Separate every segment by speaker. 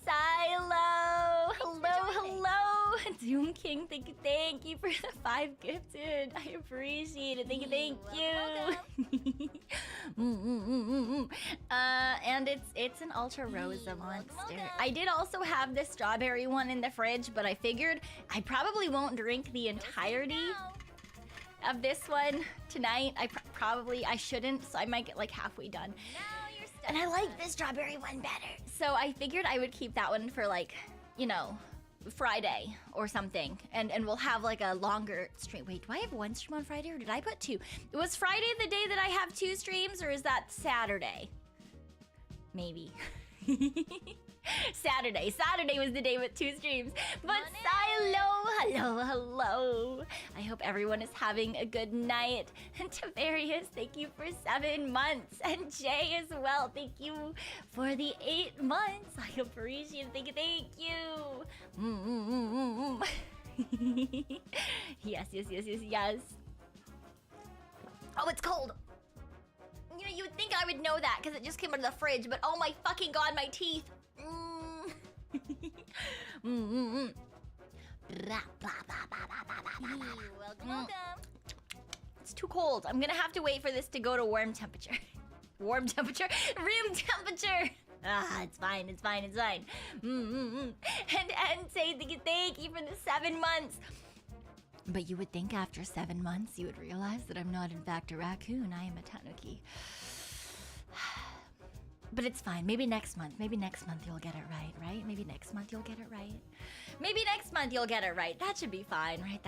Speaker 1: Silo! Hello! Doom King, thank you for the 5 gifted. I appreciate it. Thank you. And it's an Ultra Rosa monster. I did also have the strawberry one in the fridge, but I figured I probably won't drink the entirety of this one tonight. I shouldn't, so I might get like halfway done. And I like the strawberry one better. So I figured I would keep that one for like, you know, Friday or something. And we'll have like a longer stream. Wait, do I have 1 stream on Friday or did I put 2? Was Friday the day that I have 2 streams or is that Saturday? Maybe. Saturday was the day with 2 streams. But hello. I hope everyone is having a good night. And Tavarius, thank you for 7 months. And Jay as well, thank you for the 8 months. I appreciate it. Thank you. Yes. Oh, it's cold. You know, you would think I would know that because it just came out of the fridge, but oh my fucking god, my teeth. Welcome. It's too cold. I'm gonna have to wait for this to go to room temperature. Room temperature? It's fine. And say thank you for the 7 months. But you would think after 7 months you would realize that I'm not in fact a raccoon, I am a Tanuki. But it's fine, maybe next month you'll get it right? Maybe next month you'll get it right. That should be fine, right?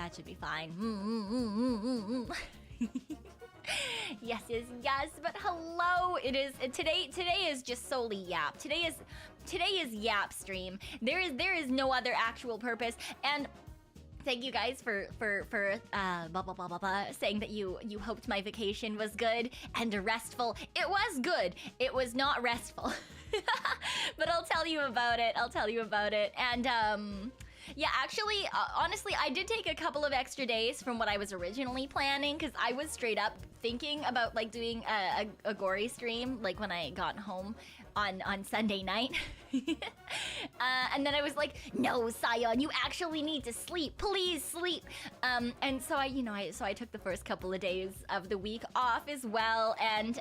Speaker 1: Yes, but hello, today is just solely yap. Today is yap stream. There is no other actual purpose, and thank you guys for saying that you hoped my vacation was good and restful. It was good. It was not restful. But I'll tell you about it. And yeah, actually, honestly, I did take a couple of extra days from what I was originally planning because I was straight up thinking about like doing a gory stream like when I got home on Sunday night. And then I was like, no, Cyon, you actually need to sleep. Please sleep. And so I took the first couple of days of the week off as well. And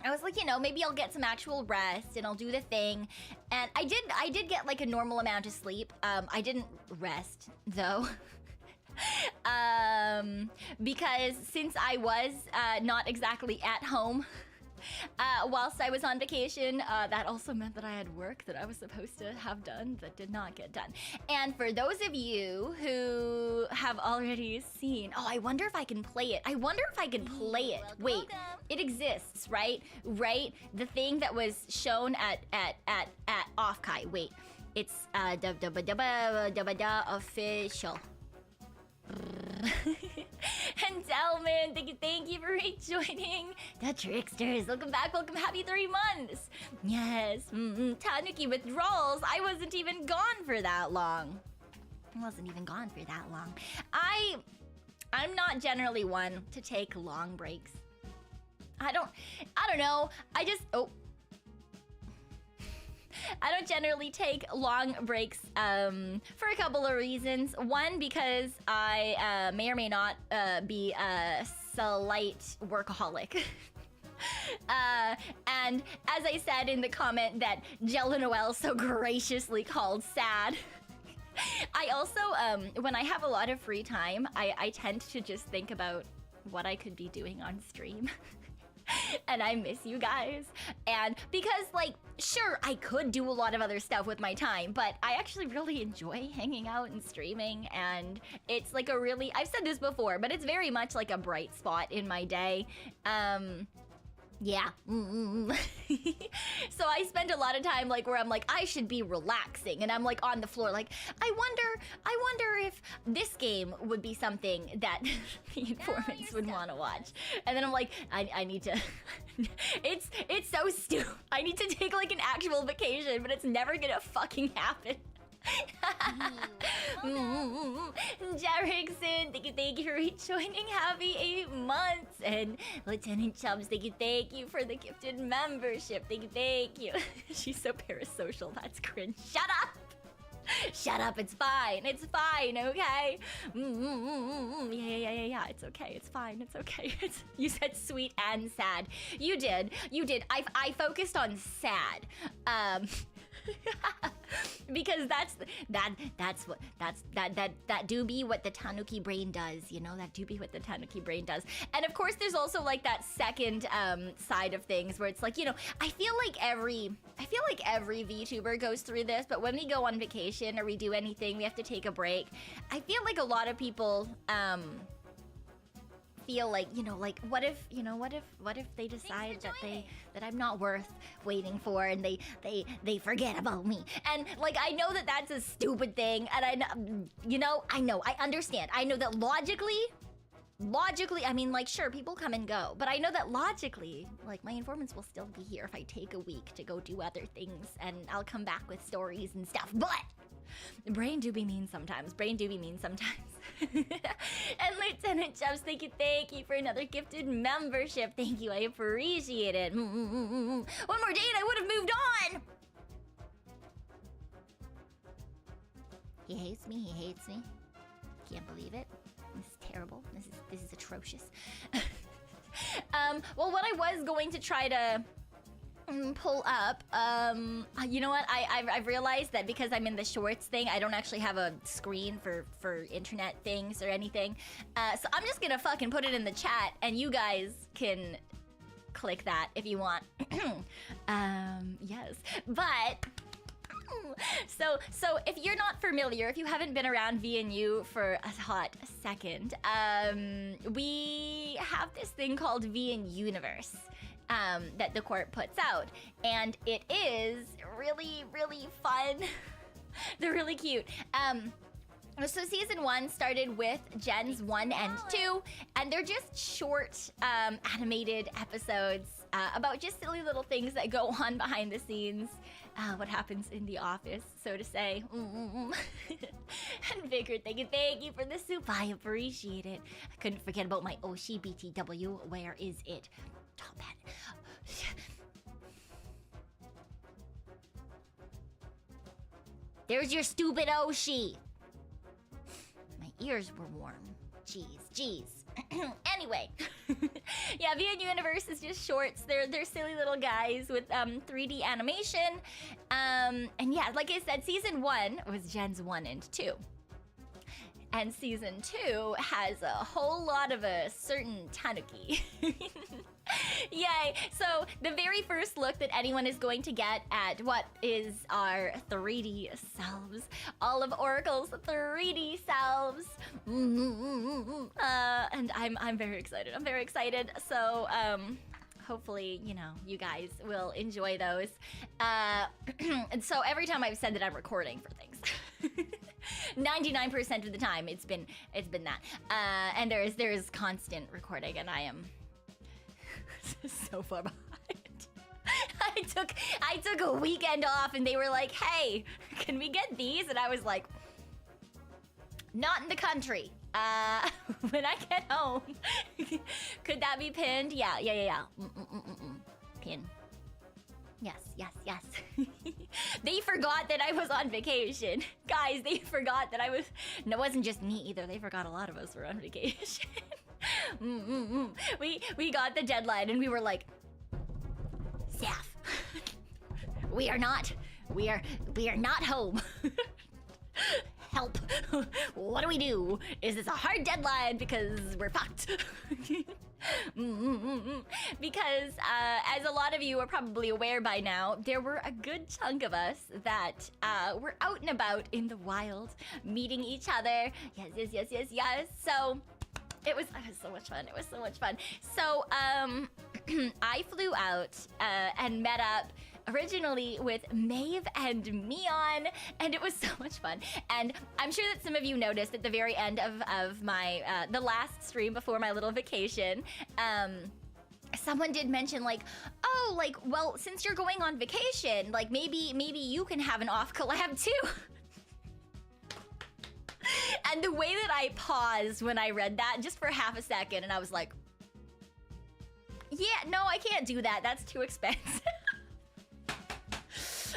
Speaker 1: I was like, maybe I'll get some actual rest and I'll do the thing. And I did get like a normal amount of sleep. I didn't rest though. Because since I was not exactly at home whilst I was on vacation, that also meant that I had work that I was supposed to have done that did not get done. And for those of you who have already seen, I wonder if I can play it. Wait, it exists, right? The thing that was shown at Offkai. Wait, it's official. And Delman, thank you for rejoining. The Tricksters, welcome back, happy 3 months. Yes, Tanuki withdrawals. I wasn't even gone for that long. I'm not generally one to take long breaks. I don't know. I don't generally take long breaks for a couple of reasons. One, because I may or may not be a slight workaholic. And as I said in the comment that Jella Noel so graciously called sad, I also, when I have a lot of free time, I tend to just think about what I could be doing on stream. And I miss you guys. And because, like, sure, I could do a lot of other stuff with my time, but I actually really enjoy hanging out and streaming, and it's like I've said this before, but it's very much like a bright spot in my day. Yeah. So I spend a lot of time like where I'm like, I should be relaxing, and I'm like on the floor like, I wonder if this game would be something that the informants would want to watch. And then I'm like, I need to it's so stupid. I need to take like an actual vacation, but it's never gonna fucking happen. Jarrickson, thank you for rejoining. Happy 8 months. And Lieutenant Chubbs, thank you for the gifted membership. Thank you. She's so parasocial. That's cringe. Shut up. Shut up, it's fine, okay? Yeah, it's okay, it's fine, it's okay. You said sweet and sad. You did. I focused on sad. Because that do be what the Tanuki brain does, you know? That do be what the Tanuki brain does. And of course there's also like that second side of things where it's like, you know, I feel like every VTuber goes through this, but when we go on vacation or we do anything, we have to take a break. I feel like a lot of people feel like, you know, like what if they decide that I'm not worth waiting for, and they forget about me. And like, I know that that's a stupid thing, and I understand. I know that logically, I mean, like, sure, people come and go, but I know that logically, like, my informants will still be here if I take a week to go do other things, and I'll come back with stories and stuff. But brain do be mean sometimes. And Lieutenant Chubbs, thank you for another gifted membership. Thank you, I appreciate it. One more day and I would have moved on. He hates me. Can't believe it. This is terrible. This is atrocious. Well, what I was going to try to pull up, you know what, I've realized that because I'm in the shorts thing, I don't actually have a screen for internet things or anything, so I'm just gonna fucking put it in the chat and you guys can click that if you want. Yes, but so if you're not familiar, if you haven't been around V&U for a hot second, we have this thing called V&Universe that the court puts out, and it is really, really fun. They're really cute. So season 1 started with Gens 1 and 2, and they're just short animated episodes about just silly little things that go on behind the scenes. What happens in the office, so to say. And Vigor, thank you for the soup. I appreciate it. I couldn't forget about my Oshi BTW. Where is it? Top hat. There's your stupid Oshi. My ears were warm. Jeez. Anyway, yeah, V&U Universe is just shorts. They're silly little guys with 3D animation. And yeah, like I said, season 1 was Gens 1 and 2. And season 2 has a whole lot of a certain Tanuki. Yay! So the very first look that anyone is going to get at what is our 3D selves, all of Oracle's 3D selves, and I'm very excited. So hopefully, you know, you guys will enjoy those. And so every time I've said that I'm recording for things. 99% of the time it's been that. And there is constant recording, and I am so far behind. I took a weekend off and they were like, "Hey, can we get these?" And I was like, "Not in the country. When I get home." Could that be pinned? Yeah. Pin. Yes. They forgot that I was on vacation. Guys, they forgot that I was... No, it wasn't just me either. They forgot a lot of us were on vacation. We got the deadline and we were like, "Staff, we are not home. Help. What do we do? Is this a hard deadline? Because we're fucked." Because as a lot of you are probably aware by now, there were a good chunk of us that were out and about in the wild, meeting each other. Yes. So it was so much fun. So I flew out and met up originally with Maeve and Meon, and it was so much fun. And I'm sure that some of you noticed at the very end of my the last stream before my little vacation, someone did mention like, "Oh, like, well, since you're going on vacation, like maybe you can have an off collab too." And the way that I paused when I read that, just for half a second, and I was like, yeah, no, I can't do that. That's too expensive.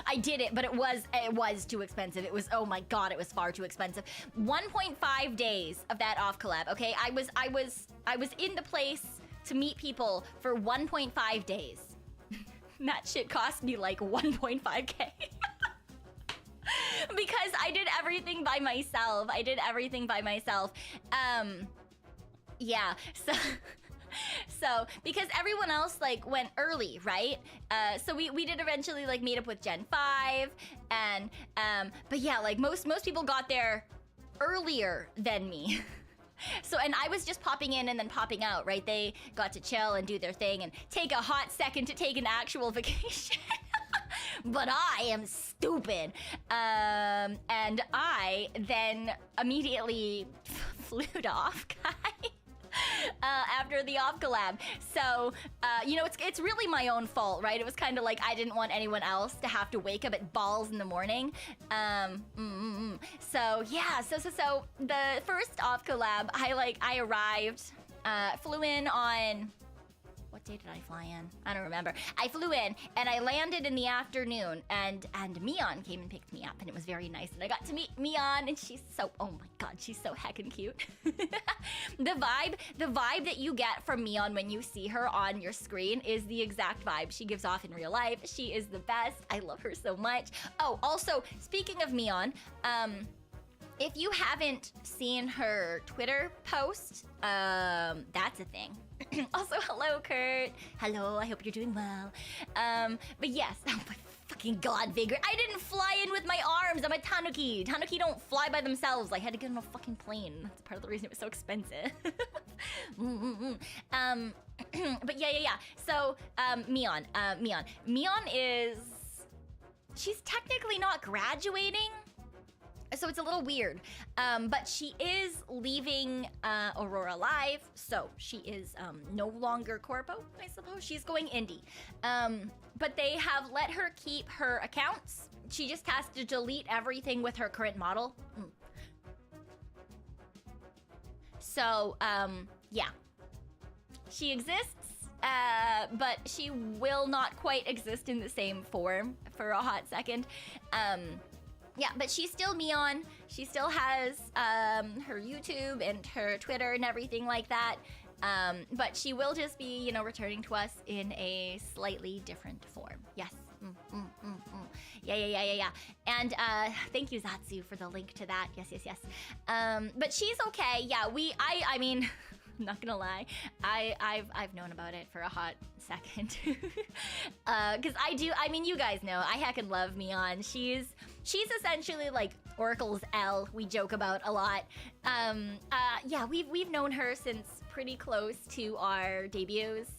Speaker 1: I did it, but it was too expensive. It was, oh my god, it was far too expensive. 1.5 days of that off collab. Okay, I was in the place to meet people for 1.5 days. That shit cost me like 1.5k. Because I did everything by myself. Yeah, so because everyone else like went early, right? So we did eventually like meet up with Gen 5 and but yeah, like most people got there earlier than me. So, and I was just popping in and then popping out, right? They got to chill and do their thing and take a hot second to take an actual vacation. But I am stupid. And I then immediately flew off, guys. After the off collab. So, you know, it's really my own fault, right? It was kind of like I didn't want anyone else to have to wake up at balls in the morning. So, yeah, so the first off collab, I arrived, flew in on... What day did I fly in? I don't remember. I flew in and I landed in the afternoon and Mion came and picked me up and it was very nice and I got to meet Mion and she's so, oh my god, she's so heckin' cute. The vibe that you get from Mion when you see her on your screen is the exact vibe she gives off in real life. She is the best. I love her so much. Oh, also, speaking of Mion, if you haven't seen her Twitter post, that's a thing. Also, hello, Kurt. Hello, I hope you're doing well. But yes, oh my fucking god, Vigor. I didn't fly in with my arms. I'm a Tanuki. Tanuki don't fly by themselves. I had to get on a fucking plane. That's part of the reason it was so expensive. But yeah. So, Mion is... She's technically not graduating. So it's a little weird, but she is leaving Aurora Live, so she is no longer Corpo, I suppose. She's going indie, but they have let her keep her accounts. She just has to delete everything with her current model. So, yeah. She exists, but she will not quite exist in the same form for a hot second. Yeah, but she's still Mion. She still has her YouTube and her Twitter and everything like that. But she will just be, you know, returning to us in a slightly different form. Yes. Yeah. And thank you, Zatsu, for the link to that. Yes. But she's okay. Yeah, I mean, I'm not gonna lie, I've known about it for a hot second. Cause I mean, you guys know, I heckin' love Mion. She's essentially like Oracle's L, we joke about a lot. Yeah, we've known her since pretty close to our debuts.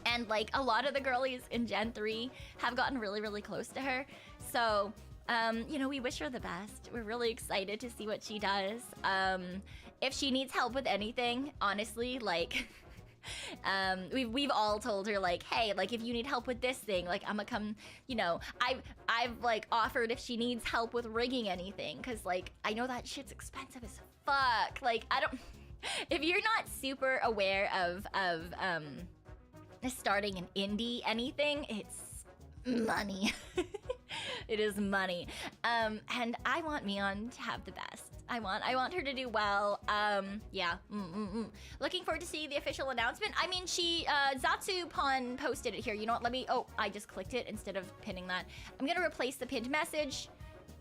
Speaker 1: And like a lot of the girlies in Gen 3 have gotten really, really close to her. So, you know, we wish her the best. We're really excited to see what she does. If she needs help with anything, honestly, like, we've all told her like, hey, like if you need help with this thing, like I'm gonna come, you know, I've like offered if she needs help with rigging anything, cause like I know that shit's expensive as fuck. Like if you're not super aware of starting an indie anything, it's money. It is money. And I want Mion to have the best. I want her to do well. Yeah. Looking forward to seeing the official announcement. I mean, Zatsu Pon posted it here. You know what? I just clicked it instead of pinning that. I'm gonna replace the pinned message.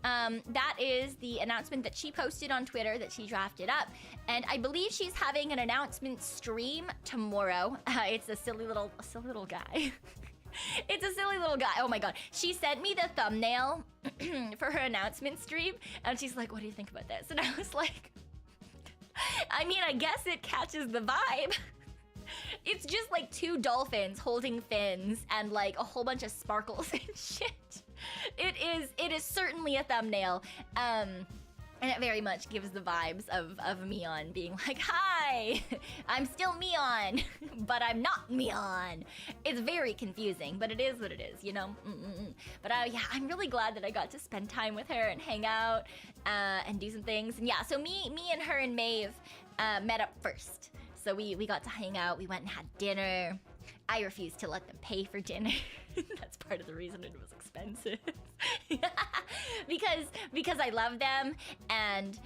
Speaker 1: That is the announcement that she posted on Twitter that she drafted up. And I believe she's having an announcement stream tomorrow. It's a silly little guy. It's a silly little guy. Oh my god. She sent me the thumbnail for her announcement stream, and she's like, what do you think about this? And I was like, I mean, I guess it catches the vibe. It's just like two dolphins holding fins and like a whole bunch of sparkles and shit. It is certainly a thumbnail. And it very much gives the vibes of Mion being like, hi, I'm still Mion, but I'm not Mion. It's very confusing, but it is what it is, you know? But yeah, I'm really glad that I got to spend time with her and hang out and do some things. And yeah, so me and her and Maeve met up first. So we got to hang out, we went and had dinner. I refused to let them pay for dinner. That's part of the reason it was expensive. because I love them, and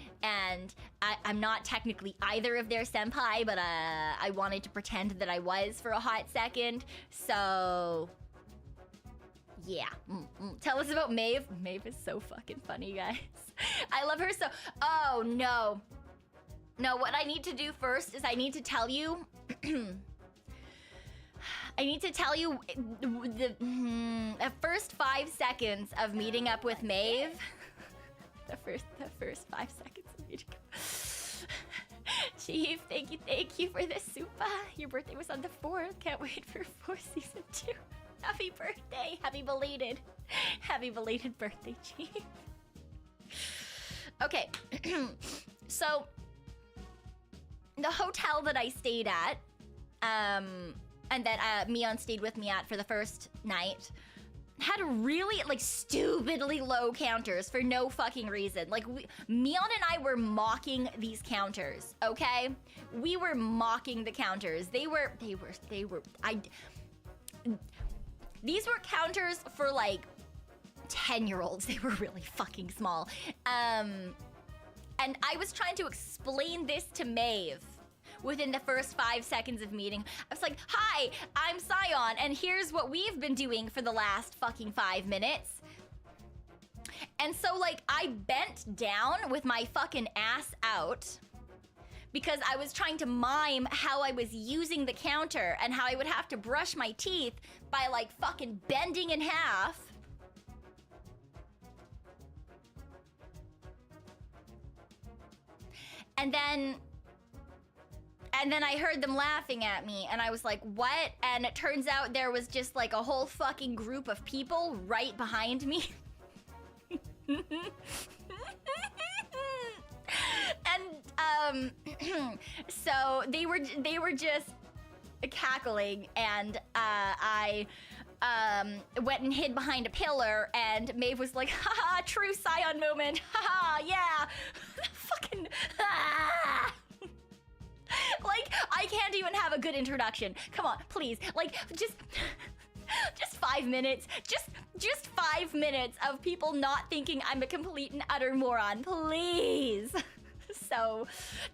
Speaker 1: I'm not technically either of their senpai, but I wanted to pretend that I was for a hot second. So yeah. Tell us about Maeve. Maeve is so fucking funny, guys. I love her so. Oh no. No, what I need to do first is I need to tell you. I need to tell you the first 5 seconds of meeting up with Maeve. the first 5 seconds of meeting up. Chief, thank you for the super. Your birthday was on the 4th. Can't wait for 4 season 2. Happy birthday. Happy belated birthday, Chief. Okay. So the hotel that I stayed at, and that Mion stayed with me at for the first night, had really, like, stupidly low counters for no fucking reason. Like, Mion and I were mocking these counters, okay? We were mocking the counters. These were counters for, like, 10-year-olds. They were really fucking small. And I was trying to explain this to Maeve within the first 5 seconds of meeting. I was like, hi, I'm Cyon, and here's what we've been doing for the last fucking 5 minutes. And so, like, I bent down with my fucking ass out because I was trying to mime how I was using the counter and how I would have to brush my teeth by, like, fucking bending in half. And then I heard them laughing at me, and I was like, what? And it turns out there was just, like, a whole fucking group of people right behind me. And, so they were just cackling, and I went and hid behind a pillar, and Maeve was like, haha, true Cyon moment, haha, yeah. Fucking, like, I can't even have a good introduction. Come on, please. Like, just 5 minutes. Just 5 minutes of people not thinking I'm a complete and utter moron, please. So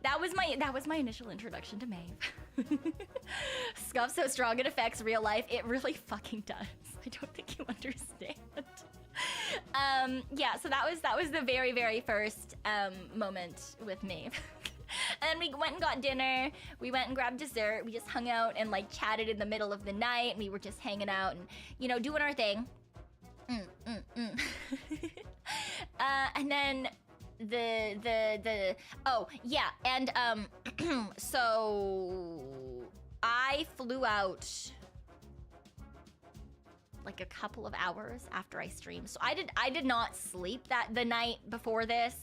Speaker 1: that was my initial introduction to Maeve. Scuff so strong it affects real life. It really fucking does. I don't think you understand. Yeah, so that was the very, very first moment with Maeve. And then we went and got dinner, we went and grabbed dessert, we just hung out and, like, chatted in the middle of the night, and we were just hanging out and, you know, doing our thing. And then oh yeah, and so I flew out like a couple of hours after I streamed, so I did not sleep the night before this.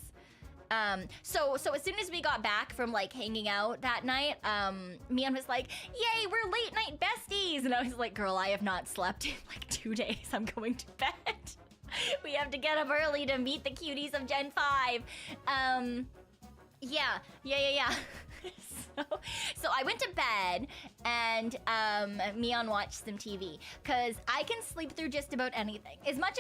Speaker 1: So as soon as we got back from, like, hanging out that night, Mion was like, yay, we're late night besties, and I was like, girl, I have not slept in, like, 2 days. I'm going to bed. We have to get up early to meet the cuties of Gen 5. Yeah. So I went to bed, and Mion watched some TV, because I can sleep through just about anything. As much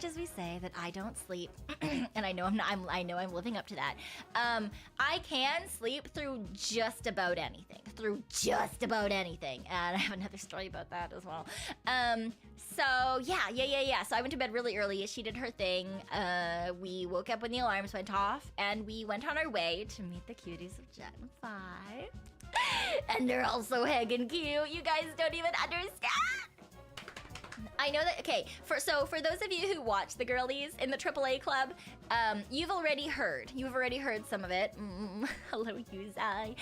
Speaker 1: as we say that I don't sleep, and I know I'm living up to that. I can sleep through just about anything. And I have another story about that as well. So yeah. So I went to bed really early. She did her thing. We woke up when the alarms went off, and we went on our way to meet the cuties of Gen 5. And they're all so heggin' cute. You guys don't even understand. I know that, okay, for those of you who watch the girlies in the AAA club, you've already heard some of it. Hello, Yuzai.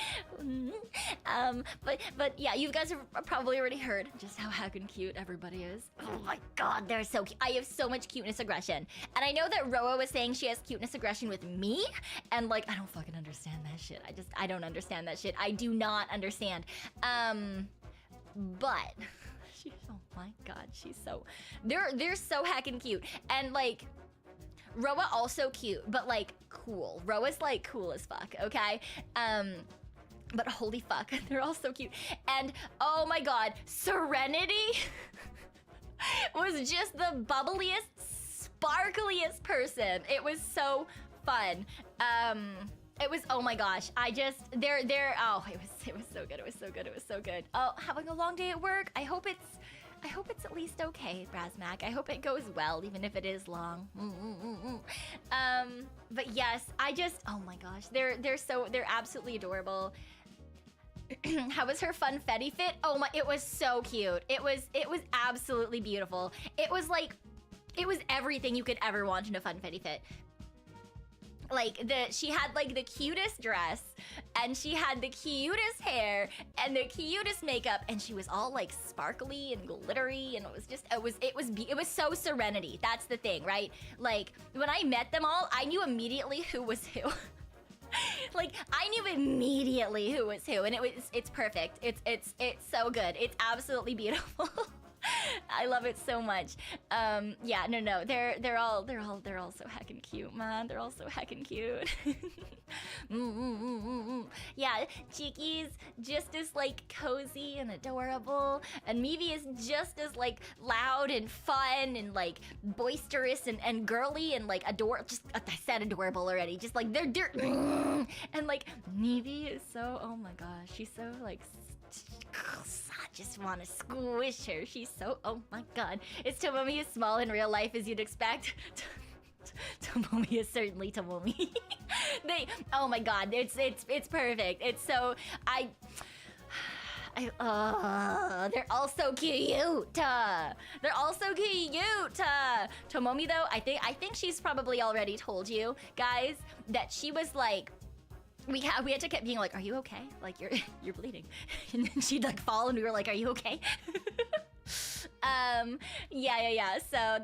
Speaker 1: But yeah, you guys have probably already heard just how heckin' cute everybody is. Oh my god, they're so cute. I have so much cuteness aggression. And I know that Roa was saying she has cuteness aggression with me, and like, I don't fucking understand that shit. I don't understand that shit. I do not understand. But she's, oh my god, she's so, they're so heckin' cute. And like, Roa also cute, but like cool. Roa's like cool as fuck, okay? But holy fuck, they're all so cute. And oh my god, Serenity was just the bubbliest, sparkliest person. It was so fun. It was, oh my gosh, I just, they're, oh, it was so good, it was so good, it was so good. Oh, having a long day at work. I hope it's at least okay, Brasmac. I hope it goes well, even if it is long. But yes, I just, oh my gosh, they're absolutely adorable. How was her funfetti fit? Oh my, it was so cute. It was absolutely beautiful. It was everything you could ever want in a funfetti fit. Like, she had like the cutest dress, and she had the cutest hair and the cutest makeup, and she was all like sparkly and glittery, and it was so Serenity. That's the thing, right? Like, when I met them all, I knew immediately who was who. Like, I knew immediately who was who, and it's perfect. It's so good. It's absolutely beautiful. I love it so much. Yeah, no, they're all so heckin' cute, man. They're all so heckin' cute. Yeah, Cheeky's just as like cozy and adorable, and Meeve is just as like loud and fun and like boisterous and girly and like just I said adorable already. Just like they're and like Meeve is so, oh my gosh, she's so like, I just want to squish her. She's so, oh my god. Is Tomomi as small in real life as you'd expect? Tomomi is certainly Tomomi. Oh my god, it's perfect. It's so, they're all so cute. They're all so cute. Tomomi though, I think she's probably already told you guys that she was like, we had to keep being like, are you okay? Like, you're bleeding. And then she'd like fall, and we were like, are you okay? Yeah. So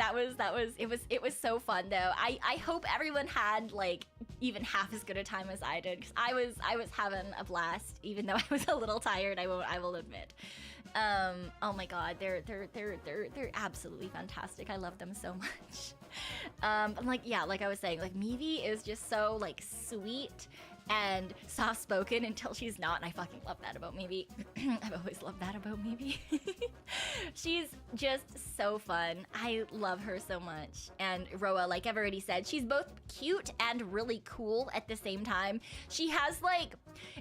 Speaker 1: it was so fun though. I hope everyone had like even half as good a time as I did, because I was having a blast, even though I was a little tired. I will admit. Oh my god, they're absolutely fantastic. I love them so much. I'm like, yeah, like I was saying, like Meeve is just so like sweet and soft-spoken until she's not, and I fucking love that about Meeve. I've always loved that about Meeve. She's just so fun. I love her so much. And Roa, like I've already said, she's both cute and really cool at the same time. She has like,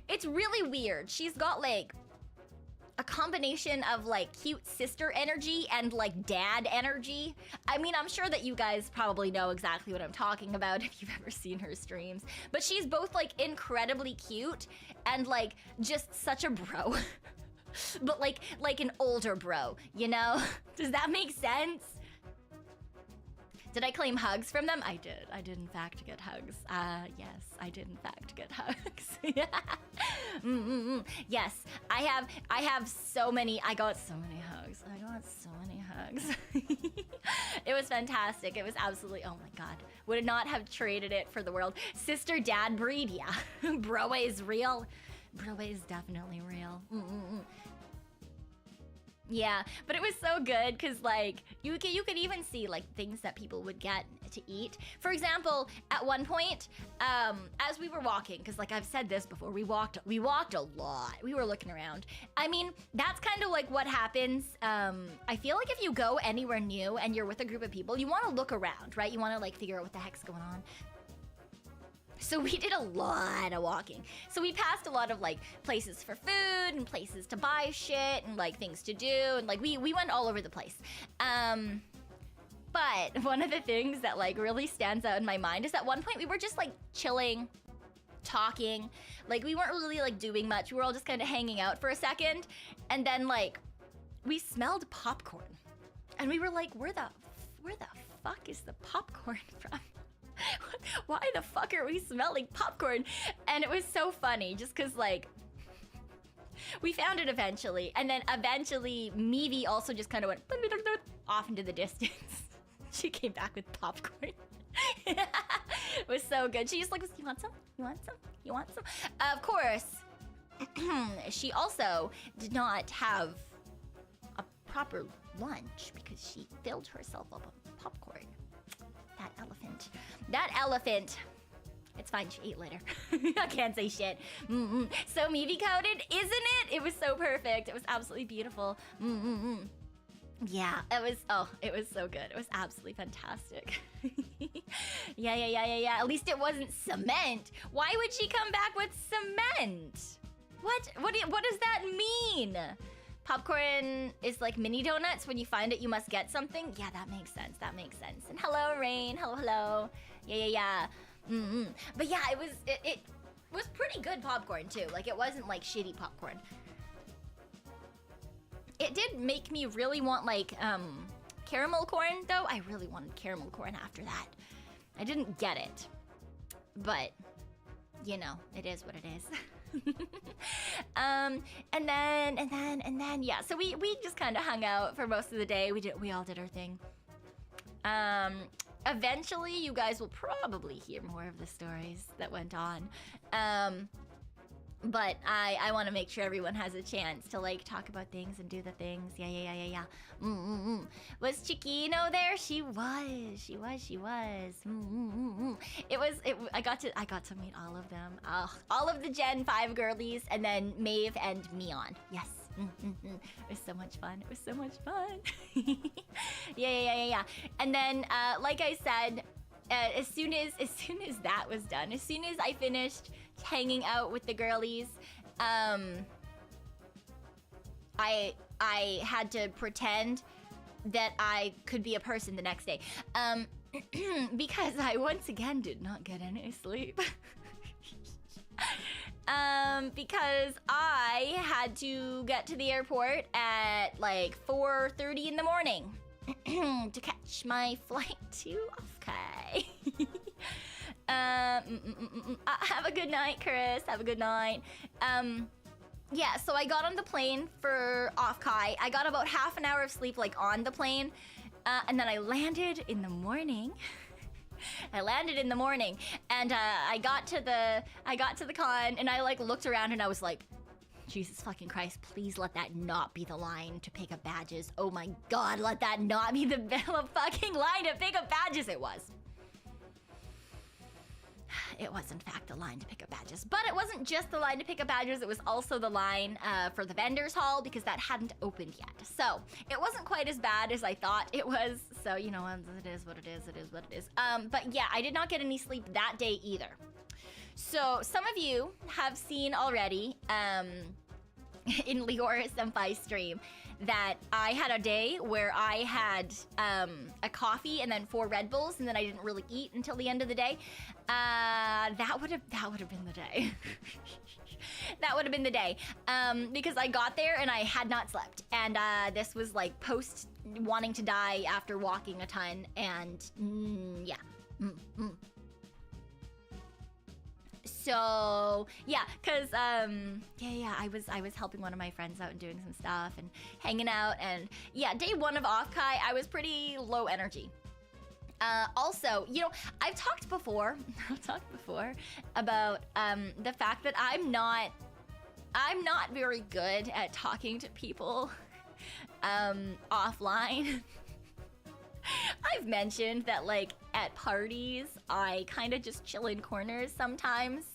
Speaker 1: it's really weird. She's got like a combination of like cute sister energy and like dad energy. I mean, I'm sure that you guys probably know exactly what I'm talking about if you've ever seen her streams, but she's both like incredibly cute and like just such a bro. But like an older bro, you know? Does that make sense? Did I claim hugs from them? I did. I did in fact get hugs. Yes, I did in fact get hugs. Yes, I have so many. I got so many hugs. It was fantastic. It was absolutely, oh my god. Would not have traded it for the world. Sister dad breed, yeah. Bro is real. Bro is definitely real. Yeah, but it was so good because like you could even see like things that people would get to eat. For example, at one point, as we were walking, because like I've said this before, we walked a lot. We were looking around. I mean, that's kind of like what happens. I feel like if you go anywhere new and you're with a group of people, you want to look around, right? You want to like figure out what the heck's going on. So we did a lot of walking. So we passed a lot of like places for food and places to buy shit and like things to do, and like we went all over the place. But one of the things that like really stands out in my mind is at one point we were just like chilling, talking. Like we weren't really like doing much. We were all just kind of hanging out for a second, and then like we smelled popcorn. And we were like, where the fuck is the popcorn from? Why the fuck are we smelling popcorn? And it was so funny just because like we found it eventually, and then eventually Meave also just kind of went off into the distance. She came back with popcorn. It was so good. She just like, you want some? You want some? You want some? Of course, she also did not have a proper lunch because she filled herself up on popcorn. That elephant. That elephant. It's fine, she ate later. I can't say shit. So Meave coated, isn't it? It was so perfect. It was absolutely beautiful. Yeah, it was so good. It was absolutely fantastic. Yeah. At least it wasn't cement. Why would she come back with cement? What does that mean? Popcorn is like mini donuts. When you find it, you must get something. Yeah, that makes sense. That makes sense. And hello, Rain. Hello. Yeah. But yeah, it was pretty good popcorn too. Like it wasn't like shitty popcorn. It did make me really want like caramel corn though. I really wanted caramel corn after that. I didn't get it, but you know, it is what it is. And then yeah. So we just kind of hung out for most of the day. We all did our thing. Eventually, you guys will probably hear more of the stories that went on. But I want to make sure everyone has a chance to like talk about things and do the things. Yeah. Was Chiquino there? She was. I got to meet all of them. All of the Gen 5 girlies, and then Maeve and Mion. Yes. It was so much fun. Yeah. And then, like I said, as soon as that was done, as soon as I finished hanging out with the girlies, I had to pretend that I could be a person the next day, because I once again did not get any sleep. Because I had to get to the airport at like 4:30 in the morning to catch my flight to Offkai. Have a good night, Chris. Have a good night. Yeah, so I got on the plane for Offkai. I got about half an hour of sleep like on the plane, and then I landed in the morning. And I got to the con, and I like looked around and I was like, Jesus fucking Christ, please let that not be the line to pick up badges. Oh my God, let that not be the fucking line to pick up badges. It was. It was in fact the line to pick up badges, but it wasn't just the line to pick up badges, it was also the line for the vendors hall, because that hadn't opened yet. So it wasn't quite as bad as I thought it was. So, you know, it is what it is. But yeah, I did not get any sleep that day either. So some of you have seen already in Leora Senpai's stream that I had a day where I had a coffee and then 4 Red Bulls, and then I didn't really eat until the end of the day. That would have been the day. That would have been the day, because I got there and I had not slept, and this was like post wanting to die after walking a ton, and yeah. So yeah, cause I was helping one of my friends out and doing some stuff and hanging out, and yeah, day 1 of Offkai, I was pretty low energy. Also, you know, I've talked before about the fact that I'm not very good at talking to people offline. I've mentioned that, like, at parties, I kind of just chill in corners sometimes.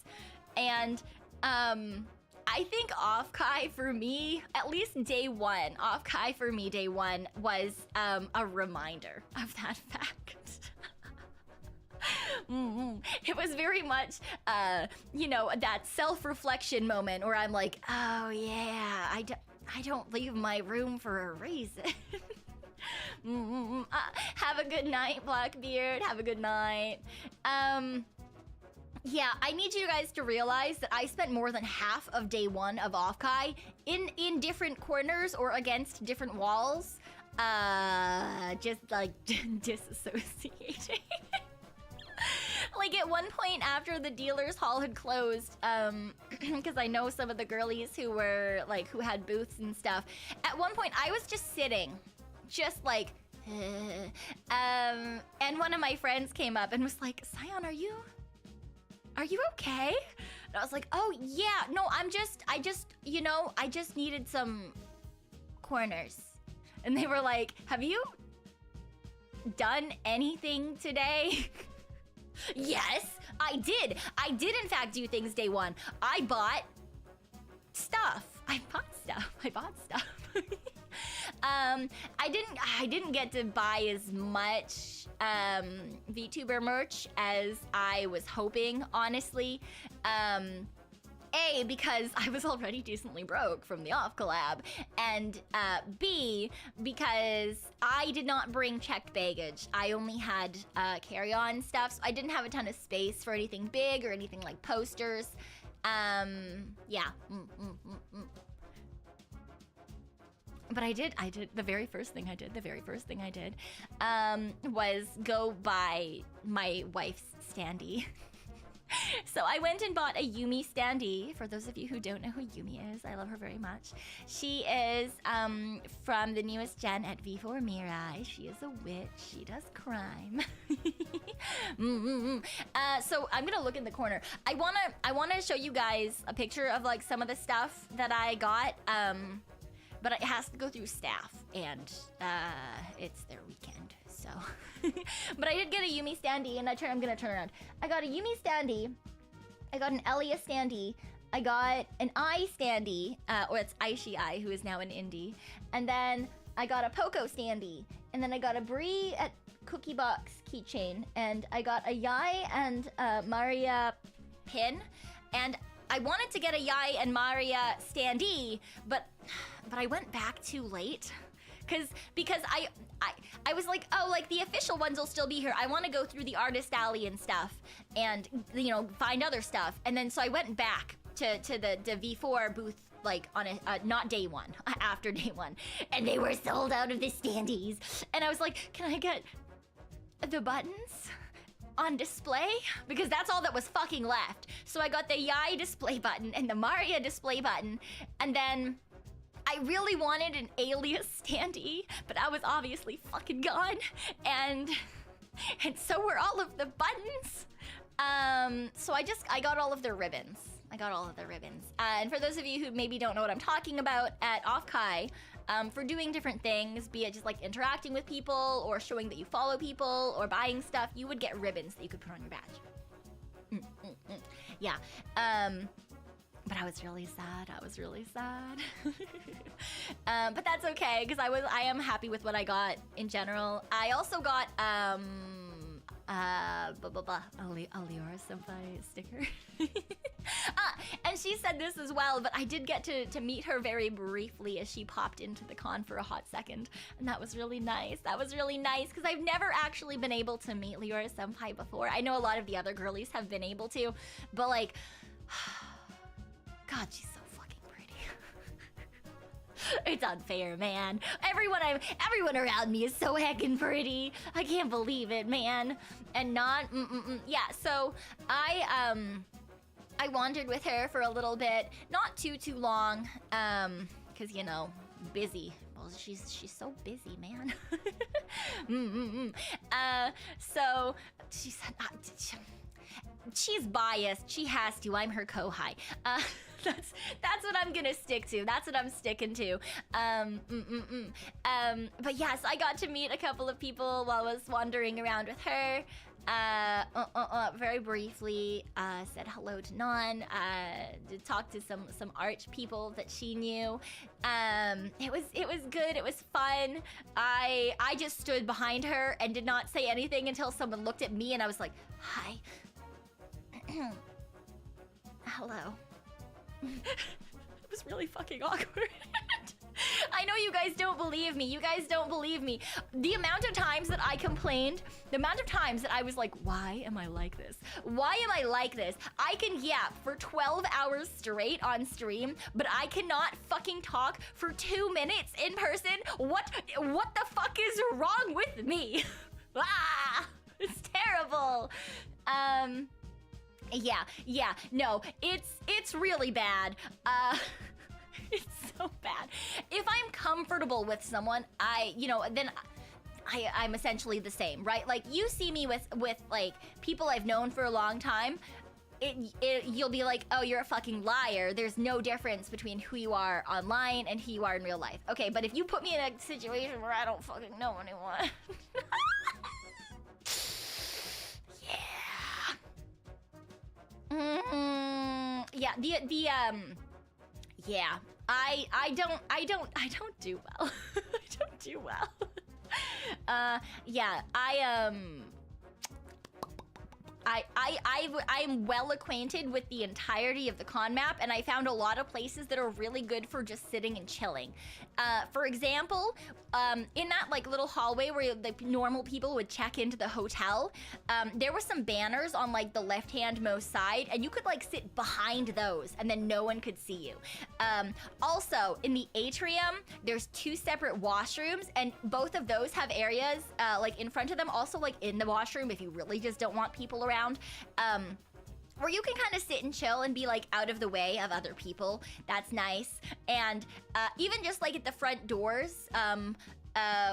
Speaker 1: And I think Offkai for me, at least day 1, Offkai for me day 1 was a reminder of that fact. It was very much, you know, that self-reflection moment where I'm like, oh yeah, I don't leave my room for a reason. Have a good night, Blackbeard. Have a good night. Yeah, I need you guys to realize that I spent more than half of day 1 of Offkai in different corners or against different walls. just like disassociating. Like at one point after the dealer's hall had closed, because I know some of the girlies who were like, who had booths and stuff. At one point I was just sitting, just like, and one of my friends came up and was like, Cyon, are you okay? And I was like, oh yeah, no, I just needed some corners. And they were like, have you done anything today? Yes, I did. I did in fact do things day one. I bought stuff. I bought stuff. I didn't get to buy as much Vtuber merch as I was hoping, honestly. A, because I was already decently broke from the off collab, and B, because I did not bring checked baggage. I only had carry-on stuff, so I didn't have a ton of space for anything big or anything like posters. Yeah. But I did, the very first thing I did was go buy my wife's standee. So I went and bought a Yumi standee. For those of you who don't know who Yumi is, I love her very much. She is from the newest gen at V4 Mirai. She is a witch. She does crime. So I'm gonna look in the corner. I wanna show you guys a picture of like some of the stuff that I got. But it has to go through staff, and it's their weekend, so. But I did get a Yumi standee, and I'm gonna turn around. I got a Yumi standee, I got an Elia standee, I got an I standee, or it's Aishi I, who is now an indie, and then I got a Poco standee, and then I got a Brie at Cookie Box keychain, and I got a Yai and Maria pin, and I wanted to get a Yai and Maria standee, but I went back too late, because I was like, oh, like the official ones will still be here. I want to go through the artist alley and stuff, and find other stuff. And then so I went back to the V4 booth, like on a not day one, after day one, and they were sold out of the standees. And I was like, can I get the buttons on display? Because that's all that was fucking left. So I got the Yai display button and the Maria display button, and then I really wanted an Alias standee, but I was obviously fucking gone, and so were all of the buttons. So I got all of their ribbons. And for those of you who maybe don't know what I'm talking about, at Offkai, for doing different things, be it just like interacting with people or showing that you follow people or buying stuff, you would get ribbons that you could put on your badge. Yeah. But I was really sad. But that's okay, because I am happy with what I got in general. I also got Aliora Senpai sticker. And she said this as well, but I did get to meet her very briefly as she popped into the con for a hot second, and that was really nice. Because I've never actually been able to meet Liora Senpai before. I know a lot of the other girlies have been able to, but like, God, she's so fucking pretty. It's unfair, man. Everyone around me is so heckin' pretty. I can't believe it, man. And yeah, so I wandered with her for a little bit, not too long, cause busy. Well, she's so busy, man. So she said, she's biased. She has to. I'm her kohai. That's what I'm gonna stick to. That's what I'm sticking to. But yes, I got to meet a couple of people while I was wandering around with her. Very briefly, said hello to Nan. Did talk to some art people that she knew. It was good. It was fun. I just stood behind her and did not say anything until someone looked at me, and I was like, hi. Hello. It was really fucking awkward. I know you guys don't believe me. You guys don't believe me. The amount of times that I complained, the amount of times that I was like, why am I like this? Why am I like this? I can yap for 12 hours straight on stream, but I cannot fucking talk for 2 minutes in person. What the fuck is wrong with me? Ah, it's terrible. Yeah, no, it's really bad. It's so bad. If I'm comfortable with someone, then I'm essentially the same, right? Like, you see me with like people I've known for a long time, you'll be like, oh, you're a fucking liar. There's no difference between who you are online and who you are in real life. Okay, but if you put me in a situation where I don't fucking know anyone. Yeah, I don't do well. I don't do well. Yeah, I'm well acquainted with the entirety of the con map, and I found a lot of places that are really good for just sitting and chilling. For example, in that like little hallway where the normal people would check into the hotel, there were some banners on like the left-hand most side, and you could like sit behind those, and then no one could see you. Also, in the atrium, there's 2 separate washrooms, and both of those have areas like in front of them, also like in the washroom if you really just don't want people around, where you can kind of sit and chill and be like out of the way of other people. That's nice. And even just like at the front doors,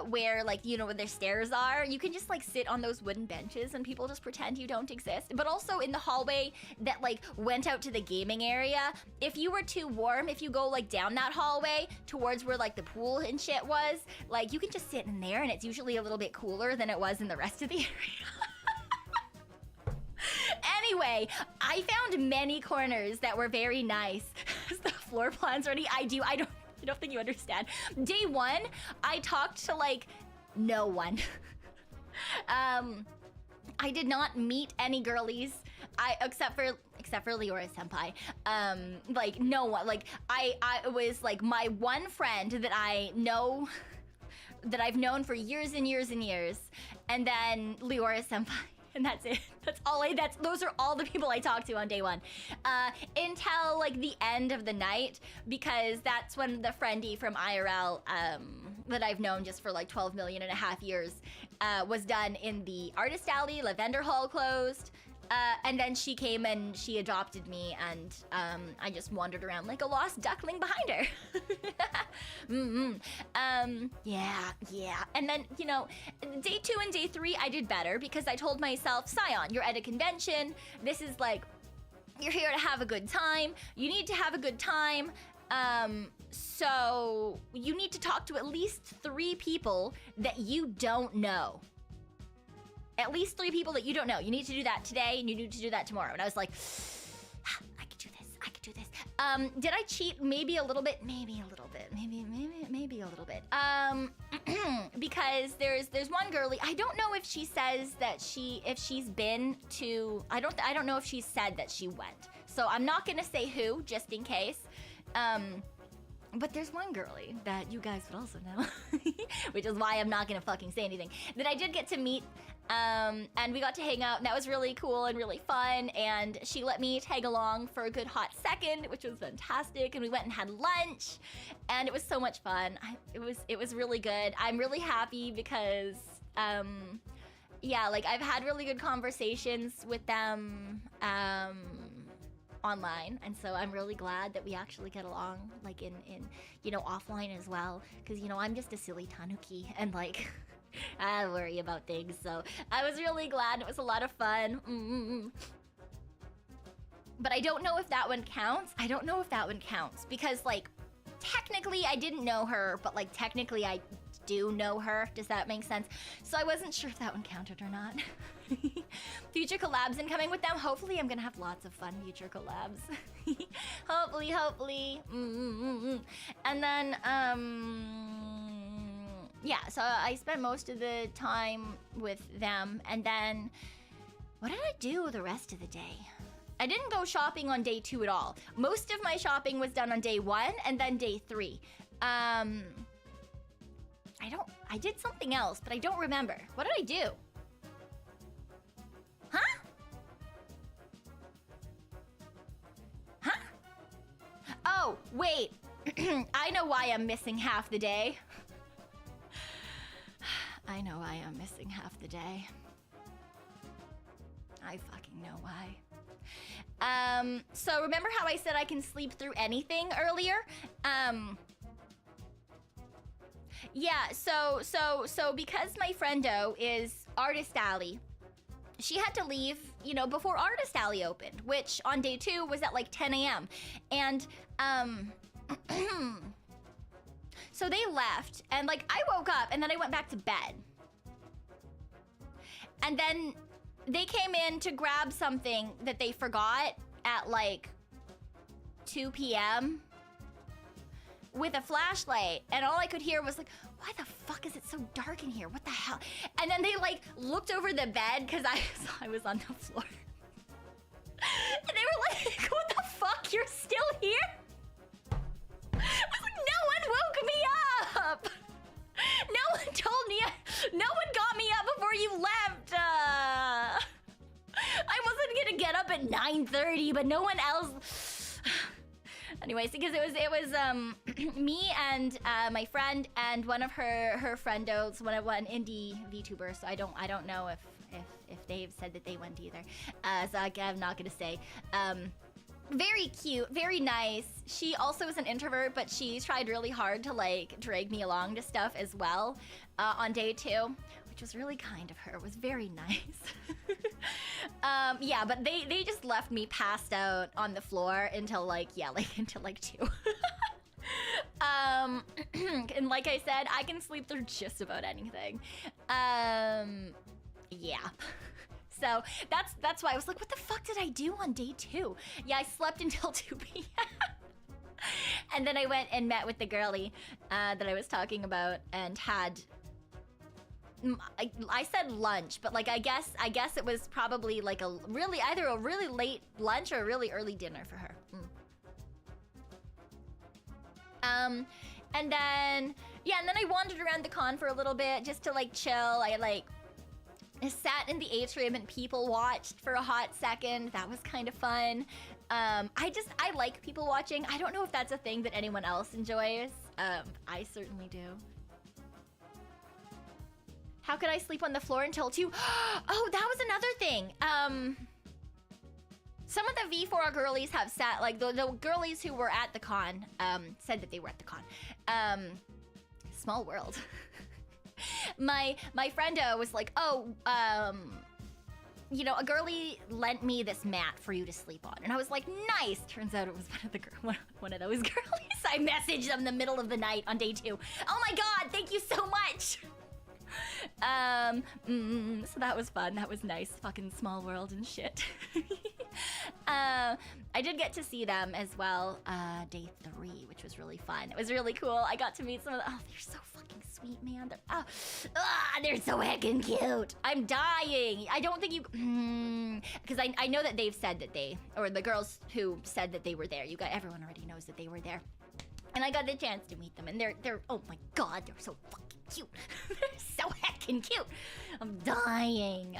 Speaker 1: where like, you know, where their stairs are, you can just like sit on those wooden benches and people just pretend you don't exist. But also in the hallway that like went out to the gaming area, if you were too warm, if you go like down that hallway towards where like the pool and shit was, like you can just sit in there and it's usually a little bit cooler than it was in the rest of the area. Anyway, I found many corners that were very nice. Is the floor plan's ready? I don't think you understand. Day 1, I talked to like no one. I did not meet any girlies. Except for Leora senpai. Like no one. Like I was like my one friend that I know, that I've known for years and years and years, and then Leora senpai. And that's it. Those are all the people I talked to on day 1. Until like the end of the night, because that's when the friendie from IRL that I've known just for like 12 million and a half years was done in the artist alley. Lavender Hall closed. And then she came and she adopted me, and I just wandered around like a lost duckling behind her. Yeah. And then, you know, day 2 and day 3, I did better because I told myself, Cyon, you're at a convention. This is like, you're here to have a good time. You need to have a good time. So you need to talk to at least 3 people that you don't know. At least 3 people that you don't know. You need to do that today, and you need to do that tomorrow. And I was like, I could do this. Did I cheat? Maybe a little bit. Maybe a little bit. Because there's one girlie. I don't know if she says that if she's been to. I don't know if she said that she went. So I'm not gonna say who, just in case. But there's one girlie that you guys would also know, which is why I'm not gonna fucking say anything, that I did get to meet, and we got to hang out, and that was really cool and really fun, and she let me tag along for a good hot second, which was fantastic, and we went and had lunch, and it was so much fun. It was really good. I'm really happy because, yeah, like I've had really good conversations with them, online, and so I'm really glad that we actually get along, like in you know, offline as well, because, you know, I'm just a silly Tanuki, and like I worry about things, so I was really glad. It was a lot of fun. But I don't know if that one counts. Because like technically I didn't know her, but like technically I do know her. Does that make sense? So I wasn't sure if that one counted or not. Future collabs incoming with them. Hopefully I'm gonna have lots of fun future collabs. Hopefully. And then yeah, so I spent most of the time with them, and then what did I do the rest of the day? I didn't go shopping on day 2 at all. Most of my shopping was done on day 1 and then day 3. I did something else, but I don't remember. What did I do? Huh? Huh? Oh, wait. I know why I'm missing half the day. I know why I'm missing half the day. I fucking know why. So remember how I said I can sleep through anything earlier? Yeah, so because my friendo is Artist Alley, she had to leave, you know, before Artist Alley opened, which on day 2 was at like 10 a.m. And, so they left, and like I woke up and then I went back to bed. And then they came in to grab something that they forgot at like 2 p.m. with a flashlight, and all I could hear was like, why the fuck is it so dark in here? What the hell? And then they like looked over the bed because I was on the floor. And they were like, what the fuck? You're still here? I was like, no one woke me up. No one told me. No one got me up before you left. I wasn't gonna get up at 9:30, but no one else. Anyways, because it was me and my friend and one of her friendos, one indie VTuber. So I don't know if they've said that they went either. So I'm not gonna say. Very cute, very nice. She also is an introvert, but she tried really hard to like drag me along to stuff as well on day 2, which was really kind of her. It was very nice. Yeah, but they just left me passed out on the floor until like, yeah, like until like 2. And like I said, I can sleep through just about anything. Yeah. So that's why I was like, what the fuck did I do on day 2? Yeah, I slept until 2 p.m. And then I went and met with the girlie that I was talking about and had, I said lunch, but like I guess it was probably like either a really late lunch or a really early dinner for her. And then I wandered around the con for a little bit just to like chill. I sat in the atrium and people watched for a hot second. That was kind of fun. I like people watching. I don't know if that's a thing that anyone else enjoys. I certainly do. How could I sleep on the floor until 2? Oh, that was another thing. Some of the V4 girlies have sat, like the girlies who were at the con, said that they were at the con. Small world. My friendo was like, oh, you know, a girly lent me this mat for you to sleep on. And I was like, nice. Turns out it was one of those girlies. I messaged them in the middle of the night on day 2. Oh my god, thank you so much. So that was fun. That was nice. Fucking small world and shit. I did get to see them as well, day 3, which was really fun. It was really cool. I got to meet some of the, oh, they're so fucking sweet, man. They're so heckin' cute. I'm dying. I don't think you, because I know that they've said that or the girls who said that they were there, everyone already knows that they were there. And I got the chance to meet them, and they're oh my god, they're so fucking cute. They're so heckin' cute. I'm dying.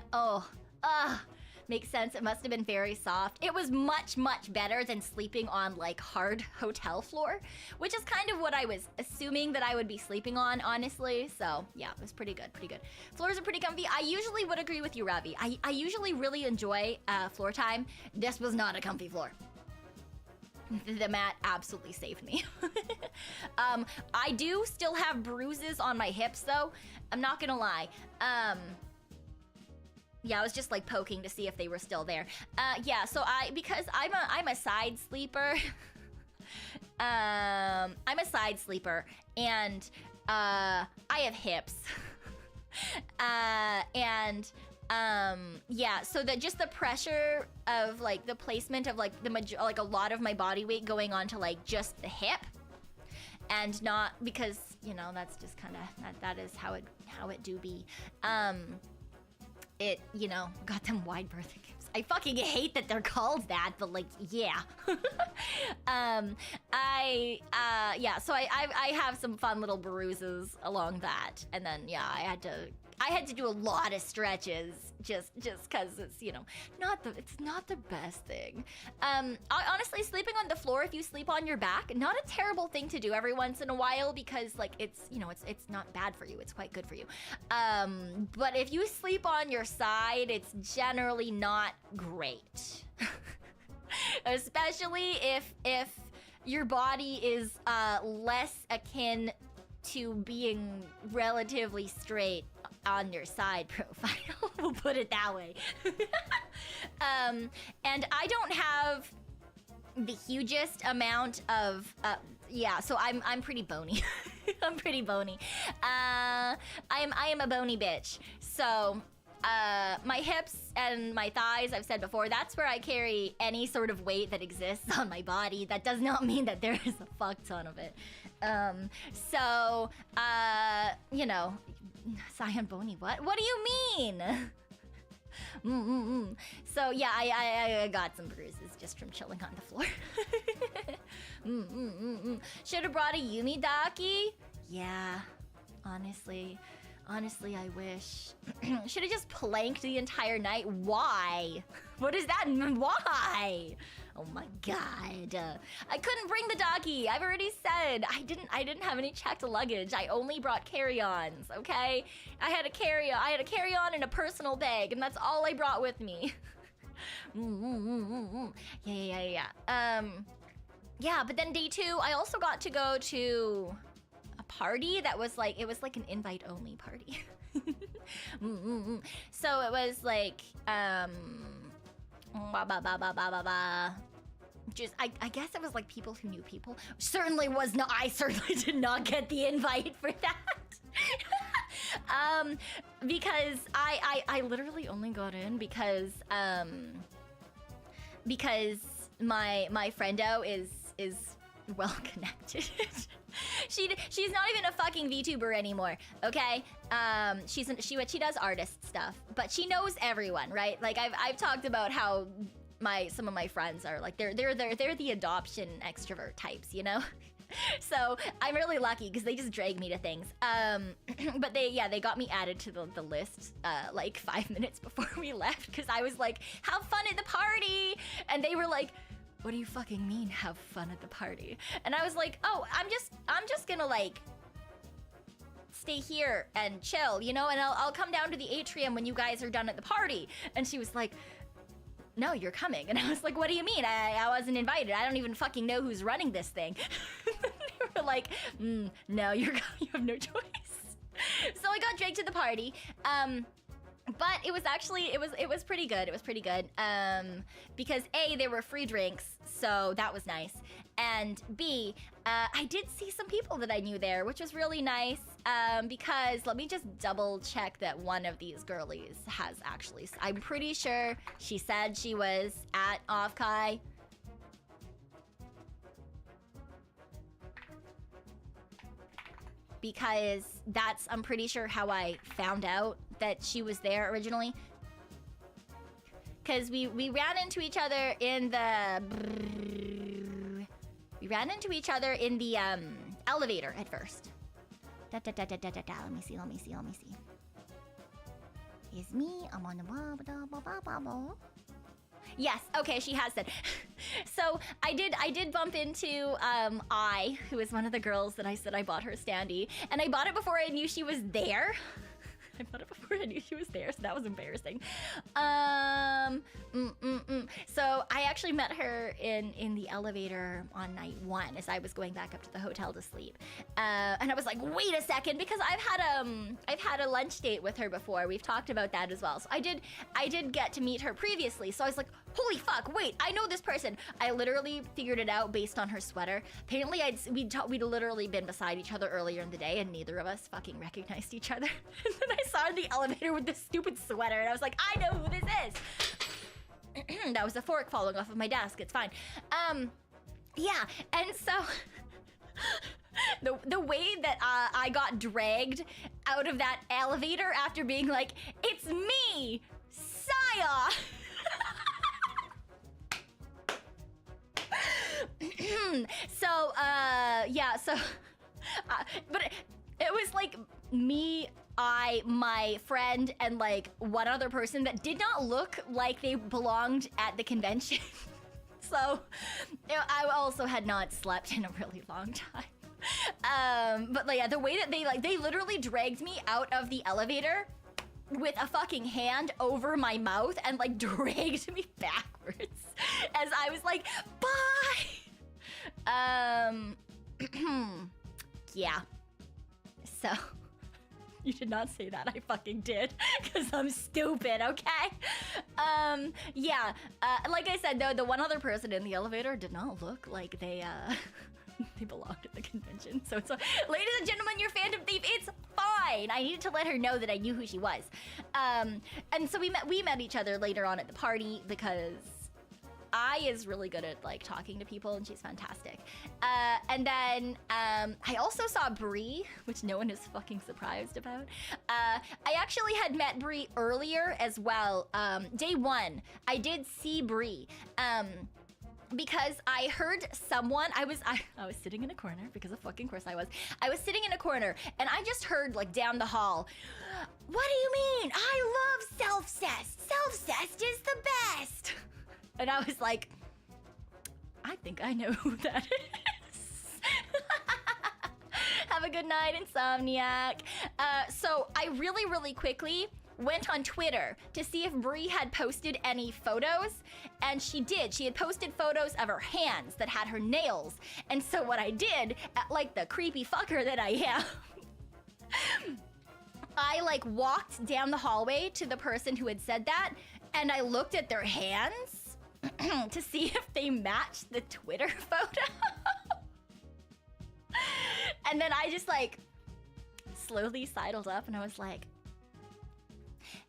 Speaker 1: Makes sense. It must have been very soft. It was much, much better than sleeping on like hard hotel floor, which is kind of what I was assuming that I would be sleeping on, honestly. So yeah, it was pretty good, pretty good. Floors are pretty comfy. I usually would agree with you, Ravi. I usually really enjoy floor time. This was not a comfy floor. The mat absolutely saved me. I do still have bruises on my hips though. I'm not gonna lie. Yeah, I was just like poking to see if they were still there. Yeah, so because I'm a side sleeper. I'm a side sleeper and I have hips. Yeah, so that just the pressure of like the placement of like like a lot of my body weight going on to like just the hip, and not because, you know, that's just kind of that is how it do be. It, you know, got them wide birthing hips. I fucking hate that they're called that, but like, yeah. Yeah, so I have some fun little bruises along that, and then yeah, I had to do a lot of stretches just because it's, you know, it's not the best thing. Honestly, sleeping on the floor, if you sleep on your back, not a terrible thing to do every once in a while, because like it's, you know, it's not bad for you, it's quite good for you. But if you sleep on your side, it's generally not great. Especially if your body is less akin to being relatively straight on your side profile. We'll put it that way. And I don't have the hugest amount of yeah, so I'm pretty bony. I'm pretty bony. I am a bony bitch. So my hips and my thighs, I've said before, that's where I carry any sort of weight that exists on my body. That does not mean that there is a fuck ton of it. So you know, Cyan bony, what do you mean? So yeah, I got some bruises just from chilling on the floor. Should have brought a Yumi Daki? Yeah, honestly, I wish. Should have just planked the entire night. Why? What does that mean? Why? Oh my god. I couldn't bring the doggy. I've already said I didn't have any checked luggage. I only brought carry-ons, okay? I had a carry-on and a personal bag, and that's all I brought with me. Yeah. Yeah, but then day 2, I also got to go to a party that was like, it was like an invite-only party. So it was like, just, I guess it was like people who knew people. I certainly did not get the invite for that. Because I literally only got in because my friendo is well connected. She's not even a fucking VTuber anymore, okay? She does artist stuff, but she knows everyone, right? Like I've talked about how some of my friends are like they're the adoption extrovert types, you know? So I'm really lucky because they just drag me to things. But they got me added to the list like 5 minutes before we left because I was like, have fun at the party, and they were like, what do you fucking mean have fun at the party? And I was like, oh, I'm just gonna like stay here and chill, you know, and I'll come down to the atrium when you guys are done at the party. And she was like, no, you're coming. And I was like, what do you mean? I wasn't invited. I don't even fucking know who's running this thing. They were like, no, you have no choice. So I got dragged to the party. But it was actually, it was pretty good. It was pretty good. Because A, there were free drinks, so that was nice. And B, I did see some people that I knew there, which was really nice. Because let me just double check that one of these girlies has actually, I'm pretty sure she said she was at Offkai. Because that's, I'm pretty sure how I found out that she was there originally. Because we ran into each other in the... We ran into each other in the elevator at first. Let me see. It's me, I'm on the... Yes, okay, she has said. So I did bump into who is one of the girls that I said I bought her standee, and I bought it before I knew she was there. I bought it before I knew she was there, so that was embarrassing. So I actually met her in the elevator on night 1 as I was going back up to the hotel to sleep. And I was like, wait a second, because I've had a lunch date with her before. We've talked about that as well. So I did get to meet her previously. So I was like, holy fuck, wait, I know this person. I literally figured it out based on her sweater. Apparently we'd literally been beside each other earlier in the day, and neither of us fucking recognized each other. And then I saw her in the elevator with this stupid sweater, and I was like, I know who this is. That was a fork falling off of my desk. It's fine. Yeah, and so the way that I got dragged out of that elevator after being like, it's me, Saya. But it was like me, my friend, and like one other person that did not look like they belonged at the convention. So I also had not slept in a really long time. But like, yeah, the way that they literally dragged me out of the elevator with a fucking hand over my mouth and like dragged me backwards as I was like, bye. Yeah. So, you did not say that. I fucking did, because I'm stupid, okay? Yeah. Like I said, though, the one other person in the elevator did not look like they, they belonged at the convention. So it's, ladies and gentlemen, your phantom thief, it's fine. I needed to let her know that I knew who she was. And so we met each other later on at the party because I is really good at like talking to people and she's fantastic. And then I also saw Bree, which no one is fucking surprised about. I actually had met Bree earlier as well. Day one, I did see Bree. Because I heard someone, I was sitting in a corner, because of fucking course I was sitting in a corner, and I just heard like down the hall, what do you mean? I love self-cest. Self-cest is the best. And I was like, I think I know who that is. Have a good night, Insomniac. So I really quickly went on Twitter to see if Bree had posted any photos, and she did. She had posted photos of her hands that had her nails. And so what I did, like the creepy fucker that I am, I like walked down the hallway to the person who had said that, and I looked at their hands to see if they matched the Twitter photo. And then I just like slowly sidled up and I was like,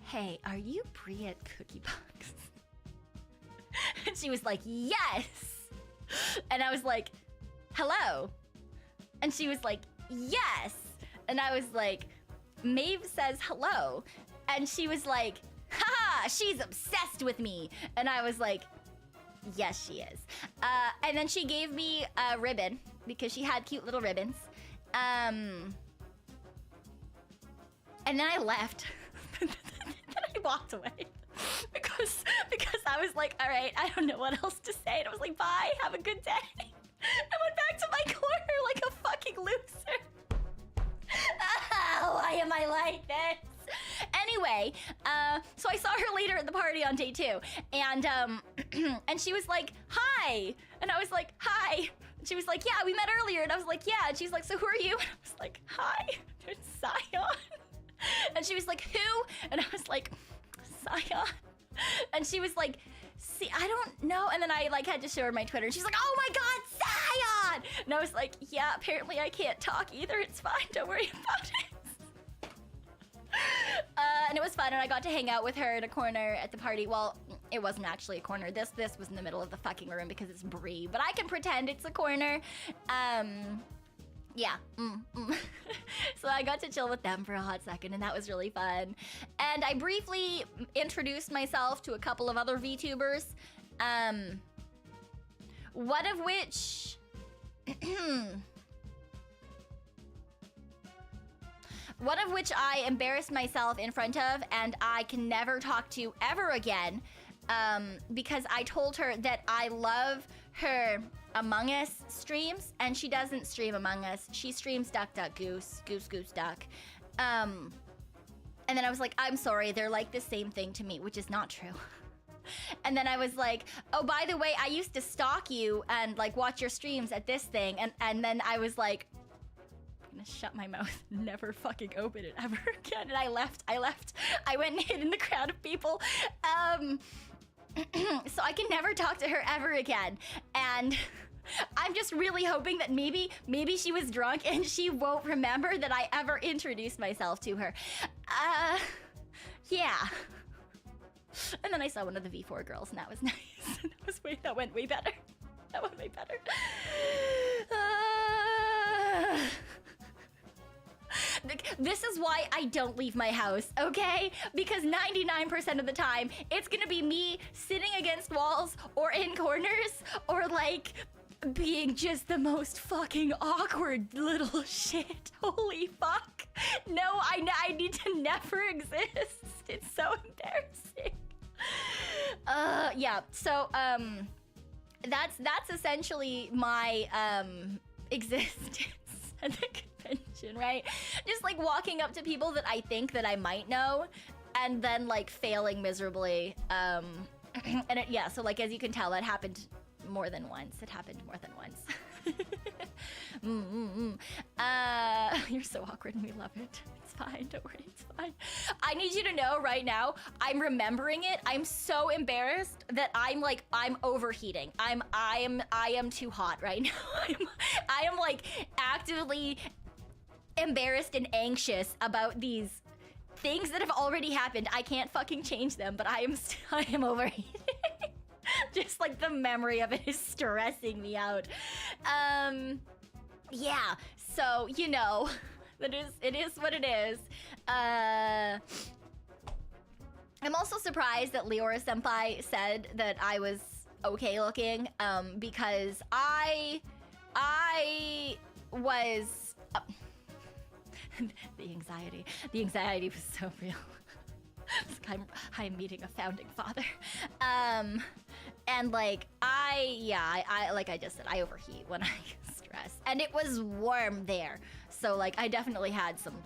Speaker 1: hey, are you Bree at Cookie Box? And she was like, yes. And I was like, hello. And she was like, yes. And I was like, Maeve says hello. And she was like, haha, she's obsessed with me. And I was like, yes, she is. And then she gave me a ribbon because she had cute little ribbons. And then I left. Then I walked away because I was like, all right, I don't know what else to say. And I was like, bye, have a good day. I went back to my corner like a fucking loser. Why am I like this? Anyway, so I saw her later at the party on day 2, and and she was like, hi, and I was like, hi. And she was like, yeah, we met earlier, and I was like, yeah, and she's like, so who are you? And I was like, hi, it's Cyon. And she was like, who? And I was like, Cyon. And she was like, see, I don't know. And then I like had to show her my Twitter, and she's like, oh my god, Cyon. And I was like, yeah, apparently I can't talk either. It's fine, don't worry about it. And it was fun, and I got to hang out with her in a corner at the party. Well, it wasn't actually a corner. This was in the middle of the fucking room because it's Bree, but I can pretend it's a corner. Yeah. So I got to chill with them for a hot second, and that was really fun. And I briefly introduced myself to a couple of other VTubers, one of which one of which I embarrassed myself in front of, and I can never talk to ever again, because I told her that I love her Among Us streams, and she doesn't stream Among Us. She streams Duck Duck Goose, Goose Goose Duck. And then I was like, I'm sorry, they're like the same thing to me, which is not true. And then I was like, oh, by the way, I used to stalk you and like watch your streams at this thing, and then I was like, I'm gonna shut my mouth, never fucking open it ever again. And I left. I went and hid in the crowd of people. So I can never talk to her ever again. And I'm just really hoping that maybe she was drunk and she won't remember that I ever introduced myself to her. Yeah. And then I saw one of the V4 girls, and that was nice. That went way better. That went way better. This is why I don't leave my house, okay? Because 99% of the time, it's gonna be me sitting against walls or in corners or like being just the most fucking awkward little shit. Holy fuck. No, I need to never exist. It's so embarrassing. Yeah, so, that's essentially my, existence at the convention, right? Just like walking up to people that I think that I might know, and then like failing miserably. And yeah, so like as you can tell, that happened more than once. It happened more than once. You're so awkward and we love it. It's fine, don't worry, it's fine. I need you to know right now, I'm remembering it. I'm so embarrassed that I'm overheating. I am too hot right now. I am like actively embarrassed and anxious about these things that have already happened. I can't fucking change them, but I am overheating. Just like the memory of it is stressing me out. Yeah, so you know, it is what it is. I'm also surprised that Leora Senpai said that I was okay looking, because I was the anxiety was so real. It's like I'm meeting a founding father. And like I like I just said, I overheat when I stress, and it was warm there, so like I definitely had some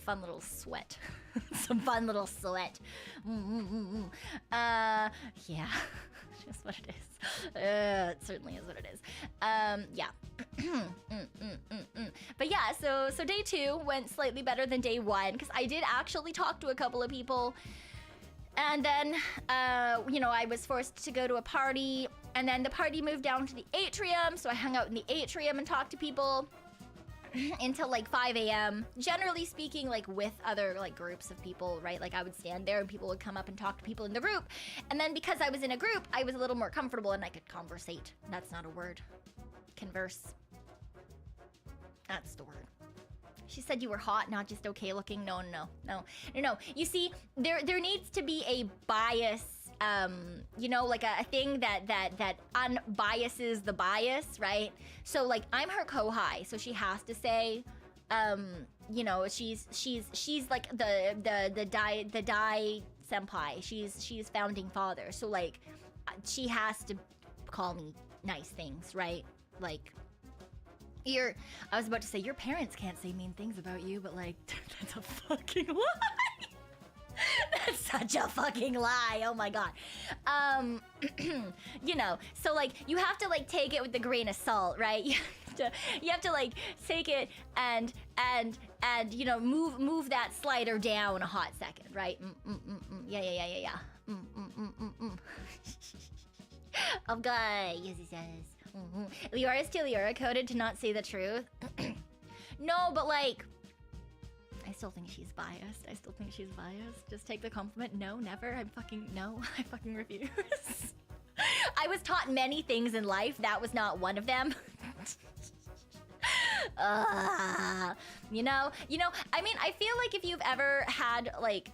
Speaker 1: fun little sweat. Some fun little sweat. Yeah. Just what it is. It certainly is what it is. Yeah. But yeah, so day 2 went slightly better than day 1, because I did actually talk to a couple of people. And then, you know, I was forced to go to a party, and then the party moved down to the atrium, so I hung out in the atrium and talked to people until like 5 a.m. Generally speaking, like with other like groups of people, right? Like I would stand there and people would come up and talk to people in the group. And then because I was in a group, I was a little more comfortable and I could conversate. That's not a word. Converse. That's the word. She said you were hot, not just okay looking. No. You see, there needs to be a bias, you know, like a thing that unbiases the bias, right? So like I'm her kohai, so she has to say, you know, she's like the dai senpai. She's founding father, so like she has to call me nice things, right? Like. I was about to say, your parents can't say mean things about you, but like, that's a fucking lie. That's such a fucking lie. Oh my god. You know, so like, you have to like take it with a grain of salt, right? You have to like take it and you know, move that slider down a hot second, right? Yeah. Okay, yes he says. Leora is too Leora coded to not say the truth. No, but like, I still think she's biased. Just take the compliment. No, never. I fucking refuse. I was taught many things in life. That was not one of them. You know, I mean, I feel like if you've ever had like,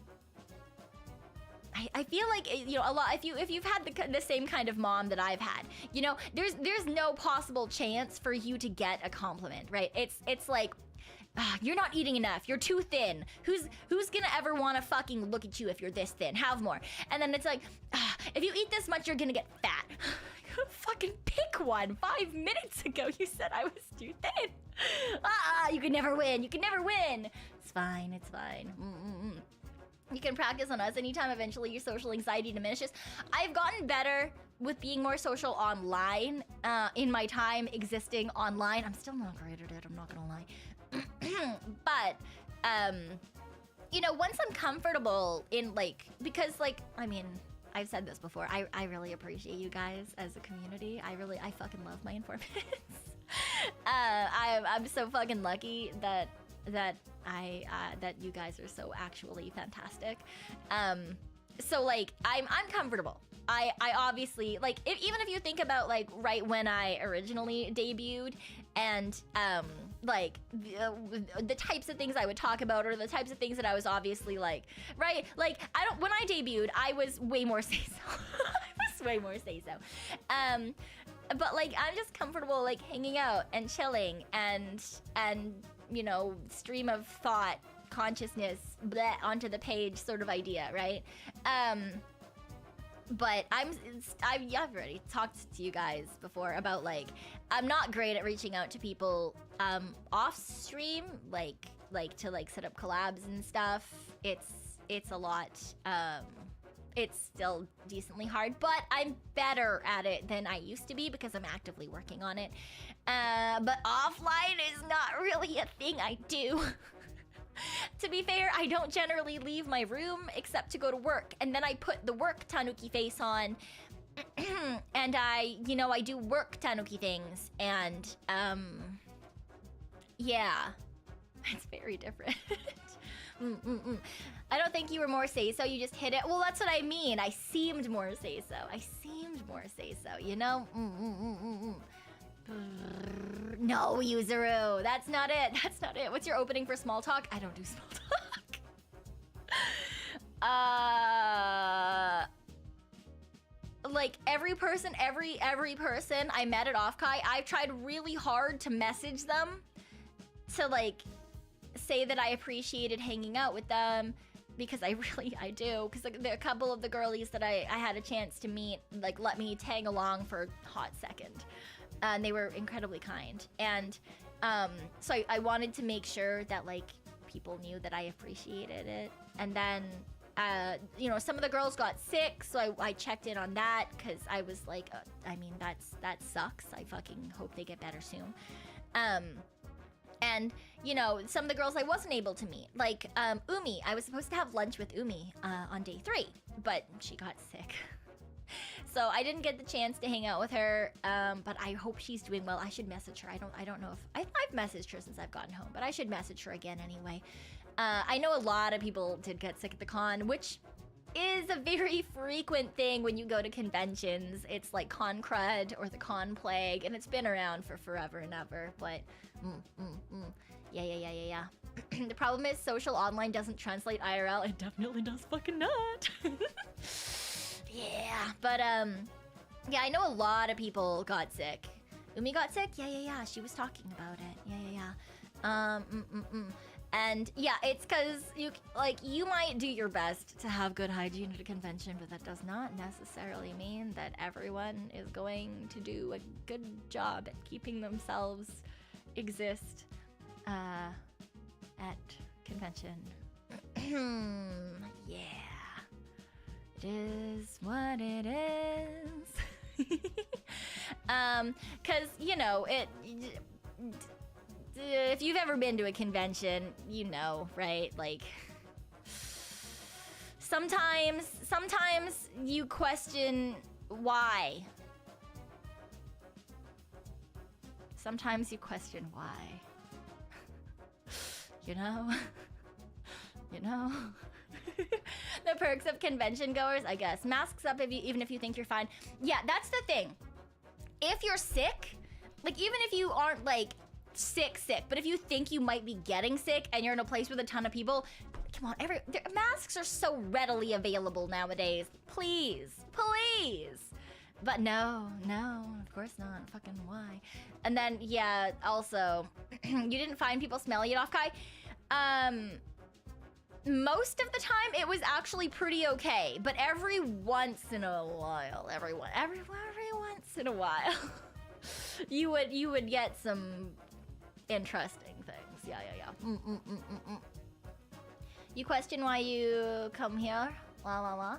Speaker 1: I feel like, you know, a lot, if you've had the same kind of mom that I've had, you know, there's no possible chance for you to get a compliment, right? It's like, you're not eating enough, you're too thin. Who's gonna ever wanna fucking look at you if you're this thin? Have more. And then it's like, if you eat this much, you're gonna get fat. Fucking pick one. 5 minutes ago you said I was too thin. You can never win. It's fine. You can practice on us anytime. Eventually your social anxiety diminishes. I've gotten better with being more social online in my time existing online. I'm still not great at it, I'm not gonna lie. But, you know, once I'm comfortable in like, because like, I mean, I've said this before, I really appreciate you guys as a community. I fucking love my informants. I'm so fucking lucky that you guys are so actually fantastic. So like I'm comfortable. I obviously like even if you think about like right when I originally debuted and like the types of things I would talk about or the types of things that I was obviously like, right, like when I debuted I was way more say so. I was way more say so. But like I'm just comfortable like hanging out and chilling and you know, stream of thought, consciousness, bleh, onto the page sort of idea, right? But I've already talked to you guys before about like I'm not great at reaching out to people off stream, like to like set up collabs and stuff. It's a lot. It's still decently hard, but I'm better at it than I used to be because I'm actively working on it. But offline is not really a thing I do. To be fair, I don't generally leave my room except to go to work, and then I put the work Tanuki face on, and I do work Tanuki things, and yeah, it's very different. I don't think you were more say-so, you just hit it. Well, that's what I mean. I seemed more say-so. You know? No, Yuzuru. That's not it. What's your opening for small talk? I don't do small talk. Like every person I met at Offkai, I've tried really hard to message them to like say that I appreciated hanging out with them, because I do, because like, a couple of the girlies that I had a chance to meet like let me tag along for a hot second, and they were incredibly kind, and so I wanted to make sure that like people knew that I appreciated it. And then you know, some of the girls got sick, so I checked in on that, because I was like I mean that sucks. I fucking hope they get better soon. And, you know, some of the girls I wasn't able to meet, like Umi. I was supposed to have lunch with Umi on day 3, but she got sick. So I didn't get the chance to hang out with her, but I hope she's doing well. I should message her. I don't know if... I've messaged her since I've gotten home, but I should message her again anyway. I know a lot of people did get sick at the con, which is a very frequent thing when you go to conventions. It's like con crud or the con plague, and it's been around for forever and ever, but... Yeah. The problem is social online doesn't translate IRL. It definitely does fucking not. Yeah, but yeah, I know a lot of people got sick. Umi got sick? Yeah. She was talking about it. Yeah. And yeah, it's because you might do your best to have good hygiene at a convention, but that does not necessarily mean that everyone is going to do a good job at keeping themselves exist at convention. Yeah, it is what it is. Cause you know it. If you've ever been to a convention, you know, right? Like sometimes you question why. Sometimes you question why. You know? The perks of convention goers, I guess. Masks up even if you think you're fine. Yeah, that's the thing. If you're sick, like even if you aren't like sick, but if you think you might be getting sick and you're in a place with a ton of people, come on, masks are so readily available nowadays. Please. But no, of course not. Fucking why? And then, yeah, also, you didn't find people smelly at Offkai? Most of the time, it was actually pretty okay. But every once in a while, every once in a while, you would get some interesting things. Yeah. You question why you come here? La.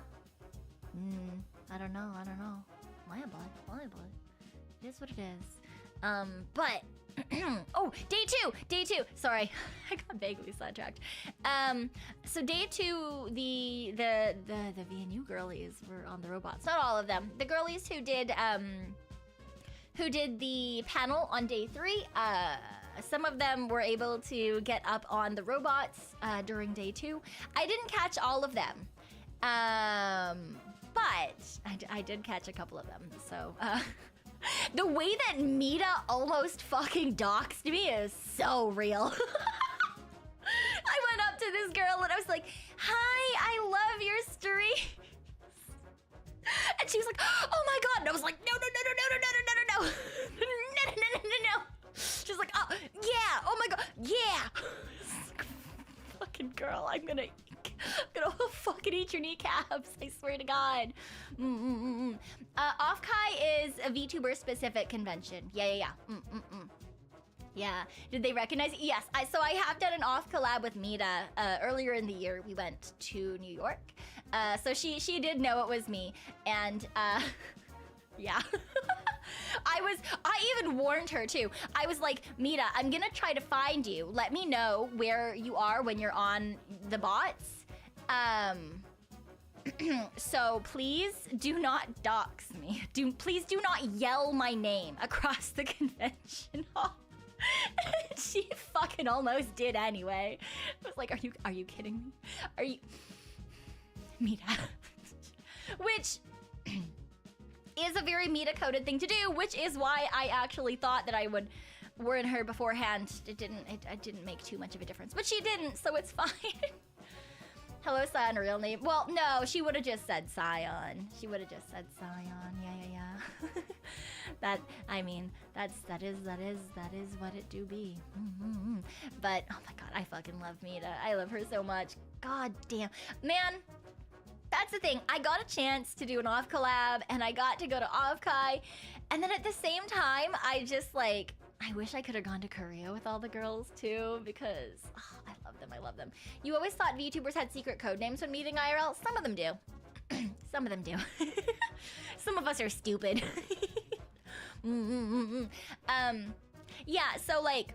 Speaker 1: I don't know. My blood. It is what it is. But oh, day two. Sorry, I got vaguely sidetracked. So day 2, the V&U girlies were on the robots. Not all of them. The girlies who did the panel on day 3. Some of them were able to get up on the robots during day 2. I didn't catch all of them. But I did catch a couple of them, so the way that Meeta almost fucking doxed me is so real. I went up to this girl and I was like, "Hi, I love your stream." And she was like, "Oh my god," and I was like, "No. your kneecaps. I swear to God. Offkai is a VTuber specific convention. Yeah. Yeah. Did they recognize it? Yes. So I have done an off collab with Meeta earlier in the year. We went to New York. So she did know it was me. And yeah. I even warned her too. I was like, Meeta, I'm gonna try to find you. Let me know where you are when you're on the bots. So please do not dox me. Please do not yell my name across the convention hall. She fucking almost did anyway. I was like, are you kidding me? Are you Meeta? Which is a very Meeta-coded thing to do, which is why I actually thought that I would warn her beforehand. It didn't make too much of a difference, but she didn't, so it's fine. Hello, Scion, real name. Well, no, she would have just said Scion. She would have just said Scion. Yeah. That is what it do be. But oh my God, I fucking love Meeta. I love her so much. God damn, man. That's the thing. I got a chance to do an off collab, and I got to go to Offkai, and then at the same time, I just like, I wish I could have gone to Korea with all the girls too, because I love them. You always thought VTubers had secret code names when meeting IRL. Some of them do. Some of them do. Some of us are stupid. Yeah, so like,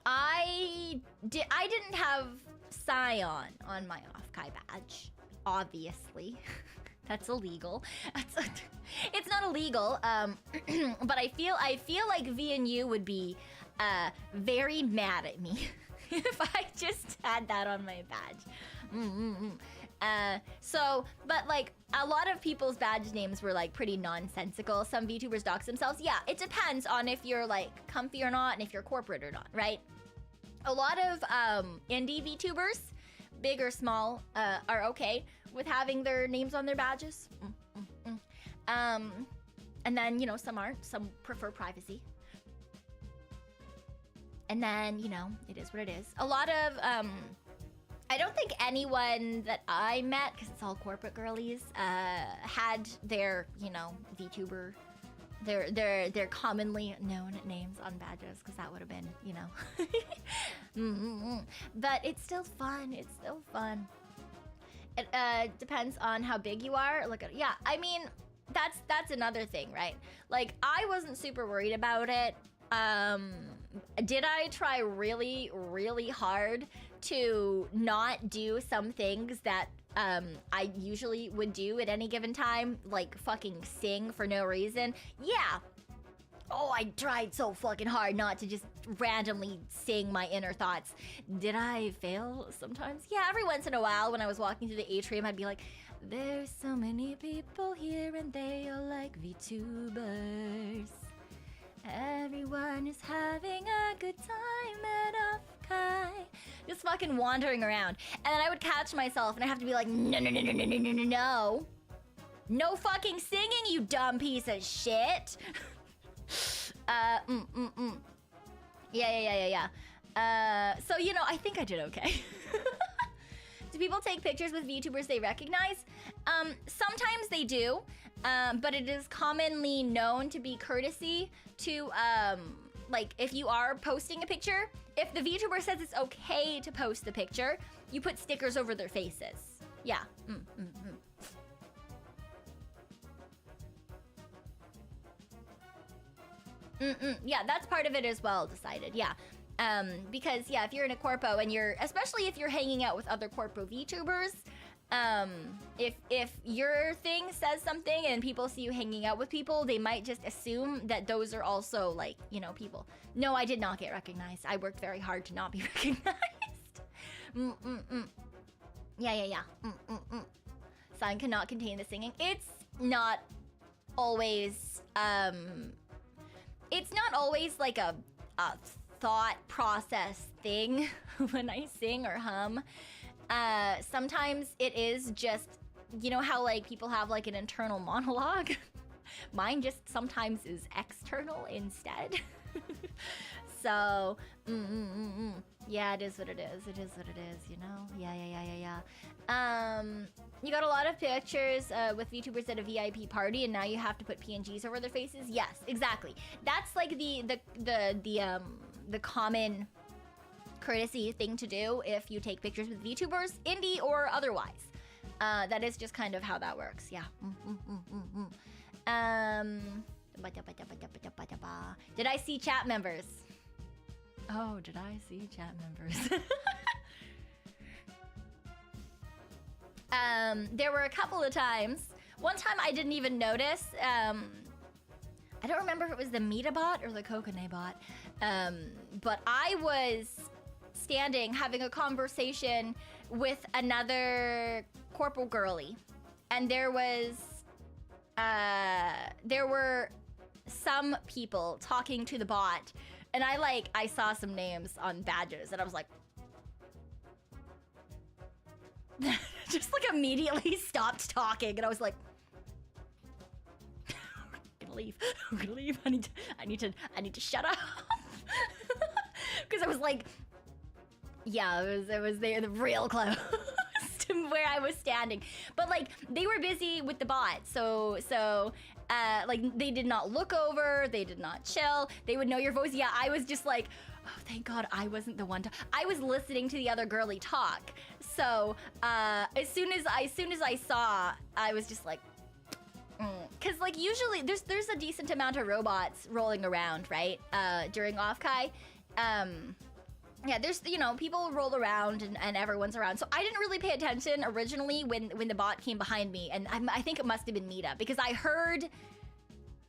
Speaker 1: I didn't have Scion on my Offkai badge. Obviously. That's illegal. It's not illegal, but I feel like V&U would be very mad at me if I just had that on my badge. But like a lot of people's badge names were like pretty nonsensical. Some VTubers dox themselves. Yeah, it depends on if you're like comfy or not and if you're corporate or not, right? A lot of indie VTubers, big or small, are okay with having their names on their badges. And then, you know, some aren't. Some prefer privacy. And then, you know, it is what it is. A lot of, I don't think anyone that I met, because it's all corporate girlies, had their, you know, VTuber, their commonly known names on badges, because that would have been, you know. But it's still fun. It's still fun. It depends on how big you are. Look at, yeah, I mean, that's another thing, right? Like, I wasn't super worried about it. Did I try really, really hard to not do some things that I usually would do at any given time, like fucking sing for no reason? Yeah. Oh, I tried so fucking hard not to just randomly sing my inner thoughts. Did I fail sometimes? Yeah, every once in a while when I was walking through the atrium, I'd be like, there's so many people here and they all like VTubers. Everyone is having a good time at Offkai. Just fucking wandering around. And then I would catch myself and I have to be like, no. No fucking singing, you dumb piece of shit. Yeah. So, you know, I think I did okay. Do people take pictures with VTubers they recognize? Sometimes they do, but it is commonly known to be courtesy to, like, if you are posting a picture, if the VTuber says it's okay to post the picture, you put stickers over their faces. Yeah. Yeah, that's part of it as well, decided, yeah. Because, yeah, if you're in a corpo and you're, especially if you're hanging out with other corpo VTubers, if your thing says something and people see you hanging out with people, they might just assume that those are also, like, you know, people. No, I did not get recognized. I worked very hard to not be recognized. Yeah. Sound cannot contain the singing. It's not always, it's not always like a thought process thing when I sing or hum. Sometimes it is just, you know how like people have like an internal monologue? Mine just sometimes is external instead. So, Yeah, it is what it is. It is what it is, you know? Yeah. You got a lot of pictures with VTubers at a VIP party, and now you have to put PNGs over their faces? Yes, exactly. That's like the common courtesy thing to do if you take pictures with VTubers, indie or otherwise. That is just kind of how that works, yeah. Did I see chat members? Oh, did I see chat members? There were a couple of times. One time I didn't even notice. I don't remember if it was the Meeta bot or the Kokone bot. But I was standing having a conversation with another corporal girly. And there were some people talking to the bot. And I saw some names on badges and I was like, just like immediately stopped talking, and I was like, I'm gonna leave. I need to shut up. Because I was like, yeah, it was there, the real close to where I was standing. But like they were busy with the bot, so like they did not look over, they did not chill, they would know your voice. Yeah, I was just like, oh, thank God I wasn't the one to. I was listening to the other girly talk. So as soon as I saw, I was just like, because like usually there's a decent amount of robots rolling around, right? During Offkai. Yeah, there's, you know, people roll around and everyone's around. So I didn't really pay attention originally when the bot came behind me, and I think it must have been Meeta because I heard.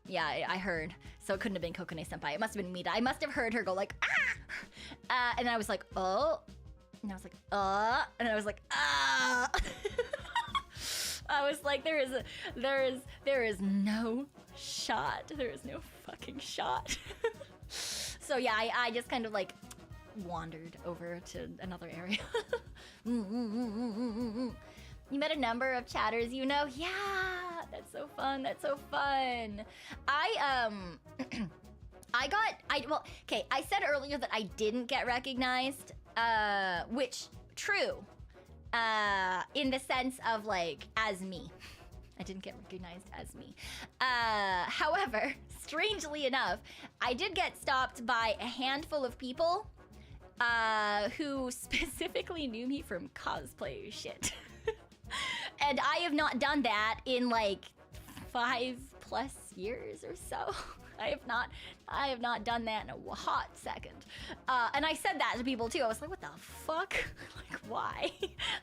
Speaker 1: Yeah, I heard. So it couldn't have been Kokone Senpai. It must have been Meeta. I must have heard her go like, ah! And I was like, oh. And I was like, and I was like, ah. I was like, there is no shot. There is no fucking shot. So yeah, I just kind of like wandered over to another area. You met a number of chatters, you know? Yeah, that's so fun. That's so fun. Well, okay, I said earlier that I didn't get recognized, which, true, in the sense of, like, as me. I didn't get recognized as me. However, strangely enough, I did get stopped by a handful of people, who specifically knew me from cosplay shit. And I have not done that in like 5+ years or so. I have not done that in a hot second. And I said that to people too. I was like, what the fuck? Like, why?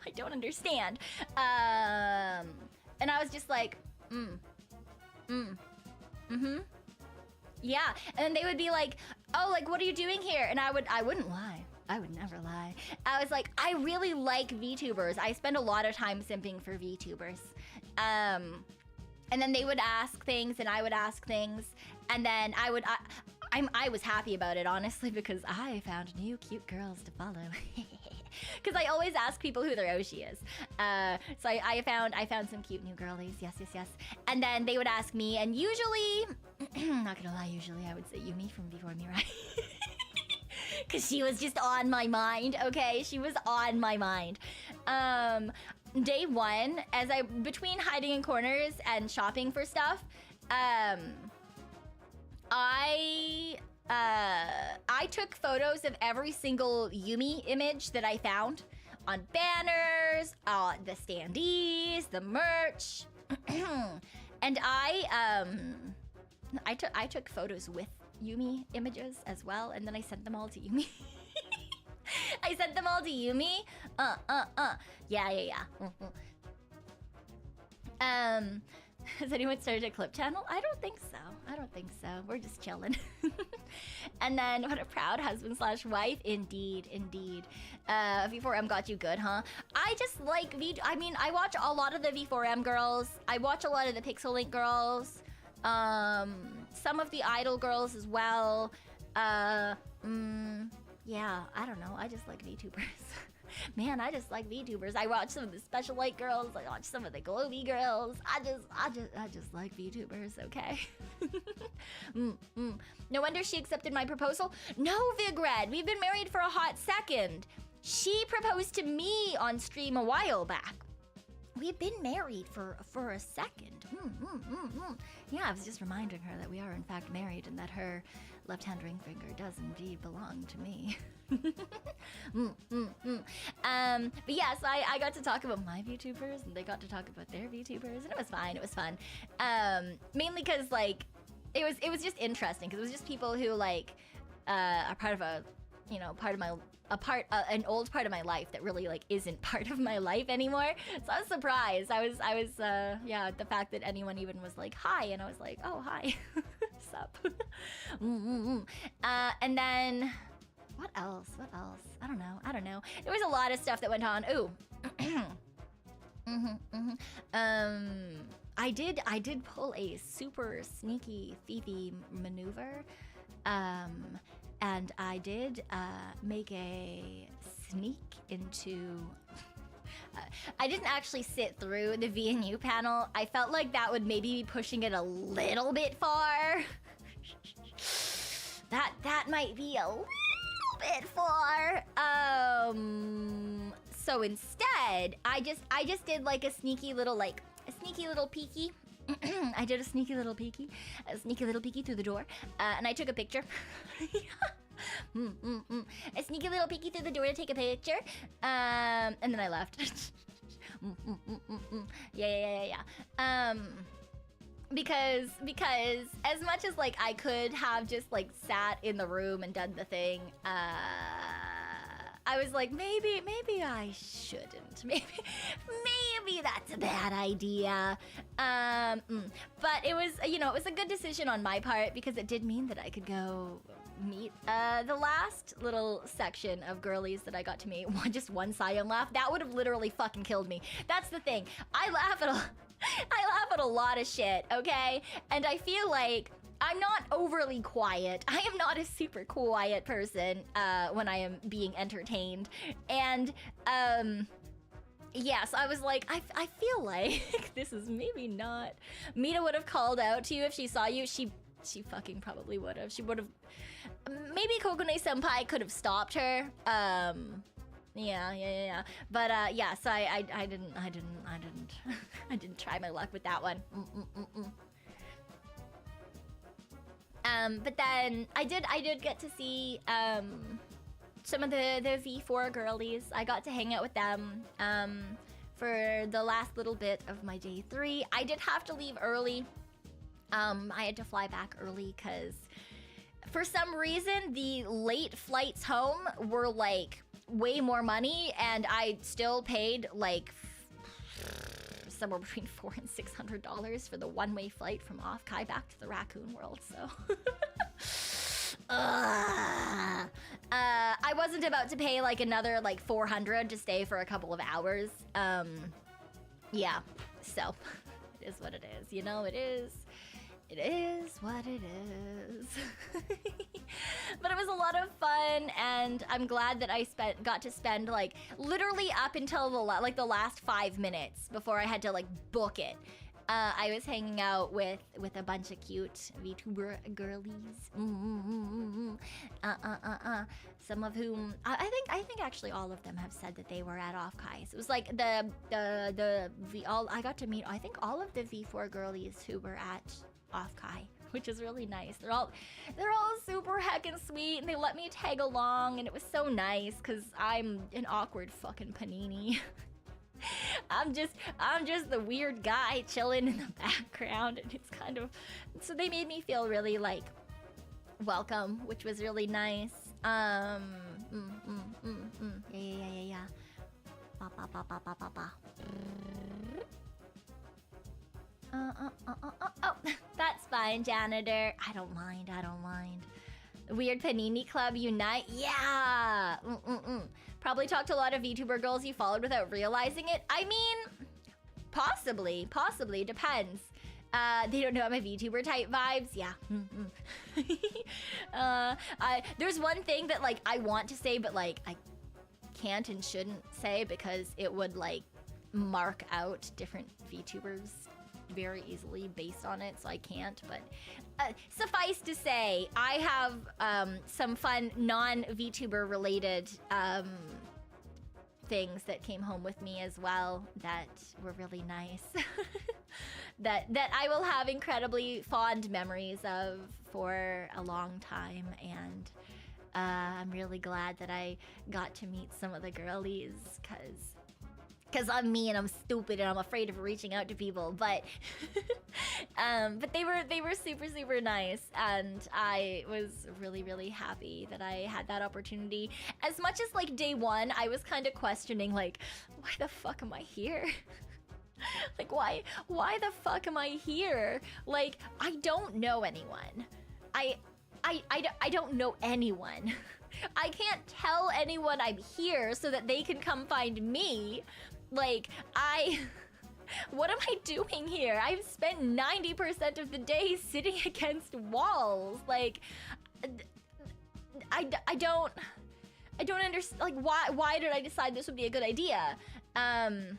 Speaker 1: I don't understand. And I was just like, yeah. And then they would be like, oh, like, what are you doing here? And I wouldn't lie. I would never lie. I was like, I really like VTubers. I spend a lot of time simping for VTubers. And then they would ask things and I would ask things. And then I was happy about it, honestly, because I found new cute girls to follow. Because I always ask people who their Oshi is. So I found some cute new girlies. Yes. And then they would ask me, and usually, not gonna lie, usually I would say Yumi from Before Mirai. Because she was just on my mind, okay? She was on my mind. Day one, between hiding in corners and shopping for stuff, I took photos of every single Yumi image that I found on banners, the standees, the merch, and I took photos with Yumi images as well, and then I sent them all to Yumi. I sent them all to Yumi. Yeah. Has anyone started a clip channel? I don't think so. We're just chilling. And then, what a proud husband/wife. Indeed. V4M got you good, huh? I just like I watch a lot of the V4M girls. I watch a lot of the Pixel Link girls. Some of the idol girls as well. Yeah, I don't know. I just like VTubers. Man, I just like VTubers. I watch some of the special light girls. I watch some of the glowy girls. I just like VTubers. Okay. No wonder she accepted my proposal. No, Vigred, we've been married for a hot second. She proposed to me on stream a while back. We've been married for a second. Yeah, I was just reminding her that we are in fact married and that her left-hand ring finger does indeed belong to me. But yeah, so I got to talk about my VTubers and they got to talk about their VTubers, and it was fine. It was fun. Mainly because like it was just interesting because it was just people who like are part of a, you know, an old part of my life that really like isn't part of my life anymore. So I was surprised. I was yeah, the fact that anyone even was like hi, and I was like, oh hi. Sup. And then what else? I don't know. There was a lot of stuff that went on. Ooh. I did pull a super sneaky thievy maneuver. And I did make a sneak into... I didn't actually sit through the V&U panel. I felt like that would maybe be pushing it a little bit far. That might be a little bit far. So instead, I just did like a sneaky little peeky. I did a sneaky little peeky through the door, and I took a picture. A sneaky little peeky through the door to take a picture, and then I left. Yeah. Because as much as like I could have just like sat in the room and done the thing, I was like, maybe I shouldn't. Maybe that's a bad idea. But it was, you know, it was a good decision on my part because it did mean that I could go meet the last little section of girlies that I got to meet. Just one Cyon laugh. That would have literally fucking killed me. That's the thing. I laugh at a lot of shit, okay? And I feel like I'm not overly quiet. I am not a super quiet person when I am being entertained. And yeah, so I was like, I feel like this is maybe not... Meeta would have called out to you if she saw you. She fucking probably would have. She would have... Maybe Kokone-senpai could have stopped her. Yeah. But yeah, so I didn't try my luck with that one. But then I did get to see some of the V4 girlies. I got to hang out with them for the last little bit of my day 3. I did have to leave early. I had to fly back early because for some reason the late flights home were like way more money, and I still paid like somewhere between $400 and $600 for the one-way flight from Off-Kai back to the raccoon world, so... I wasn't about to pay like another like $400 to stay for a couple of hours. Yeah, so it is what it is, you know, it is what it is. But it was a lot of fun, and I'm glad that I got to spend like literally up until the last 5 minutes before I had to like book it. I was hanging out with a bunch of cute VTuber girlies. Some of whom I think actually all of them have said that they were at Off-Kai. So it was like I got to meet I think all of the V4 girlies who were at Off-Kai, which is really nice. They're all super heckin' sweet, and they let me tag along, and it was so nice because I'm an awkward fucking panini. I'm just the weird guy chilling in the background, and it's kind of, so they made me feel really like welcome, which was really nice. Yeah. Oh, that's fine, janitor. I don't mind. Weird Panini Club unite. Yeah. Probably talked to a lot of VTuber girls you followed without realizing it. I mean, possibly. Depends. They don't know I'm a VTuber type vibes. Yeah. There's one thing that like I want to say, but like I can't and shouldn't say because it would like mark out different VTubers very easily based on it, so I can't. But suffice to say, I have some fun non-VTuber related things that came home with me as well that were really nice. that I will have incredibly fond memories of for a long time, and I'm really glad that I got to meet some of the girlies, because I'm me and I'm stupid and I'm afraid of reaching out to people, but but they were super nice, and I was really happy that I had that opportunity. As much as like day one, I was kind of questioning like, why the fuck am I here? Like why the fuck am I here? Like I don't know anyone. I don't know anyone. I can't tell anyone I'm here so that they can come find me. Like, what am I doing here? I've spent 90% of the day sitting against walls. Like, I don't understand. Like, why did I decide this would be a good idea? But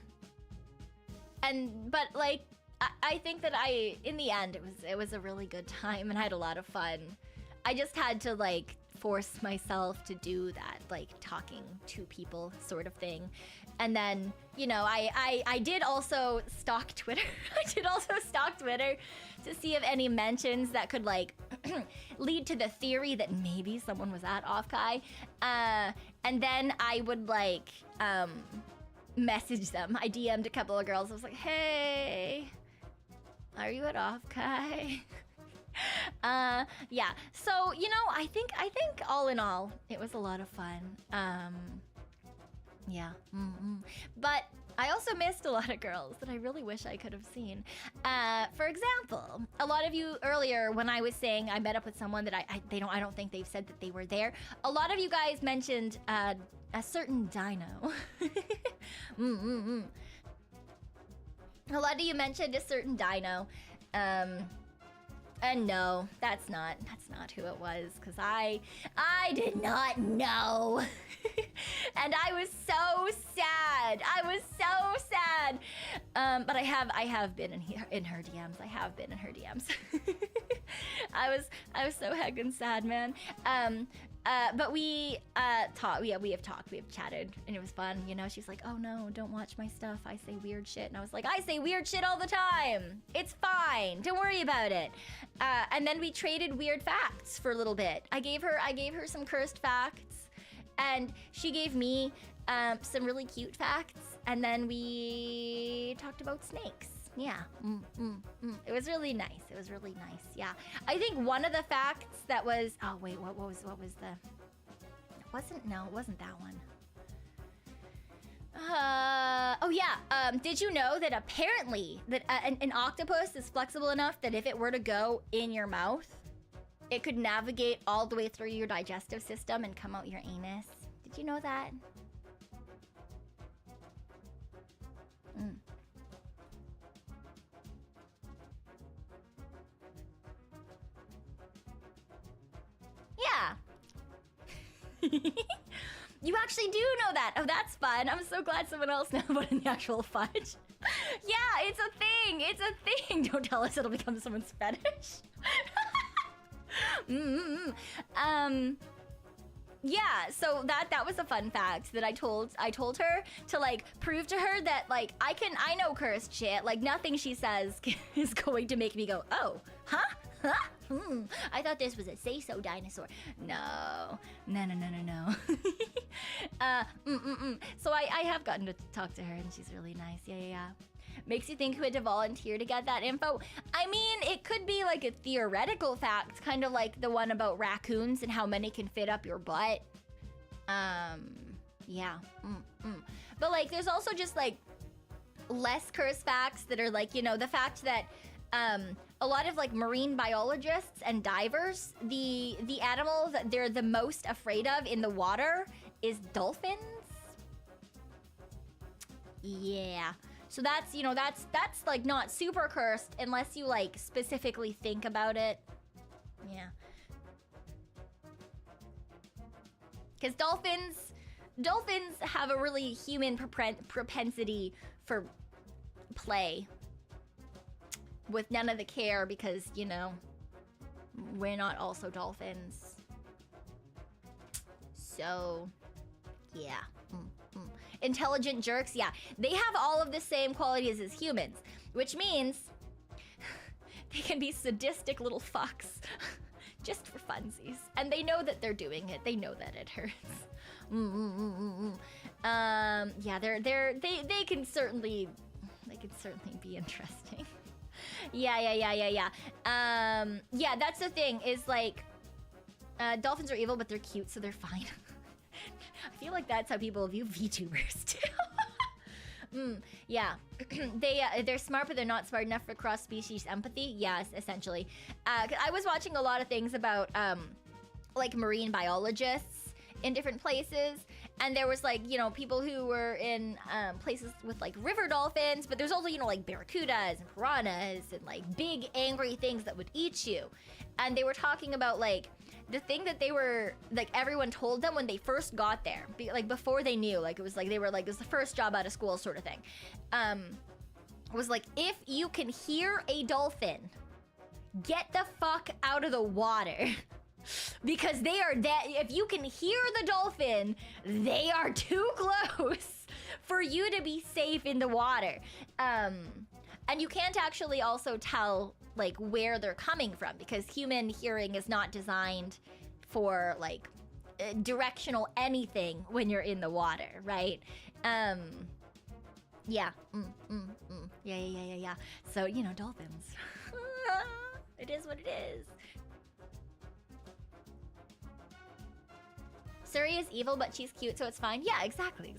Speaker 1: like, I think that in the end, it was a really good time, and I had a lot of fun. I just had to like force myself to do that, like talking to people sort of thing. And then, you know, I did also stalk Twitter. I did also stalk Twitter to see if any mentions that could like lead to the theory that maybe someone was at Offkai. And then I would like message them. I DM'd a couple of girls. I was like, hey, are you at Offkai? Yeah, so, you know, I think all in all, it was a lot of fun. Yeah. But I also missed a lot of girls that I really wish I could have seen. For example, a lot of you earlier when I was saying I met up with someone that I don't think they've said that they were there. A lot of you guys mentioned a certain dino. A lot of you mentioned a certain dino. And no, that's not who it was, because I did not know. And I was so sad. But I have been in her DMs. I have been in her DMs. I was so heckin' sad, man. But we talked. Yeah, we have talked. We have chatted, and it was fun. You know, she's like, "Oh no, don't watch my stuff. I say weird shit." And I was like, "I say weird shit all the time. It's fine. Don't worry about it." And then we traded weird facts for a little bit. I gave her some cursed facts, and she gave me some really cute facts. And then we talked about snakes. Yeah, It was really nice. Yeah, I think one of the facts that was, oh wait, what was the? It wasn't that one. Oh yeah. Did you know that apparently that an octopus is flexible enough that if it were to go in your mouth, it could navigate all the way through your digestive system and come out your anus? Did you know that? Yeah. You actually do know that. Oh, that's fun. I'm so glad someone else knows about the actual fudge. Yeah, it's a thing. It's a thing. Don't tell us it'll become someone's fetish. Yeah, so that was a fun fact that I told her to like prove to her that like I know cursed shit. Like nothing she says is going to make me go, "Oh, huh? I thought this was a say-so dinosaur." No. So I have gotten to talk to her, and she's really nice. Yeah. Makes you think who had to volunteer to get that info. I mean, it could be like a theoretical fact, kind of like the one about raccoons and how many can fit up your butt. Yeah. But like, there's also just like less cursed facts that are like, you know, the fact that a lot of like marine biologists and divers, the animal that they're the most afraid of in the water is dolphins. Yeah. So that's, you know, that's like not super cursed unless you like specifically think about it. Yeah. Because dolphins have a really human propensity for play with none of the care because, you know, we're not also dolphins. So, yeah. Intelligent jerks, yeah. They have all of the same qualities as humans, which means they can be sadistic little fucks just for funsies. And they know that they're doing it. They know that it hurts. Yeah, they can certainly be interesting. Yeah, that's the thing, is like, dolphins are evil, but they're cute, so they're fine. I feel like that's how people view VTubers too. Yeah. They're smart, but they're not smart enough for cross-species empathy. Yes, essentially. I was watching a lot of things about, like, marine biologists in different places, and there was, like, you know, people who were in places with, like, river dolphins, but there's also, you know, like, barracudas and piranhas and, like, big angry things that would eat you. And they were talking about, like, the thing that they were, like, everyone told them when they first got there, like, before they knew, like, it was like, they were like, it was the first job out of school sort of thing, was like, if you can hear a dolphin, get the fuck out of the water. Because they are that, if you can hear the dolphin, they are too close for you to be safe in the water. And you can't actually also tell, like, where they're coming from, because human hearing is not designed for, like, directional anything when you're in the water, right? Yeah. Yeah. So, you know, dolphins. It is what it is. Suri is evil, but she's cute, so it's fine. Yeah, exactly.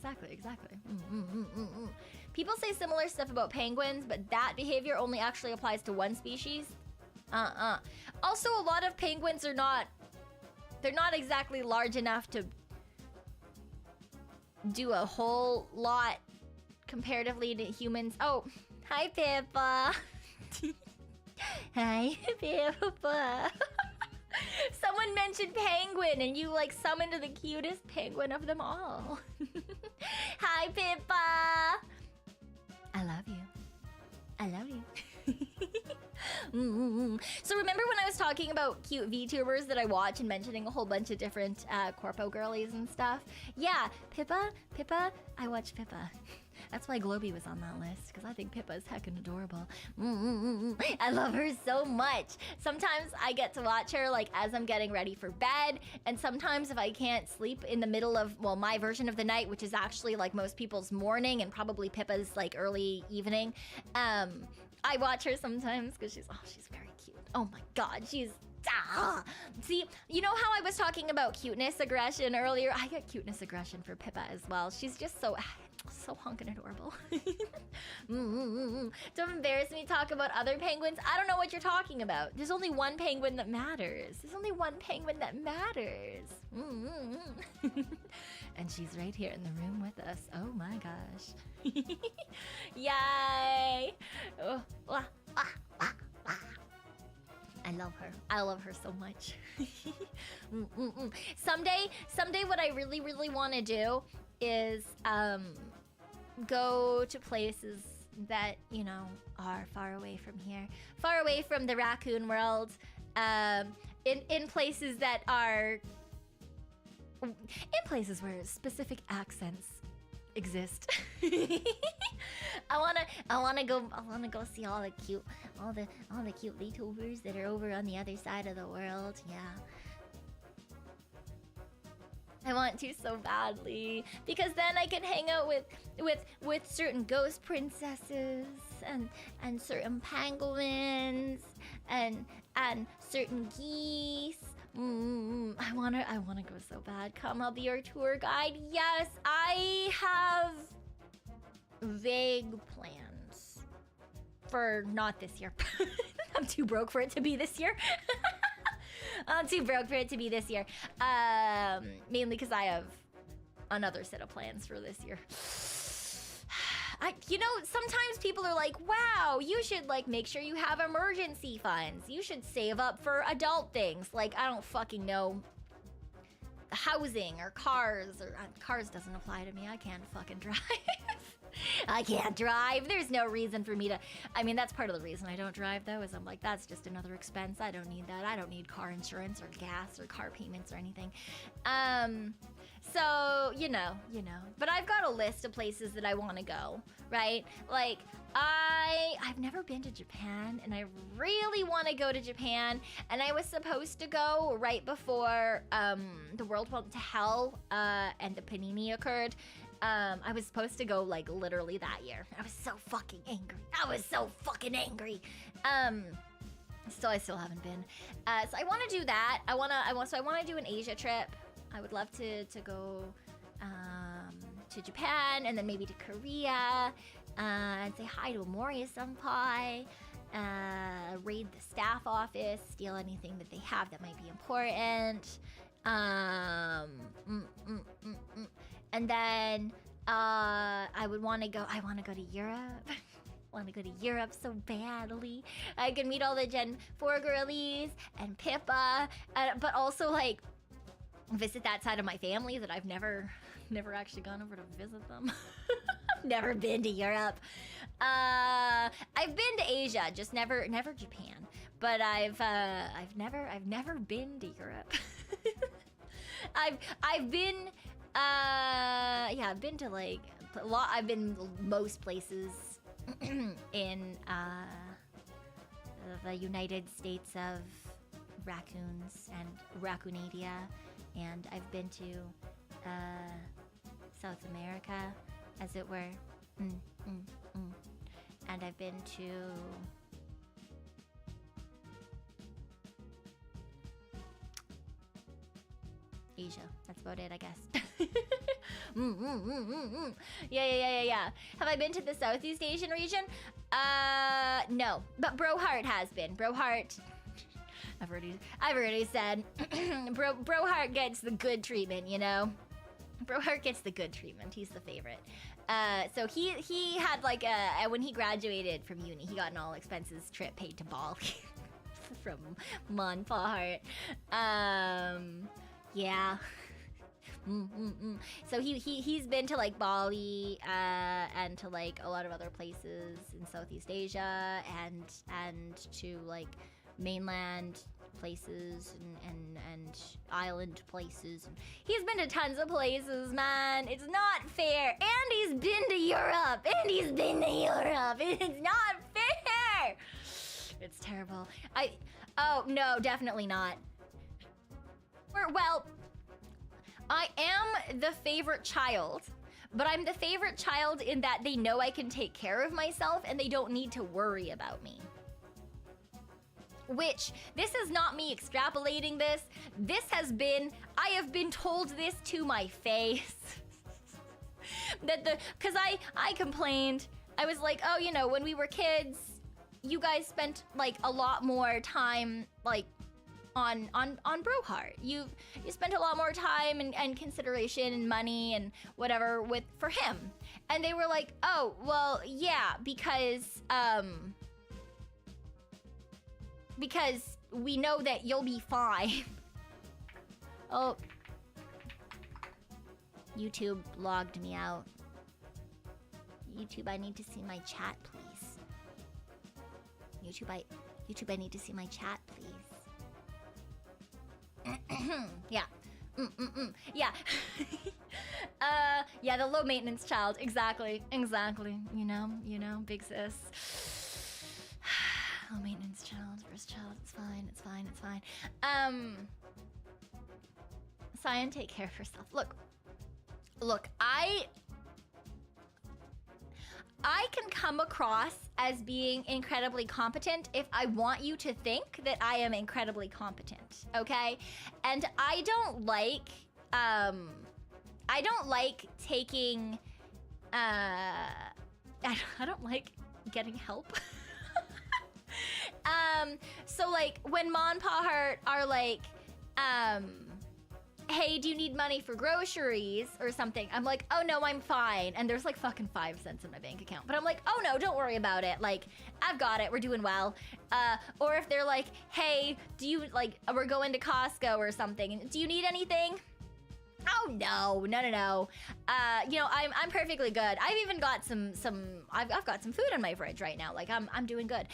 Speaker 1: People say similar stuff about penguins, but that behavior only actually applies to one species. Also, a lot of penguins are not... They're not exactly large enough to do a whole lot comparatively to humans. Oh, hi, Pippa. Hi, Pippa. Someone mentioned penguin, and you, like, summoned the cutest penguin of them all. Hi, Pippa. I love you. I love you. So remember when I was talking about cute VTubers that I watch and mentioning a whole bunch of different corpo girlies and stuff? Yeah, Pippa, I watch Pippa. That's why Globey was on that list, because I think Pippa is heckin' adorable. I love her so much. Sometimes I get to watch her, like, as I'm getting ready for bed, and sometimes if I can't sleep in the middle of, well, my version of the night, which is actually, like, most people's morning, and probably Pippa's, like, early evening, I watch her sometimes, because she's very cute. Oh my god, she's... See, you know how I was talking about cuteness aggression earlier? I get cuteness aggression for Pippa as well. She's just so honkin' adorable. Don't embarrass me, talk about other penguins. I don't know what you're talking about. There's only one penguin that matters. And she's right here in the room with us. Oh my gosh. Yay! Oh, I love her so much. Someday what I really want to do is go to places that, you know, are far away from here, far away from the raccoon world, in places that are, in places where specific accents exist. I wanna go see all the cute VTubers that are over on the other side of the world. Yeah. I want to so badly, because then I can hang out with certain ghost princesses and certain penguins and certain geese. I wanna go so bad. Come, I'll be your tour guide. Yes, I have vague plans for not this year. I'm too broke for it to be this year. Mainly because I have another set of plans for this year. You know, sometimes people are like, wow, you should, like, make sure you have emergency funds. You should save up for adult things. Like, I don't fucking know. housing or cars, or cars doesn't apply to me. I can't fucking drive. I can't drive. There's no reason for me to. I mean, that's part of the reason I don't drive, though, is I'm like, that's just another expense. I don't need that. I don't need car insurance or gas or car payments or anything. So, you know. But I've got a list of places that I want to go, right? Like, I've never been to Japan, and I really want to go to Japan. And I was supposed to go right before the world went to hell and the panini occurred. I was supposed to go like literally that year. I was so fucking angry. So I still haven't been. So I want to do that. I want to do an Asia trip. I would love to go to Japan and then maybe to Korea and say hi to Amoria Senpai. Raid the staff office, steal anything that they have that might be important. And then I want to go to Europe. Want to go to Europe so badly. I can meet all the Gen 4 girlies and Pippa, but also like visit that side of my family that I've never actually gone over to visit them. I've never been to Europe. I've been to Asia, just never Japan. But I've never been to Europe. I've been I've been to like a lot. I've been most places in the United States of raccoons and Raccoonadia, and I've been to South America, as it were, and I've been to Asia. That's about it, I guess. Yeah. Have I been to the Southeast Asian region? No. But Bro Hart has been. Bro Hart. I've already said. Bro Hart gets the good treatment, you know. Bro Hart gets the good treatment. He's the favorite. So he had like when he graduated from uni, he got an all expenses trip paid to Bali from Monpa Hart. Yeah. So he's been to like Bali and to like a lot of other places in Southeast Asia and to like mainland places and island places. He's been to tons of places, man. It's not fair. And he's been to Europe. It's not fair. It's terrible. Oh no, definitely not. Well, I am the favorite child, but I'm the favorite child in that they know I can take care of myself and they don't need to worry about me. Which, this is not me extrapolating this. I have been told this to my face. Cause I complained. I was like, oh, you know, when we were kids, you guys spent like a lot more time like on Bro Hart. You spent a lot more time and consideration and money and whatever for him. And they were like, oh, well, yeah, because we know that you'll be fine. Oh, YouTube logged me out. YouTube, I need to see my chat, please. YouTube, I need to see my chat, please. Yeah. Yeah. Yeah, the low maintenance child. Exactly. You know, big sis. Low maintenance child, first child. It's fine. Cyan, take care of yourself. Look, I can come across as being incredibly competent if I want you to think that I am incredibly competent, okay? And I don't like taking, I don't like getting help. So like when Mon Pa Hart are like, hey, do you need money for groceries or something? I'm like, oh no, I'm fine. And there's like fucking 5 cents in my bank account. But I'm like, oh no, don't worry about it. Like, I've got it, we're doing well. Or if they're like, hey, do you like, we're going to Costco or something. Do you need anything? Oh no, no, no, no. You know, I'm perfectly good. I've even got I've got some food in my fridge right now. Like I'm doing good.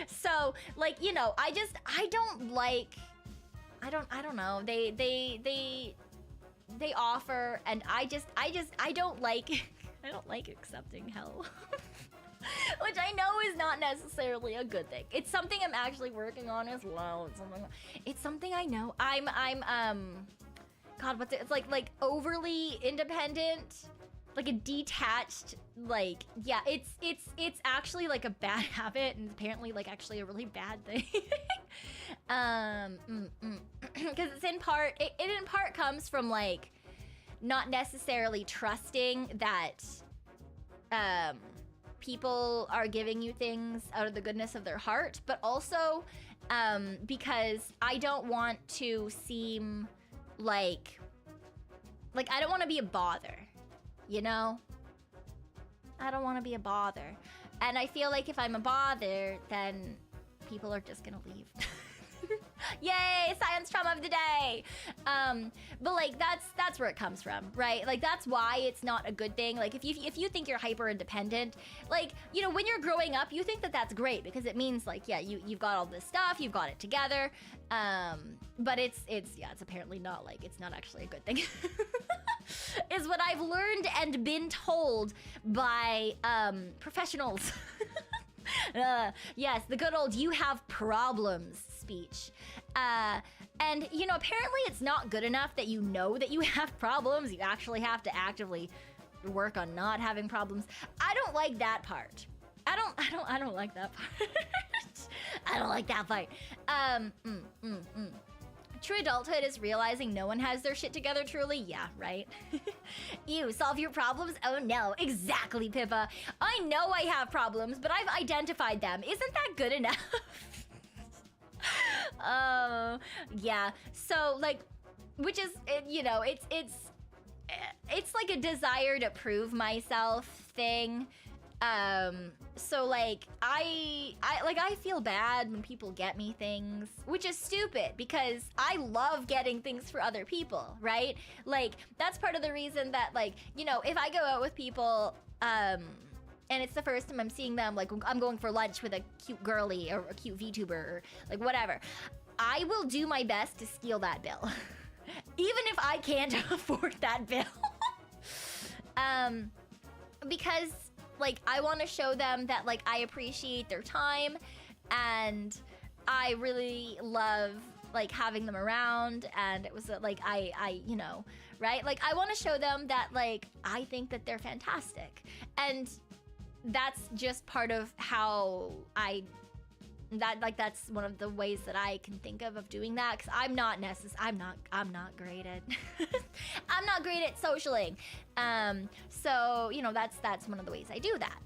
Speaker 1: So like, you know, I don't know. They offer, and I don't like I don't like accepting help. Which I know is not necessarily a good thing. It's something I'm actually working on as well. It's something I know. I'm God, what's it? It's like overly independent, like a detached, like, yeah, it's actually like a bad habit, and apparently like actually a really bad thing. Because it's in part, it in part comes from like not necessarily trusting that people are giving you things out of the goodness of their heart, but also because I don't want to seem like I don't want to be a bother, you know? I don't want to be a bother. And I feel like if I'm a bother, then people are just gonna leave. Yay, science trauma of the day. But like that's where it comes from, right? Like that's why it's not a good thing. Like if you think you're hyper independent, like, you know, when you're growing up, you think that that's great because it means like, yeah, you've got all this stuff, you've got it together. But it's apparently not, like, it's not actually a good thing. Is what I've learned and been told by professionals. Yes, the good old "you have problems" speech. And, you know, apparently it's not good enough that you know that you have problems. You actually have to actively work on not having problems. I don't like that part. I don't like that part. I don't like that part. True adulthood is realizing no one has their shit together truly. Yeah, right? You solve your problems? Oh no, exactly, Pippa. I know I have problems, but I've identified them. Isn't that good enough? Yeah. So, like, which is, you know, it's like a desire to prove myself thing. So like I feel bad when people get me things, which is stupid because I love getting things for other people, right? Like that's part of the reason that, like, you know, if I go out with people, and it's the first time I'm seeing them, like I'm going for lunch with a cute girly or a cute VTuber or like whatever, I will do my best to steal that bill. Even if I can't afford that bill. Because like I want to show them that like I appreciate their time and I really love like having them around, and it was like I you know, right? Like I want to show them that like I think that they're fantastic, and that's just part of how that's one of the ways that I can think of doing that, because I'm not great at I'm not great at socialing. So, you know, that's one of the ways I do that.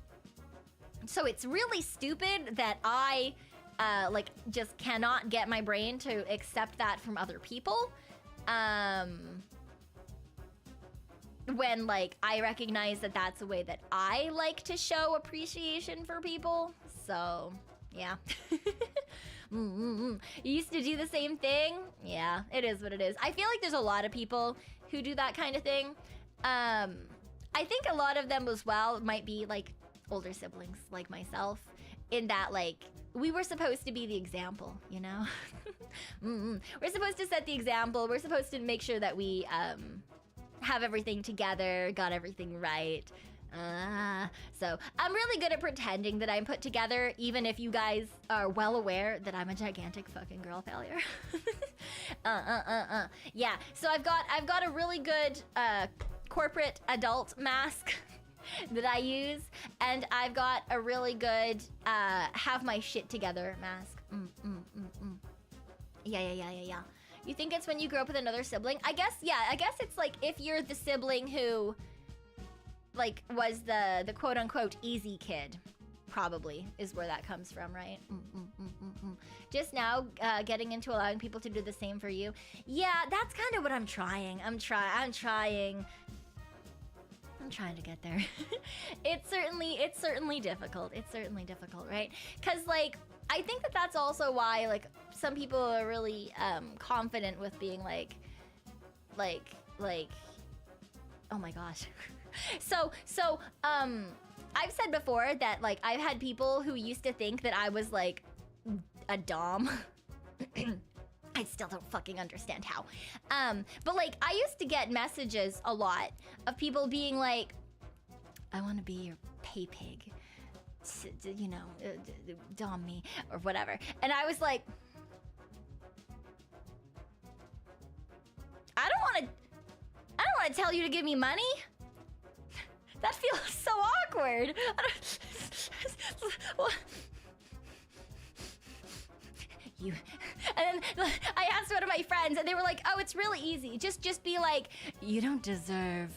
Speaker 1: So it's really stupid that I like just cannot get my brain to accept that from other people. When like I recognize that that's a way that I like to show appreciation for people. So yeah. You used to do the same thing? Yeah, it is what it is. I feel like there's a lot of people who do that kind of thing. I think a lot of them as well might be like older siblings like myself, in that like we were supposed to be the example, you know? We're supposed to set the example. We're supposed to make sure that we have everything together, got everything right. So I'm really good at pretending that I'm put together, even if you guys are well aware that I'm a gigantic fucking girl failure. Yeah, so I've got a really good corporate adult mask that I use, and I've got a really good have my shit together mask. Yeah. You think it's when you grow up with another sibling? I guess it's like if you're the sibling who like was the quote unquote easy kid, probably is where that comes from, right? Just now getting into allowing people to do the same for you. Yeah, that's kind of what I'm trying. I'm trying to get there. It's certainly difficult. It's certainly difficult, right? Because like I think that that's also why, like, some people are really confident with being like, oh my gosh. So, I've said before that, like, I've had people who used to think that I was, like, a dom. I still don't fucking understand how. But, like, I used to get messages a lot of people being like, I want to be your pay pig. You know, dom me, or whatever. And I was like, I don't want to tell you to give me money. That feels so awkward. You. And then I asked one of my friends, and they were like, "Oh, it's really easy. Just be like, you don't deserve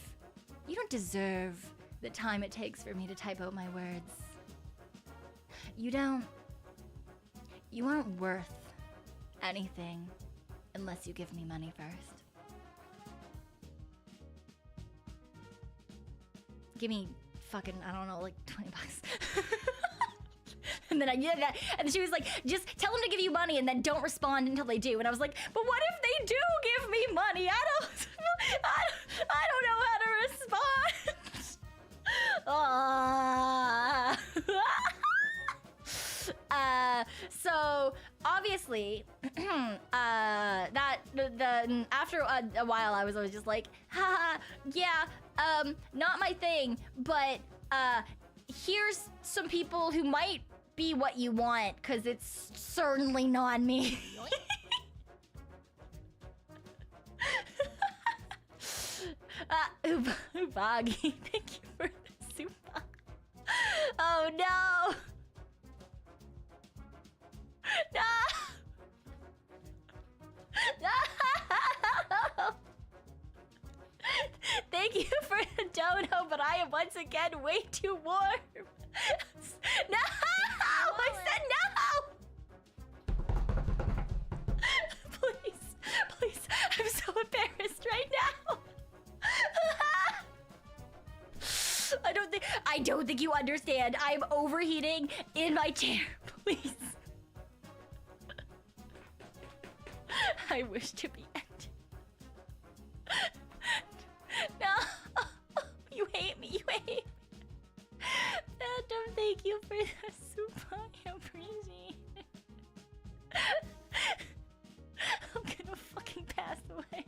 Speaker 1: the time it takes for me to type out my words. You aren't worth anything unless you give me money first. Give me fucking, I don't know, like 20 bucks. And then I did that, and she was like, just tell them to give you money and then don't respond until they do. And I was like, but what if they do give me money? I don't know how to respond. So obviously, after a while, I was always just like, haha, yeah, not my thing, but here's some people who might be what you want, because it's certainly not me. Ubagi, thank you for the super. Oh no! No! No! Thank you for the dono, but I am once again way too warm. No! I said no! Please, I'm so embarrassed right now. I don't think you understand. I'm overheating in my chair. Please. I wish to be ended. No. You hate me. Phantom, thank you for the soup. I appreciate it. I'm gonna fucking pass away.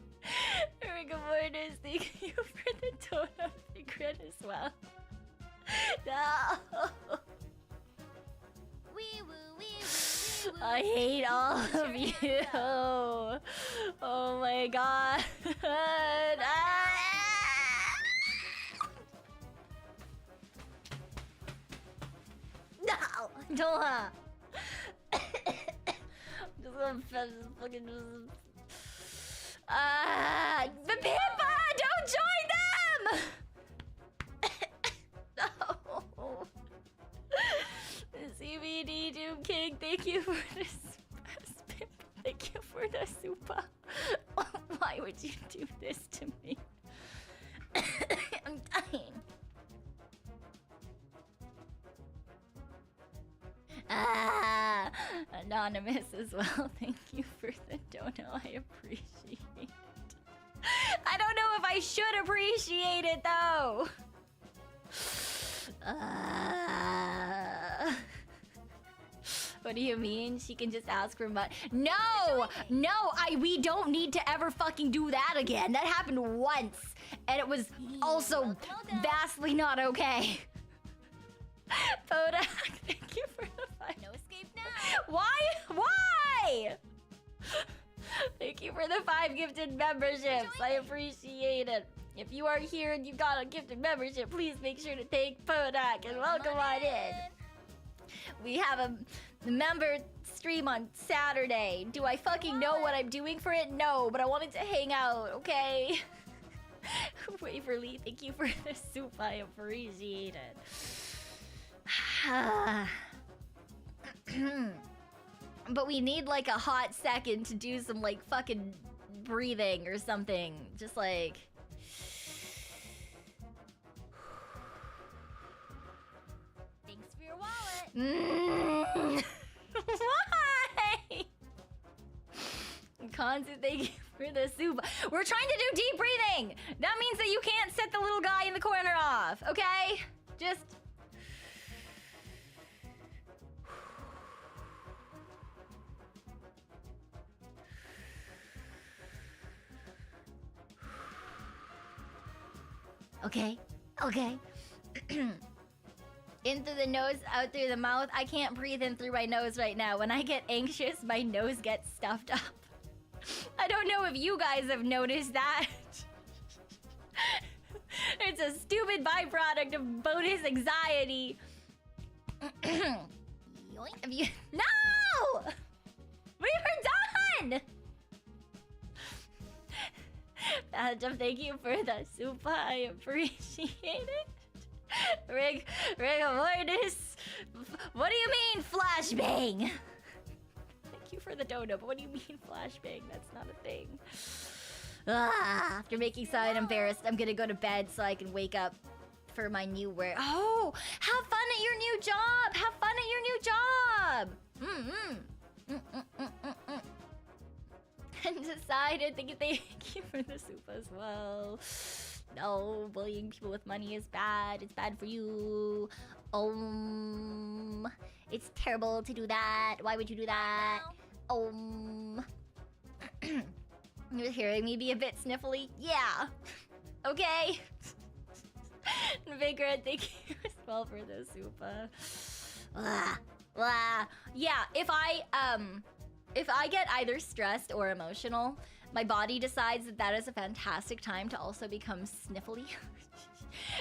Speaker 1: Rigor Mortis, thank you for the donut regret as well. No. I hate all of you. Oh my god. No! Doha! Just gonna fucking but Pippa! Don't join them! No! CBD Doom King, thank you for this. Pippa, thank you for the super. Why would you do this to me? I'm dying. Anonymous as well. Thank you for the dono. I appreciate it. I don't know if I should appreciate it though. What do you mean? She can just ask for money. No, we don't need to ever fucking do that again. That happened once, and it was also vastly not okay. Podak, thank you for the fight.
Speaker 2: No escape now.
Speaker 1: Why? Thank you for the 5 gifted memberships. I appreciate it. If you are here and you got a gifted membership, please make sure to thank Podak and welcome on in. We have a member stream on Saturday. Do I fucking know what I'm doing for it? No, but I wanted to hang out, okay? Waverly, thank you for the soup. I appreciate it. But we need like a hot second to do some like fucking breathing or something. Just like...
Speaker 2: Thanks for your wallet.
Speaker 1: Hansu, thank you for the soup. We're trying to do deep breathing. That means that you can't set the little guy in the corner off, okay? Just... Okay, okay. In through the nose, out through the mouth. I can't breathe in through my nose right now. When I get anxious, my nose gets stuffed up. I don't know if you guys have noticed that. It's a stupid byproduct of bonus anxiety. Have you... No! We were done! Thank you for the soup. I appreciate it. Rig Avoidus. What do you mean, flashbang? Thank you for the dono, but what do you mean, flashbang? That's not a thing. After making Cyon embarrassed, I'm gonna go to bed so I can wake up for my new work. Oh, have fun at your new job. Have fun at your new job. And decided, thank you for the soup as well. No, bullying people with money is bad. It's bad for you. It's terrible to do that. Why would you do that? You're hearing me be a bit sniffly? Yeah. Okay. Vigor, thank you as well for the soup. Yeah, if I get either stressed or emotional, my body decides that that is a fantastic time to also become sniffly.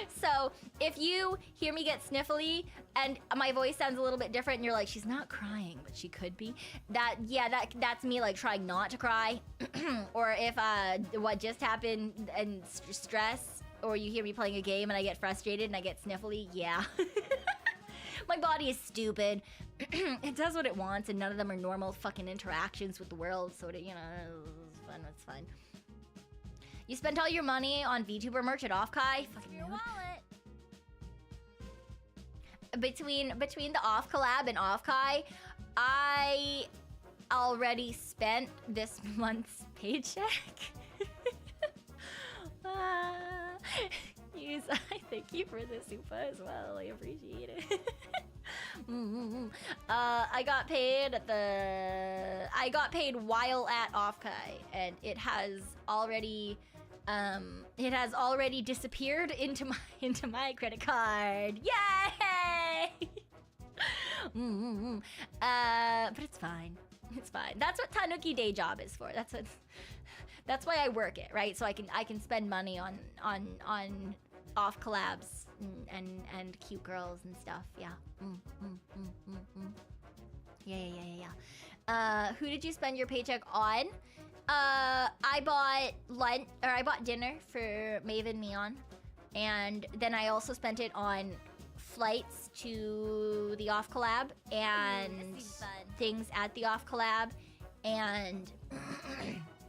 Speaker 1: So if you hear me get sniffly and my voice sounds a little bit different and you're like, she's not crying, but she could be. That's me like trying not to cry. Or if what just happened and stress, or you hear me playing a game and I get frustrated and I get sniffly, yeah. My body is stupid. It does what it wants, and none of them are normal fucking interactions with the world, so it, you know, it's fun. You spent all your money on VTuber merch at Offkai? Fucking your wallet. Between the Off Collab and Offkai, I already spent this month's paycheck. I thank you for the super as well. I appreciate it. I got paid while at Offkai, and it has already disappeared into my credit card. Yay! But it's fine. It's fine. That's what Tanuki day job is for. That's why I work it, right? So I can spend money on off collabs and cute girls and stuff. Yeah. Yeah. Who did you spend your paycheck on? I bought dinner for Maeve and Meon, and then I also spent it on flights to the off collab and things at the off collab, and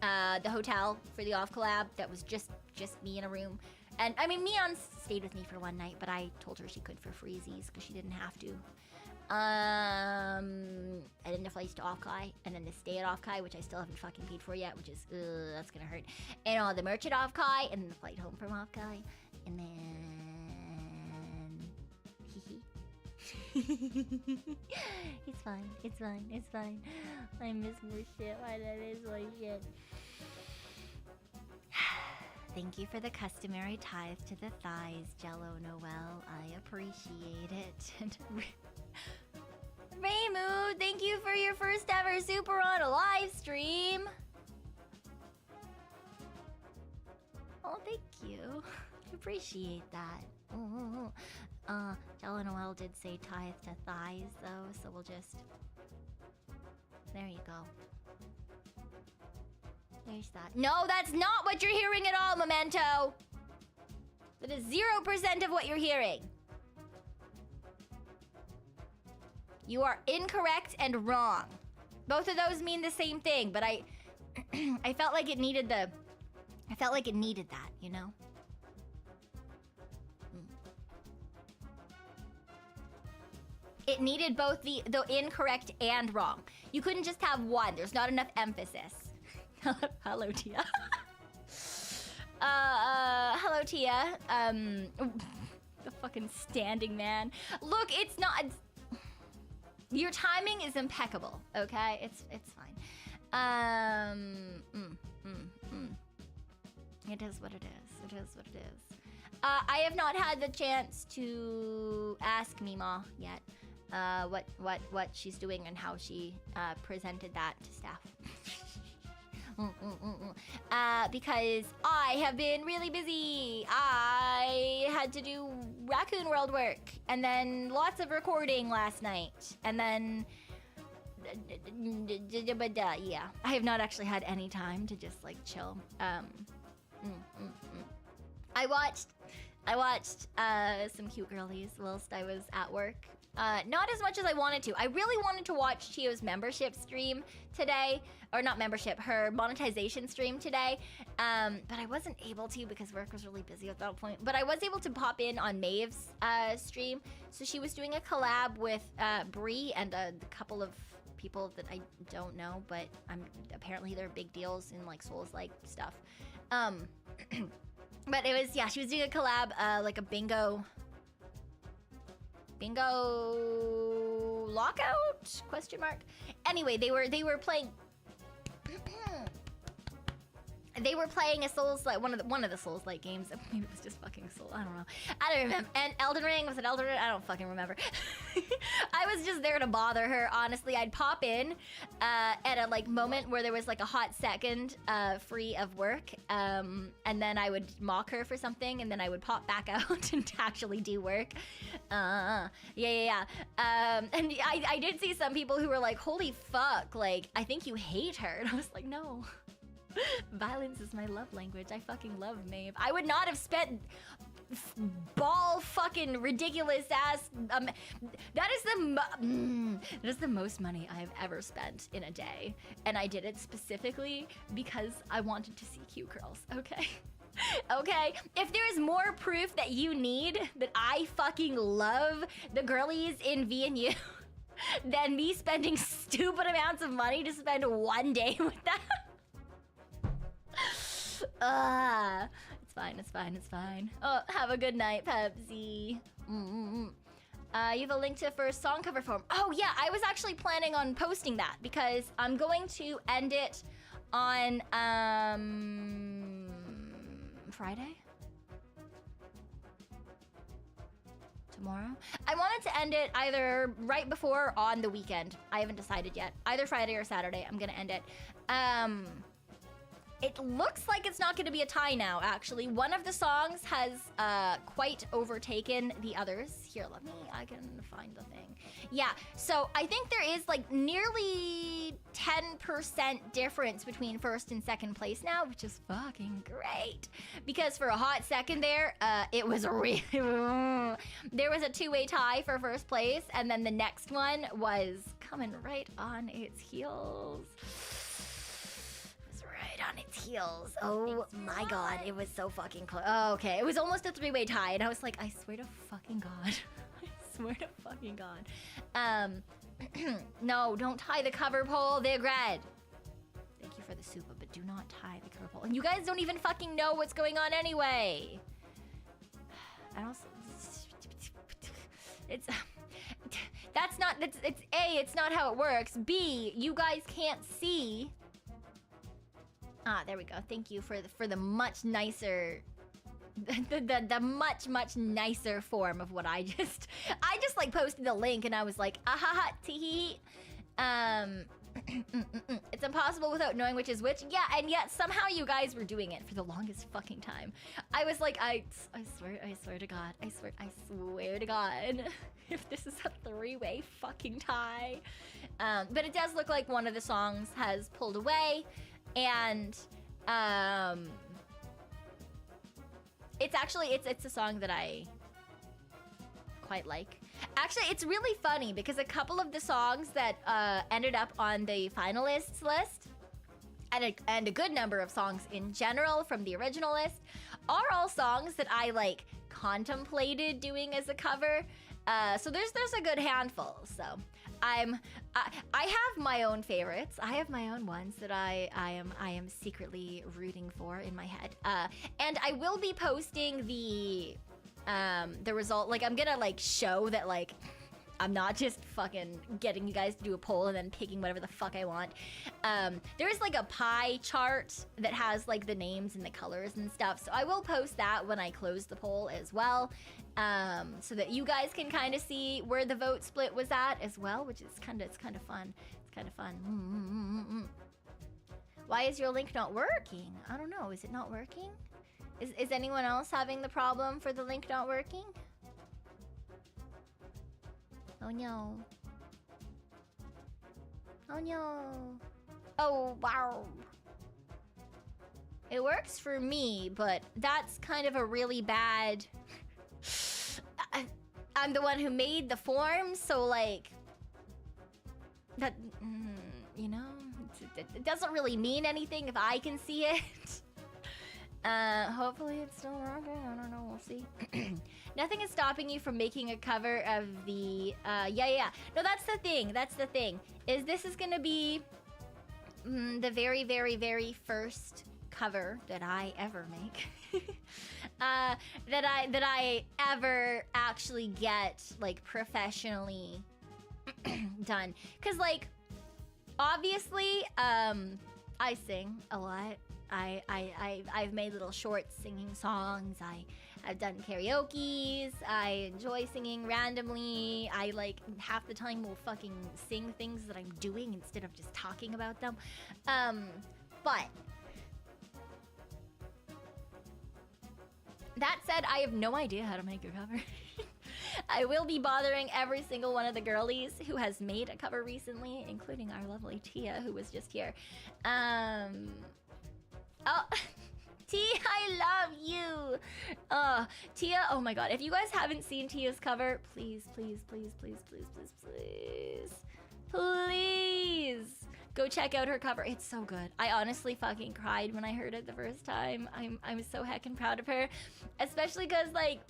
Speaker 1: the hotel for the off collab that was just me in a room. And I mean, Meon stayed with me for one night, but I told her she could for freezies because she didn't have to. And then the flights to Offkai, and then the stay at Offkai, which I still haven't fucking paid for yet, which is, that's gonna hurt. And all the merch at Offkai, and then the flight home from Offkai, and then... It's fine. I miss more shit. Why that is like shit. Thank you for the customary tithe to the thighs, Jello Noel. I appreciate it. Raymu, thank you for your first ever super on a live stream. Oh, thank you. Appreciate that. Jello Noel did say tithe to thighs though, so we'll just... There you go. There's that. No, that's not what you're hearing at all, Memento! That is 0% of what you're hearing. You are incorrect and wrong. Both of those mean the same thing, but I felt like it needed the... I felt like it needed that, you know? It needed both the incorrect and wrong. You couldn't just have one. There's not enough emphasis. Hello, Tia. Hello, Tia. The fucking standing man. Look, it's not. Your timing is impeccable. Okay, it's fine. It is what it is. It is what it is. I have not had the chance to ask Mima yet. What she's doing and how she presented that to staff. Because I have been really busy. I had to do Raccoon World work, and then lots of recording last night, and then yeah, I have not actually had any time to just like chill. I watched some cute girlies whilst I was at work. Not as much as I wanted to. I really wanted to watch Chio's membership stream today. Or not membership, her monetization stream today. But I wasn't able to because work was really busy at that point. But I was able to pop in on Maeve's stream. So she was doing a collab with Bree and a couple of people that I don't know. But apparently they're big deals in like Souls-like stuff. But it was, yeah, she was doing a collab, like a bingo lockout? Question mark. Anyway, they were playing. They were playing a Souls like one of the Souls like games. Maybe it was just fucking Soul. I don't know. I don't remember. And Elden Ring, was it Elden Ring? I don't fucking remember. I was just there to bother her. Honestly, I'd pop in at a like moment where there was like a hot second free of work, and then I would mock her for something, and then I would pop back out and actually do work. And I did see some people who were like, "Holy fuck! Like, I think you hate her," and I was like, "No." Violence is my love language. I fucking love Maeve. I would not have spent ball fucking ridiculous ass. That is the most money I have ever spent in a day, and I did it specifically because I wanted to see cute girls. Okay. Okay, if there's more proof that you need that I fucking love the girlies in V&U than me spending stupid amounts of money to spend one day with them. It's fine, it's fine, it's fine. Oh, have a good night, Pepsi. You have a link to first song cover form. Oh yeah, I was actually planning on posting that because I'm going to end it on Friday? Tomorrow? I wanted to end it either right before or on the weekend. I haven't decided yet. Either Friday or Saturday, I'm gonna end it. It looks like it's not going to be a tie now, actually. One of the songs has quite overtaken the others. Here, I can find the thing. Yeah, so I think there is like nearly 10% difference between first and second place now, which is fucking great. Because for a hot second there, it was really... there was a two-way tie for first place, and then the next one was coming right on its heels. On its heels. Oh my god, it was so fucking close. Oh, okay, it was almost a three-way tie, and I was like, I swear to fucking god. I swear to fucking god. No, don't tie the cover pole, they're red. Thank you for the super, but do not tie the cover pole. And you guys don't even fucking know what's going on anyway. And also, it's A, it's not how it works. B, you guys can't see. Ah, there we go. Thank you for the much nicer, the much nicer form of what I just like posted the link and I was like, ahaha, tee. It's impossible without knowing which is which. Yeah, and yet somehow you guys were doing it for the longest fucking time. I was like, I swear to God, I swear to God, if this is a three-way fucking tie. But it does look like one of the songs has pulled away. And it's a song that I quite like. Actually, it's really funny because a couple of the songs that ended up on the finalists list, and a good number of songs in general from the original list, are all songs that I like contemplated doing as a cover. So there's a good handful. So I have my own favorites. I have my own ones that I am secretly rooting for in my head. And I will be posting the result. Like, I'm gonna like show that like I'm not just fucking getting you guys to do a poll and then picking whatever the fuck I want. There's like a pie chart that has like the names and the colors and stuff. So I will post that when I close the poll as well. So that you guys can kind of see where the vote split was at as well, which is kind of fun. It's kind of fun. Why is your link not working? I don't know. Is it not working? Is anyone else having the problem for the link not working? Oh no. Oh no. Oh wow. It works for me, but that's kind of a really bad... I'm the one who made the form, so like... That, you know, it doesn't really mean anything if I can see it. Hopefully it's still working. I don't know, we'll see. Nothing is stopping you from making a cover of the, yeah. No, that's the thing, this is gonna be the very, very, very first cover that I ever make. that I ever actually get, like, professionally done. Cause, like, obviously, I sing a lot. I've made little short singing songs. I've done karaoke's. I enjoy singing randomly. I like half the time will fucking sing things that I'm doing instead of just talking about them. But that said, I have no idea how to make a cover. I will be bothering every single one of the girlies who has made a cover recently, including our lovely Tia, who was just here. Oh, Tia, I love you. Tia, oh my god. If you guys haven't seen Tia's cover, please go check out her cover. It's so good. I honestly fucking cried when I heard it the first time. I'm so heckin' proud of her, especially because like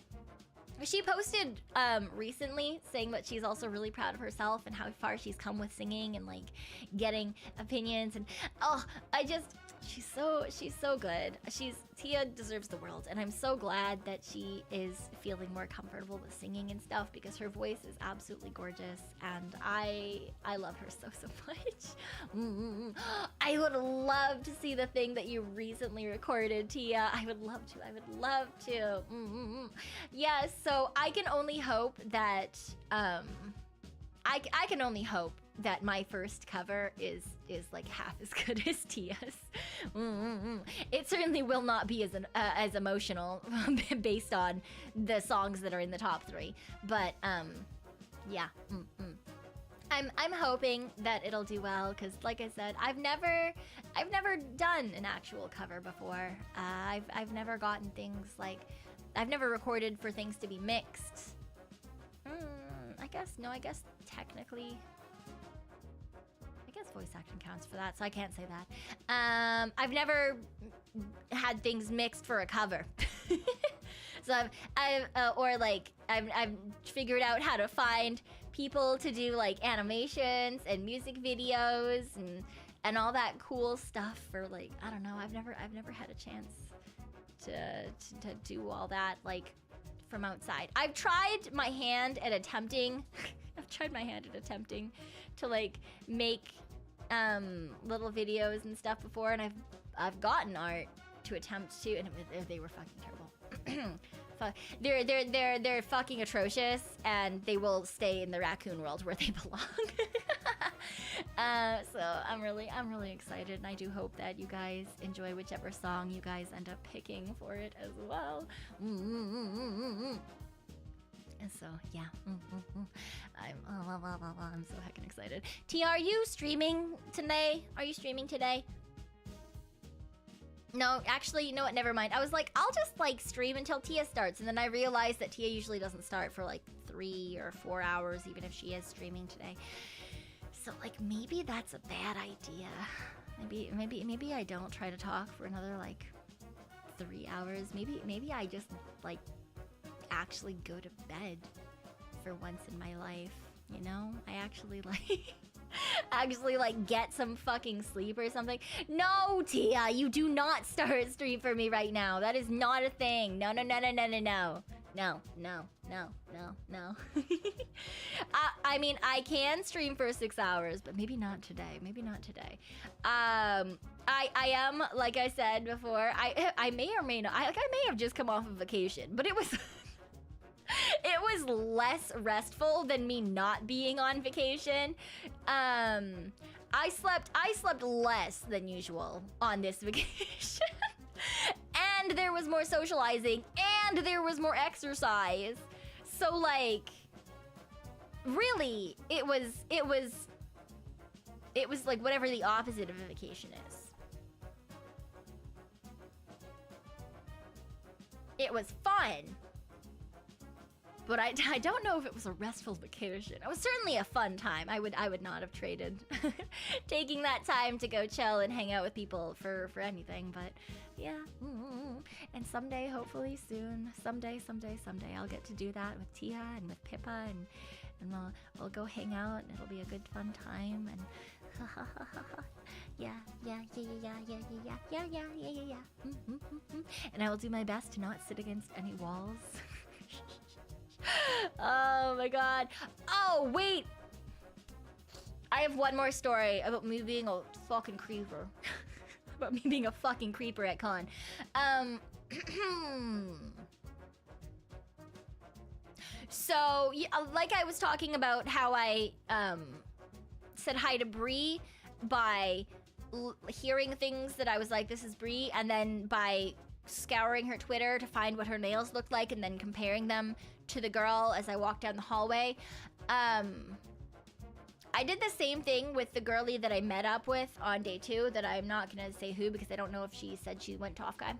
Speaker 1: she posted recently saying that she's also really proud of herself and how far she's come with singing and like getting opinions, and she's so good. Tia deserves the world, and I'm so glad that she is feeling more comfortable with singing and stuff because her voice is absolutely gorgeous, and I love her so much. I would love to see the thing that you recently recorded, Tia. I would love to. Yes, so I can only hope that I can only hope that my first cover is like half as good as Tia's. It certainly will not be as emotional based on the songs that are in the top 3, but yeah. I'm hoping that it'll do well because, like I said, I've never done an actual cover before. I've never gotten things like, I've never recorded for things to be mixed. I guess technically, I guess voice acting counts for that, so I can't say that. I've never had things mixed for a cover. So I've figured out how to find people to do like animations and music videos and all that cool stuff for, like, I don't know, I've never had a chance to do all that like from outside. I've tried my hand at attempting to like make little videos and stuff before, and I've gotten art to attempt to, and they were fucking terrible. They're fucking atrocious, and they will stay in the raccoon world where they belong. So I'm really excited, and I do hope that you guys enjoy whichever song you guys end up picking for it as well. And so yeah, I'm so heckin' excited. T, are you streaming today? No, actually, you know what? Never mind. I was like, I'll just like stream until Tia starts, and then I realized that Tia usually doesn't start for like 3 or 4 hours, even if she is streaming today. So like, maybe that's a bad idea. Maybe I don't try to talk for another like 3 hours. Maybe I just like actually go to bed for once in my life. you know? I actually like actually like get some fucking sleep or something. No, Tia, you do not start a stream for me right now. That is not a thing. No, no, no, no, no, no, no. No, no, no, no, no. I mean, I can stream for 6 hours, but maybe not today. Maybe not today. I am, like I said before, I may or may not, I may have just come off of vacation, but it was it was less restful than me not being on vacation. I slept less than usual on this vacation. And there was more socializing, and there was more exercise. So like, really, it was like whatever the opposite of a vacation is. It was fun. But I don't know if it was a restful vacation. It was certainly a fun time. I would not have traded taking that time to go chill and hang out with people for anything. But yeah, and someday, hopefully soon, someday, I'll get to do that with Tia and with Pippa, and we'll go hang out, and it'll be a good fun time. And yeah. And I will do my best to not sit against any walls. Oh my god. Oh, wait. I have one more story about me being a fucking creeper. About me being a fucking creeper at con. So, yeah, like I was talking about how I said hi to Bree by hearing things that I was like, this is Bree, and then by scouring her Twitter to find what her nails looked like and then comparing them to the girl as I walked down the hallway. I did the same thing with the girlie that I met up with on day 2 that I'm not gonna say who because I don't know if she said she went to Off Guy.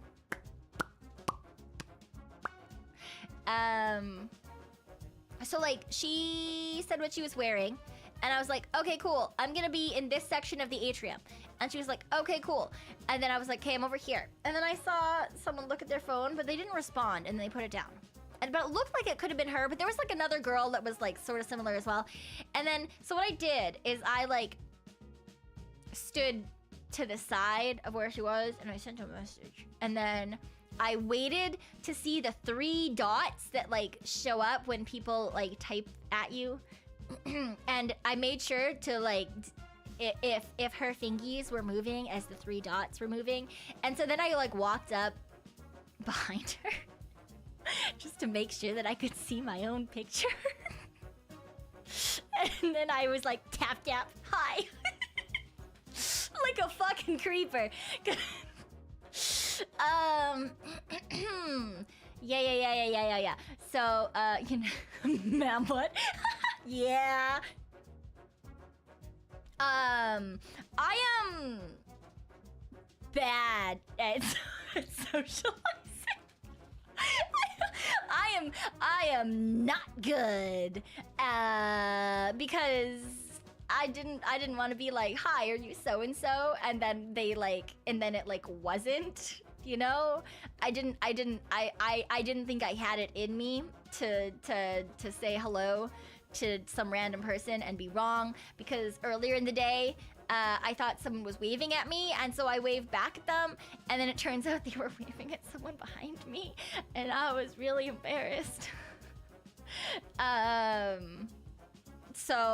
Speaker 1: So like she said what she was wearing and I was like, okay, cool. I'm gonna be in this section of the atrium. And she was like, okay, cool. And then I was like, okay, I'm over here. And then I saw someone look at their phone, but they didn't respond and they put it down. But it looked like it could have been her, but there was like another girl that was like sort of similar as well. And then, so what I did is I like stood to the side of where she was and I sent a message. And then I waited to see the 3 dots that like show up when people like type at you. And I made sure to like, if her fingies were moving as the 3 dots were moving. And so then I like walked up behind her. Just to make sure that I could see my own picture. And then I was like, tap, tap, hi. Like a fucking creeper. Yeah. So, you know, ma'am, what? Yeah. I am bad at socializing. I am not good because I didn't want to be like, hi, are you so and so, and then they like, and then it like wasn't, you know. I didn't think I had it in me to say hello to some random person and be wrong, because earlier in the day I thought someone was waving at me, and so I waved back at them, and then it turns out they were waving at someone behind me, and I was really embarrassed. So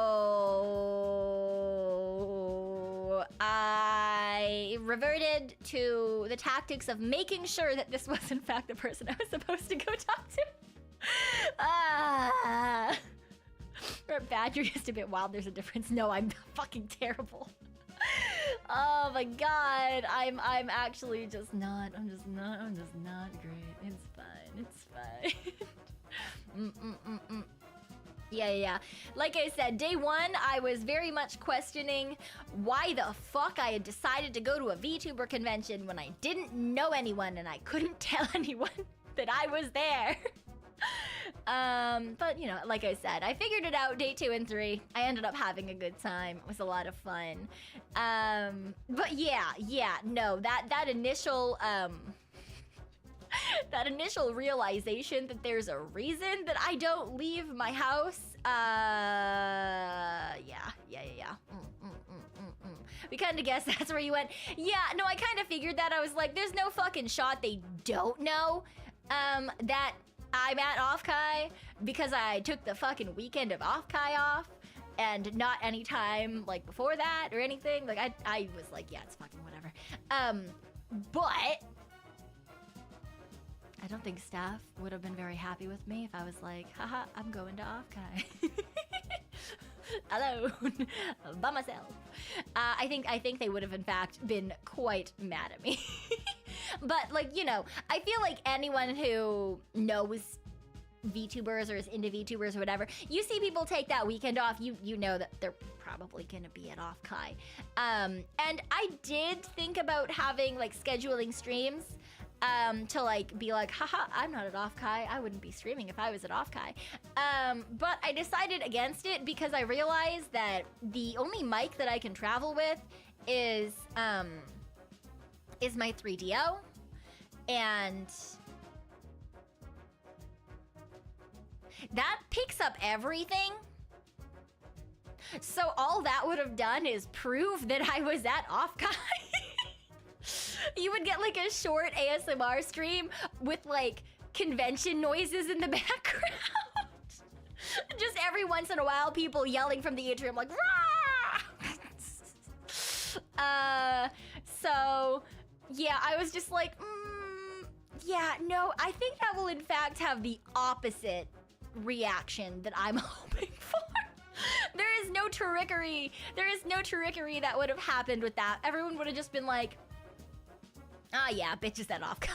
Speaker 1: I reverted to the tactics of making sure that this was in fact the person I was supposed to go talk to. Or Badger just a bit wild, there's a difference. No, I'm fucking terrible. Oh my god, I'm actually just not, I'm just not great. It's fine. Yeah. Like I said, day 1, I was very much questioning why the fuck I had decided to go to a VTuber convention when I didn't know anyone and I couldn't tell anyone that I was there. But you know, like I said, I figured it out day 2 and 3. I ended up having a good time. It was a lot of fun. But yeah, no, that initial, that initial realization that there's a reason that I don't leave my house Yeah. We kind of guessed that's where you went. Yeah, no, I kind of figured that. I was like, there's no fucking shot they don't know that I'm at Off-Kai because I took the fucking weekend of Off-Kai off and not any time like before that or anything. Like I was like, yeah, it's fucking whatever. But I don't think staff would have been very happy with me if I was like, haha, I'm going to Off-Kai. Alone, by myself. I think they would have in fact been quite mad at me. But like, you know, I feel like anyone who knows VTubers or is into VTubers or whatever, you see people take that weekend off, you know that they're probably gonna be at Off-Kai. And I did think about having like scheduling streams to like be like, haha, I'm not at Off-Kai. I wouldn't be streaming if I was at Off-Kai. But I decided against it because I realized that the only mic that I can travel with is my 3DO, and that picks up everything. So all that would have done is prove that I was at Off-Kai. You would get like a short ASMR stream with like convention noises in the background. Just every once in a while, people yelling from the atrium like, rah! So yeah, I was just like, yeah, no, I think that will in fact have the opposite reaction that I'm hoping for. There is no trickery. There is no trickery that would have happened with that. Everyone would have just been like, ah, yeah, bitch is that Off-Kai.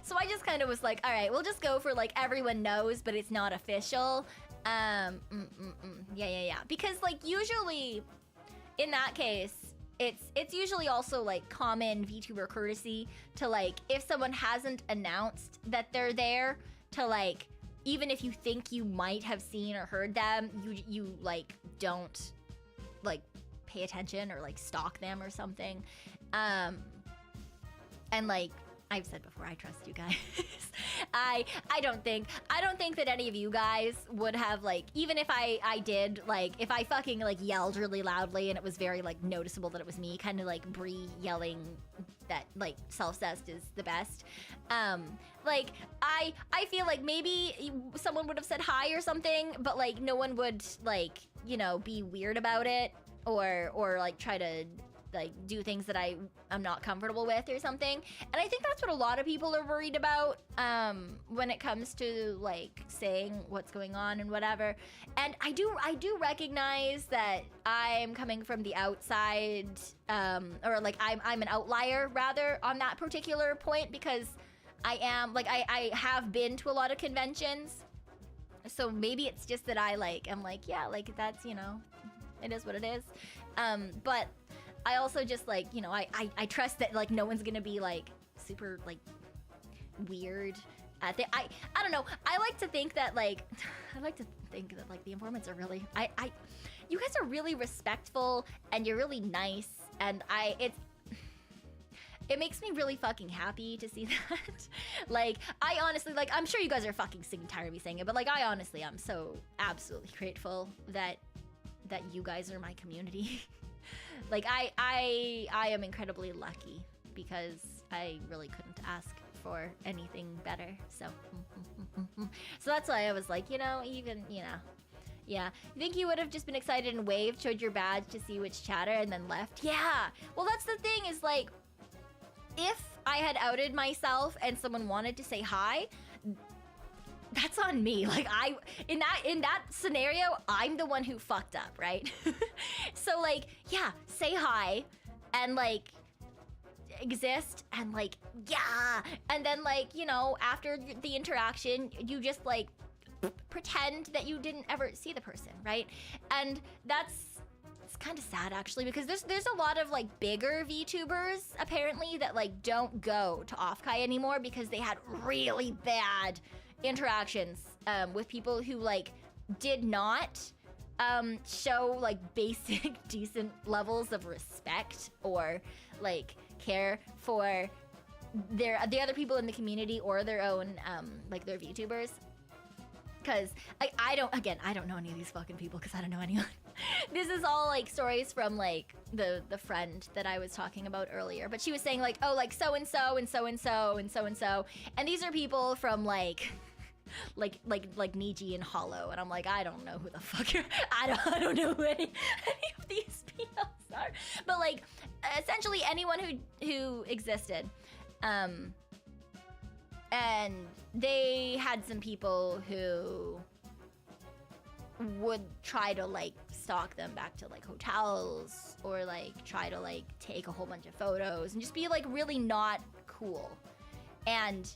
Speaker 1: So I just kind of was like, all right, we'll just go for like everyone knows, but it's not official. Yeah. Because like usually in that case, it's usually also like common VTuber courtesy to like, if someone hasn't announced that they're there, to like, even if you think you might have seen or heard them, you like don't like pay attention or like stalk them or something. And like I've said before, I trust you guys. I don't think that any of you guys would have like, even if I did, like if I fucking like yelled really loudly and it was very like noticeable that it was me, kind of like Bree yelling that like self-cessed is the best. Like I feel like maybe someone would have said hi or something, but like no one would like, you know, be weird about it or like try to like do things that I'm not comfortable with or something. And I think that's what a lot of people are worried about when it comes to like saying what's going on and whatever. And I do recognize that I'm coming from the outside, or like I'm an outlier rather on that particular point, because I am like I have been to a lot of conventions. So maybe it's just that I like am like, yeah, like that's, you know, it is what it is. But I also just like, you know, I trust that like no one's gonna be like super like weird at the, I don't know. I like to think that like the informants are really, you guys are really respectful and you're really nice, and it makes me really fucking happy to see that. Like, I honestly, like, I'm sure you guys are fucking sick and tired of me saying it, but like, I honestly am so absolutely grateful that you guys are my community. Like, I am incredibly lucky because I really couldn't ask for anything better. So that's why I was like, you know, even, you know, yeah. You think you would have just been excited and waved, showed your badge to see which chatter, and then left? Yeah. Well, that's the thing is like, if I had outed myself and someone wanted to say hi, that's on me. Like in that scenario, I'm the one who fucked up, right? So like, yeah, say hi and like exist and like, yeah. And then like, you know, after the interaction, you just like pretend that you didn't ever see the person, right? And it's kind of sad actually, because there's a lot of like bigger VTubers apparently that like don't go to Off-Kai anymore because they had really bad interactions with people who like did not show like basic decent levels of respect or like care for the other people in the community or their own like their VTubers. Because I don't know any of these fucking people because I don't know anyone. This is all like stories from like the friend that I was talking about earlier. But she was saying like, oh, like so-and-so and so-and-so and so-and-so. And these are people from like Niji and Hollow. And I'm like, I don't know who the fuck you're, I don't know who any of these people are. But like essentially anyone who existed. And they had some people who would try to like stalk them back to like hotels or like try to like take a whole bunch of photos and just be like really not cool. And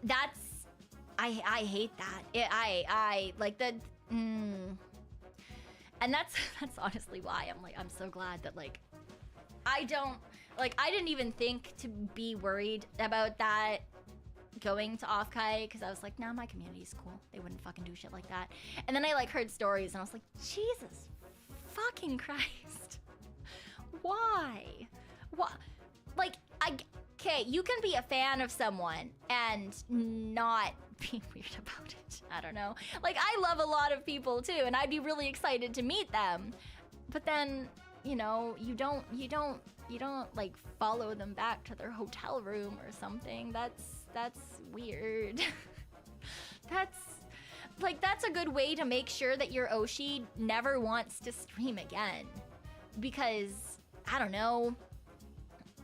Speaker 1: that's, I hate that. I like the, and that's honestly why I'm so glad that like, I didn't even think to be worried about that going to Offkai because I was like, nah, my community's cool. They wouldn't fucking do shit like that. And then I like heard stories and I was like, Jesus fucking Christ. Why? What? Like, okay, you can be a fan of someone and not be weird about it. I don't know. Like, I love a lot of people too, and I'd be really excited to meet them. But then, you know, you don't like follow them back to their hotel room or something. That's weird. That's a good way to make sure that your Oshi never wants to stream again. Because, I don't know,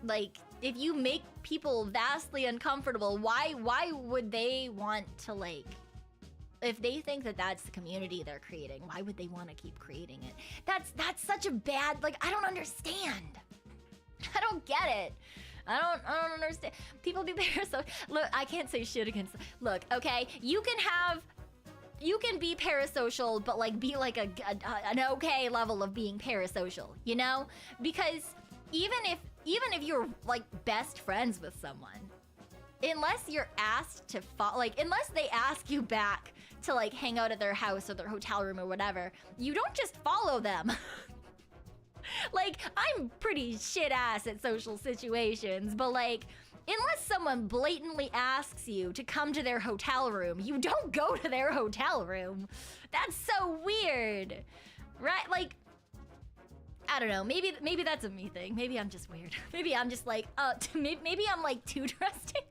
Speaker 1: like, if you make people vastly uncomfortable, why would they want to, like, if they think that that's the community they're creating, why would they want to keep creating it? That's such a bad, like, I don't understand. I don't get it. I don't understand. People be parasocial. Look, I can't say shit against. Look, okay, you can be parasocial, but like be like an okay level of being parasocial, you know? Because even if you're like best friends with someone, unless you're asked to unless they ask you back to like hang out at their house or their hotel room or whatever, you don't just follow them. Like, I'm pretty shit ass at social situations, but like, unless someone blatantly asks you to come to their hotel room, you don't go to their hotel room. That's so weird, right? Like, I don't know, maybe that's a me thing. Maybe I'm just weird. Maybe I'm just like, maybe I'm like too trusting.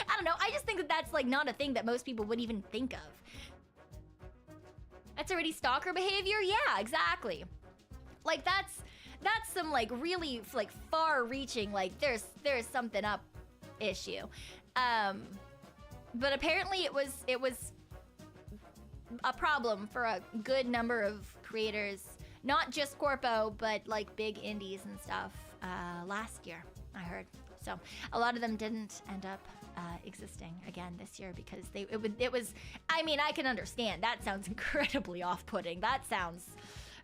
Speaker 1: I don't know, I just think that that's like not a thing that most people would even think of. That's already stalker behavior? Yeah, exactly. Like that's some like really like far-reaching, like there's something up issue. But apparently it was a problem for a good number of creators, not just Corpo, but like big indies and stuff last year, I heard. So a lot of them didn't end up existing again this year because it was, I mean, I can understand. That sounds incredibly off-putting. That sounds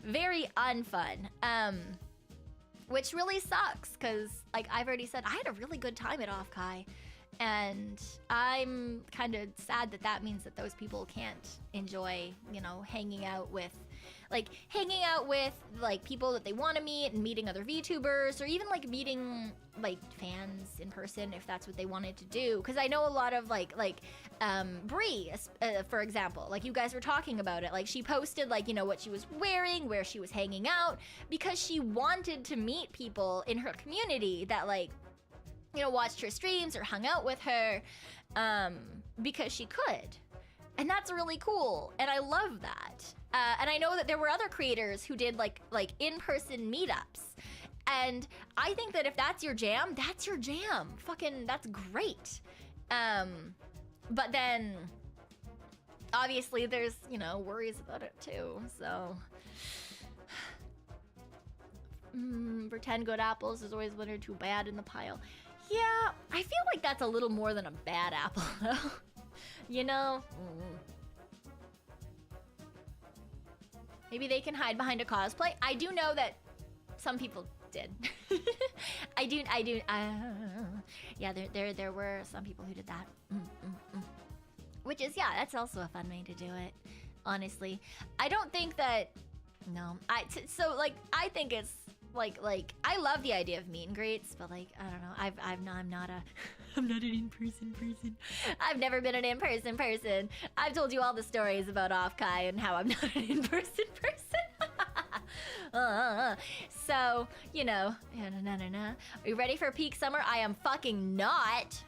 Speaker 1: very unfun. Which really sucks, because like I've already said, I had a really good time at Offkai, and I'm kind of sad that means that those people can't enjoy, you know, hanging out with people that they want to meet and meeting other VTubers, or even like meeting like fans in person if that's what they wanted to do. Because I know a lot of like Bree, for example, like you guys were talking about it, like she posted like, you know, what she was wearing, where she was hanging out, because she wanted to meet people in her community that like, you know, watched her streams or hung out with her, because she could. And that's really cool, and I love that. And I know that there were other creators who did like in-person meetups. And I think that if that's your jam, that's your jam. Fucking, that's great. But then, obviously, there's, you know, worries about it too, so. Pretend good apples, there's always one or two bad in the pile. Yeah, I feel like that's a little more than a bad apple, though. You know? Maybe they can hide behind a cosplay. I do know that some people did. I do. Yeah, there were some people who did that. Which is, yeah, that's also a fun way to do it. Honestly, I don't think that. No, I think it's like I love the idea of meet and greets, but like I don't know. I'm not I'm not an in-person person. I've never been an in-person person. I've told you all the stories about Off-Kai and how I'm not an in-person person. So, you know, are you ready for peak summer? I am fucking not.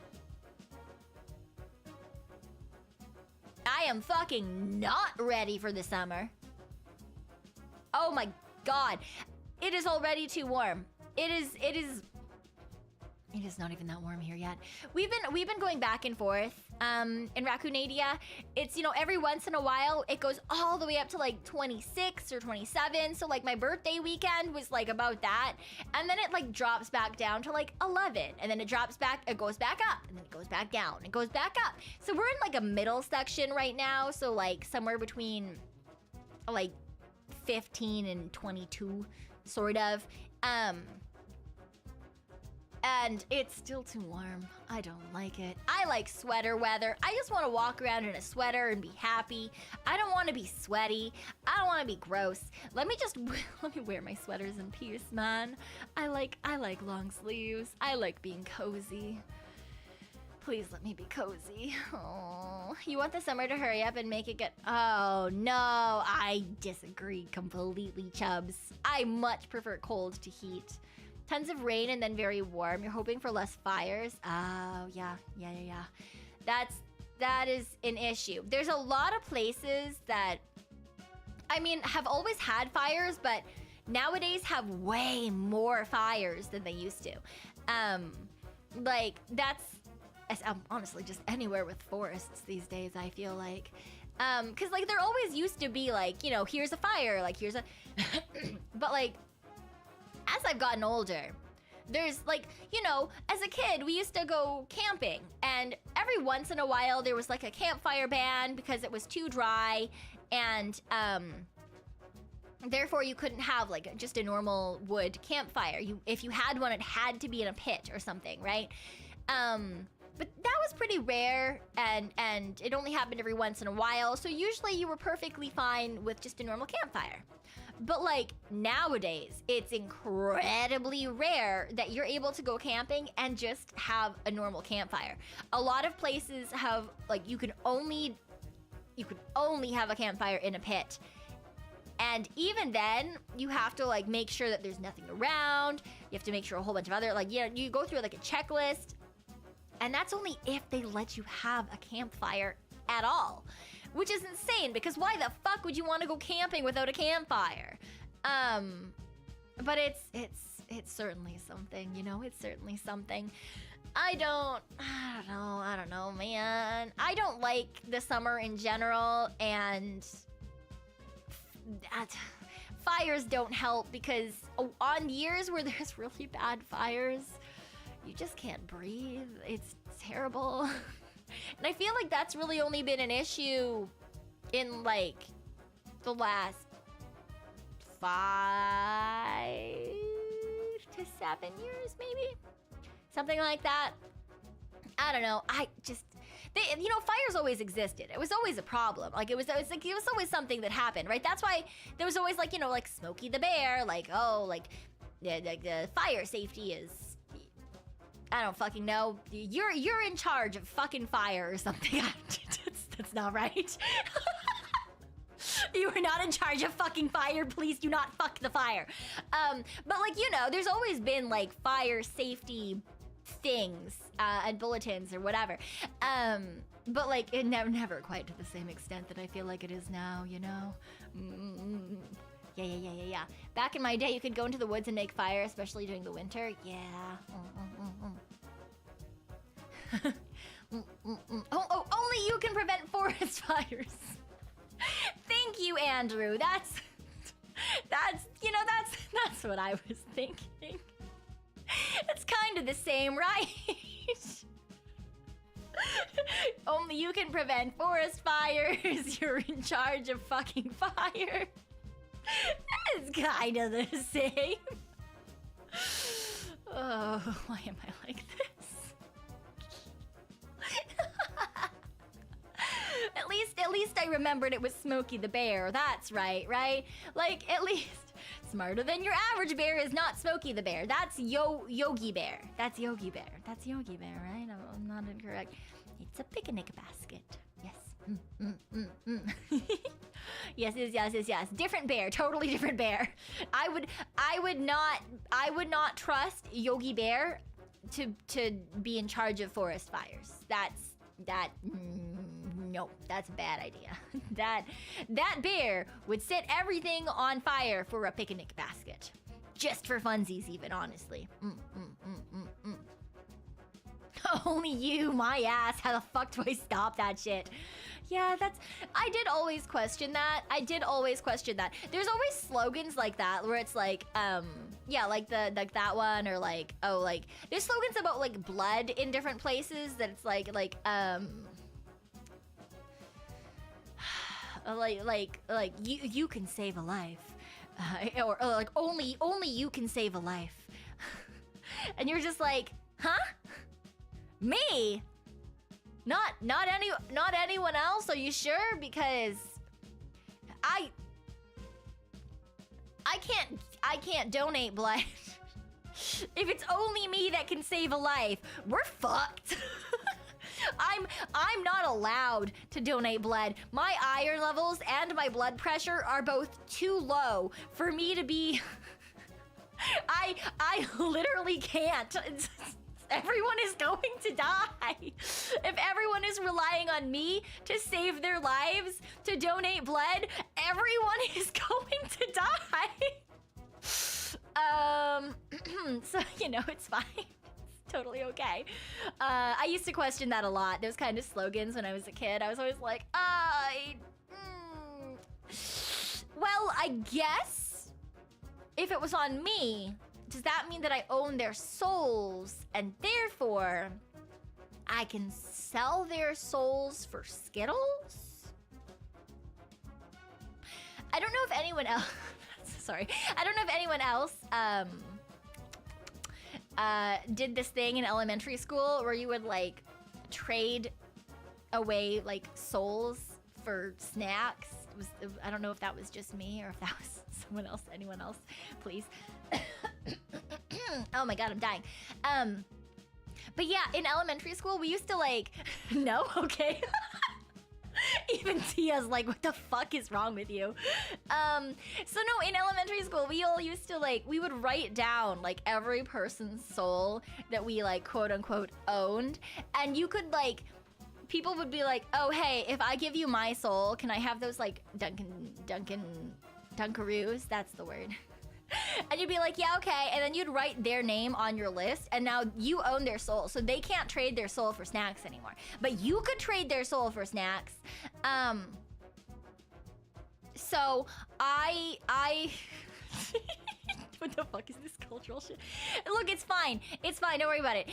Speaker 1: I am fucking not ready for the summer. Oh my god. It is already too warm. It is not even that warm here yet. We've been going back and forth in Raccoonadia. It's, you know, every once in a while it goes all the way up to like 26 or 27. So like my birthday weekend was like about that, and then it like drops back down to like 11, and then it drops back, it goes back up, and then it goes back down, it goes back up. So we're in like a middle section right now, so like somewhere between like 15 and 22 sort of. And it's still too warm. I don't like it. I like sweater weather. I just want to walk around in a sweater and be happy. I don't want to be sweaty. I don't want to be gross. Let me wear my sweaters in peace, man. I like long sleeves. I like being cozy. Please let me be cozy. Oh, you want the summer to hurry up and make it get... Oh, no, I disagree completely, Chubs. I much prefer cold to heat. Tons of rain and then very warm. You're hoping for less fires. Oh, yeah. That is an issue. There's a lot of places that, I mean, have always had fires, but nowadays have way more fires than they used to. Like, that's honestly just anywhere with forests these days, I feel like. Because, like, there always used to be, like, you know, here's a fire, like, here's a... But, like, as I've gotten older, there's like, you know, as a kid, we used to go camping, and every once in a while there was like a campfire ban because it was too dry, and therefore you couldn't have like just a normal wood campfire. If you had one, it had to be in a pit or something, right? But that was pretty rare, and it only happened every once in a while, so usually you were perfectly fine with just a normal campfire. But like nowadays, it's incredibly rare that you're able to go camping and just have a normal campfire. A lot of places have like you could only have a campfire in a pit. And even then, you have to like make sure that there's nothing around. You have to make sure a whole bunch of other like, you know, you go through like a checklist. And that's only if they let you have a campfire at all. Which is insane, because why the fuck would you want to go camping without a campfire? But it's certainly something, you know, it's certainly something. I don't know, man. I don't like the summer in general, and fires don't help, because on years where there's really bad fires, you just can't breathe. It's terrible. And I feel like that's really only been an issue in like the last 5 to 7 years, maybe? Something like that. I don't know. You know, fires always existed. It was always a problem. Like it was always something that happened, right? That's why there was always like, you know, like Smokey the Bear, like, oh, like the fire safety is, I don't fucking know. You're in charge of fucking fire or something. That's not right. You are not in charge of fucking fire. Please do not fuck the fire. But like, you know, there's always been like fire safety things and bulletins or whatever. But like it never quite to the same extent that I feel like it is now, you know? Yeah. Back in my day, you could go into the woods and make fire, especially during the winter. Yeah. Oh, only you can prevent forest fires. Thank you, Andrew. That's what I was thinking. It's kind of the same, right? Only you can prevent forest fires. You're in charge of fucking fire. It's kind of the same. Oh, why am I like this? At at least I remembered it was Smokey the Bear. That's right, right? Like, at least smarter than your average bear is not Smokey the Bear. That's Yogi Bear. That's Yogi Bear. That's Yogi Bear, right? I'm not incorrect. It's a picnic basket. Yes. Yes, yes, yes, yes, yes. Different bear, totally different bear. I would not trust Yogi Bear to be in charge of forest fires. No, that's a bad idea. That bear would set everything on fire for a picnic basket. Just for funsies even, honestly. Only you, my ass. How the fuck do I stop that shit? Yeah, I did always question that. There's always slogans like that where it's like, yeah, like that one, or like, oh, like, there's slogans about like blood in different places that it's like, you can save a life, or like only you can save a life, and you're just like, huh? Me? Not anyone else? Are you sure? Because I can't donate blood. If it's only me that can save a life, we're fucked. I'm not allowed to donate blood. My iron levels and my blood pressure are both too low for me to be I literally can't. Everyone is going to die. If everyone is relying on me to save their lives, to donate blood, everyone is going to die. So, you know, it's fine. It's totally okay. I used to question that a lot. Those kind of slogans when I was a kid. I was always like, well, I guess if it was on me, does that mean that I own their souls, and therefore I can sell their souls for Skittles? I don't know if anyone else sorry. I don't know if anyone else did this thing in elementary school where you would like trade away like souls for snacks. I don't know if that was just me or if that was someone else, anyone else, please. Oh my god, I'm dying. But yeah, in elementary school, we used to like, no, okay. Even Tia's like, what the fuck is wrong with you? So no, in elementary school, we all used to like, we would write down like every person's soul that we like quote unquote owned. And you could like, people would be like, oh hey, if I give you my soul, can I have those like Dunkaroos? That's the word. And you'd be like, yeah, okay. And then you'd write their name on your list, and now you own their soul. So they can't trade their soul for snacks anymore. But you could trade their soul for snacks. So I what the fuck is this cultural shit? Look, it's fine. It's fine. Don't worry about it.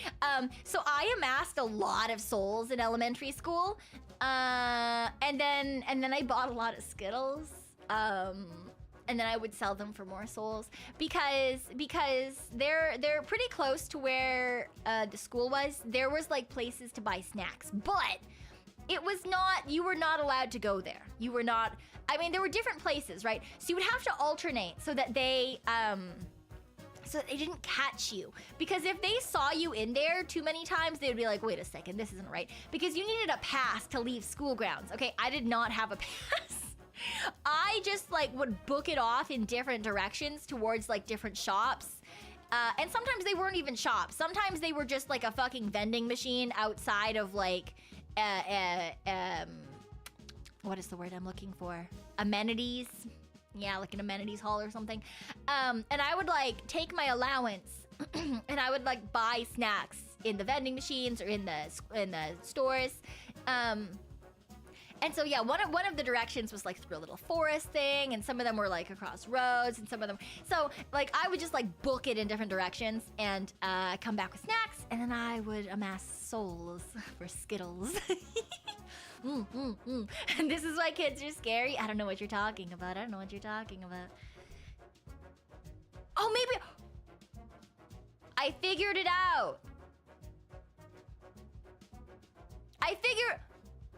Speaker 1: So I amassed a lot of souls in elementary school. And then I bought a lot of Skittles. And then I would sell them for more souls because they're pretty close to where the school was. There was like places to buy snacks, but it was not, you were not allowed to go there. You were not, I mean, there were different places, right? So you would have to alternate so that they didn't catch you. Because if they saw you in there too many times, they would be like, wait a second, this isn't right. Because you needed a pass to leave school grounds, okay? I did not have a pass. I just like would book it off in different directions towards like different shops. And sometimes they weren't even shops. Sometimes they were just like a fucking vending machine outside of like, what is the word I'm looking for? Amenities. Yeah, like an amenities hall or something. And I would like take my allowance and I would like buy snacks in the vending machines or in the stores. And so yeah, one of the directions was like through a little forest thing, and some of them were like across roads, and some of them. So like I would just like book it in different directions and come back with snacks, and then I would amass souls for Skittles. And this is why kids are scary. I don't know what you're talking about. Oh, maybe I figured it out.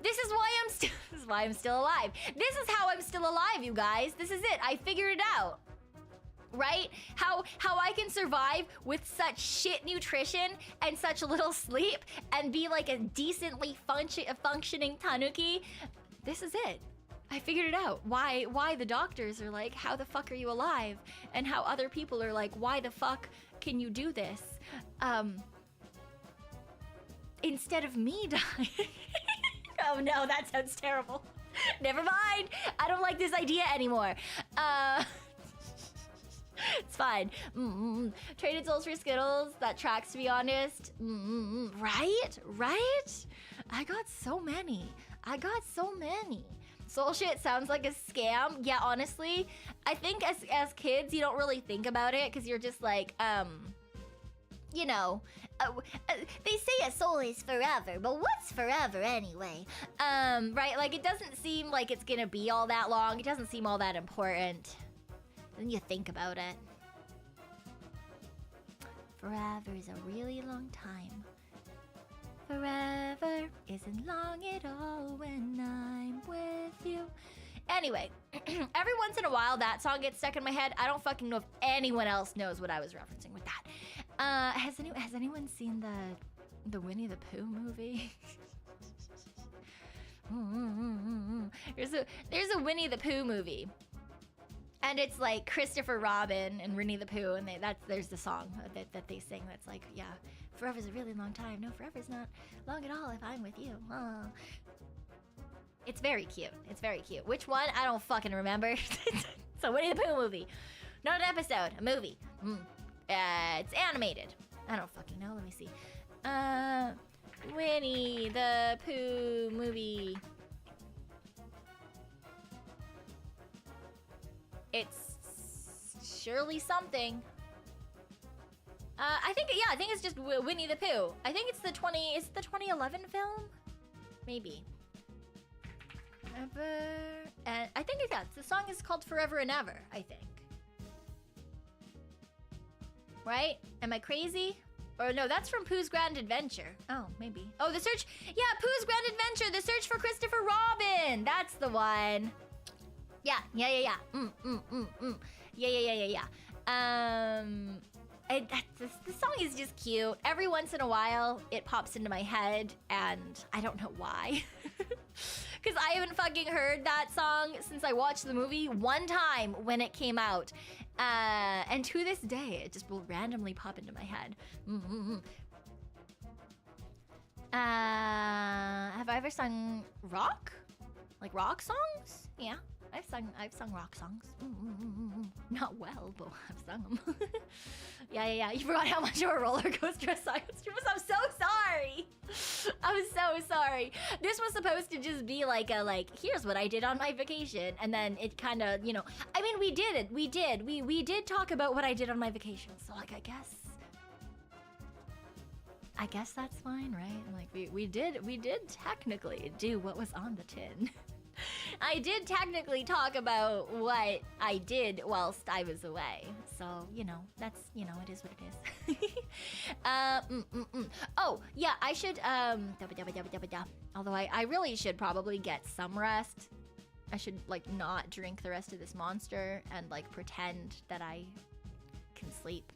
Speaker 1: This is why why I'm still alive. This is how I'm still alive, you guys. This is it. I figured it out. Right? How I can survive with such shit nutrition and such little sleep and be like a decently functioning Tanuki. This is it. I figured it out. Why the doctors are like, how the fuck are you alive? And how other people are like, why the fuck can you do this? Instead of me dying. Oh no, that sounds terrible. Never mind. I don't like this idea anymore. It's fine. Traded souls for Skittles. That tracks, to be honest. Right? Right? I got so many. Soul shit sounds like a scam. Yeah, honestly, I think as kids, you don't really think about it because you're just like, you know, they say a soul is forever, but what's forever anyway? Right? Like, it doesn't seem like it's gonna be all that long. It doesn't seem all that important. Then you think about it. Forever is a really long time. Forever isn't long at all when I'm with you. Anyway, every once in a while that song gets stuck in my head. I don't fucking know if anyone else knows what I was referencing with that. Has anyone seen the Winnie the Pooh movie? There's a Winnie the Pooh movie. And it's like Christopher Robin and Winnie the Pooh, and there's the song that they sing that's like, yeah, forever's a really long time. No, forever's not long at all if I'm with you. Oh. It's very cute. It's very cute. Which one? I don't fucking remember. It's a Winnie the Pooh movie. Not an episode, a movie. It's animated. I don't fucking know. Let me see. Winnie the Pooh movie. It's surely something. I think it's just Winnie the Pooh. I think it's the 2011 film? Maybe. And I think the song is called Forever and Ever, I think. Right? Am I crazy? Or no, that's from Pooh's Grand Adventure. Oh, maybe. Oh, the search. Yeah, Pooh's Grand Adventure, the search for Christopher Robin. That's the one. Yeah. Yeah. The song is just cute. Every once in a while, it pops into my head, and I don't know why. Because I haven't fucking heard that song since I watched the movie one time when it came out. And to this day, it just will randomly pop into my head. Have I ever sung rock? Like rock songs? Yeah. I've sung rock songs. Not well, but I've sung them. Yeah. You forgot how much of a roller coaster a science trip was. I'm so sorry. I'm so sorry. This was supposed to just be like here's what I did on my vacation, and then it kind of, you know. I mean, we did it. We did talk about what I did on my vacation. So like, I guess that's fine, right? Like we did technically do what was on the tin. I did technically talk about what I did whilst I was away. So, you know, that's, you know, it is what it is. Oh, yeah, I should, although I really should probably get some rest. I should, like, not drink the rest of this monster and, like, pretend that I can sleep.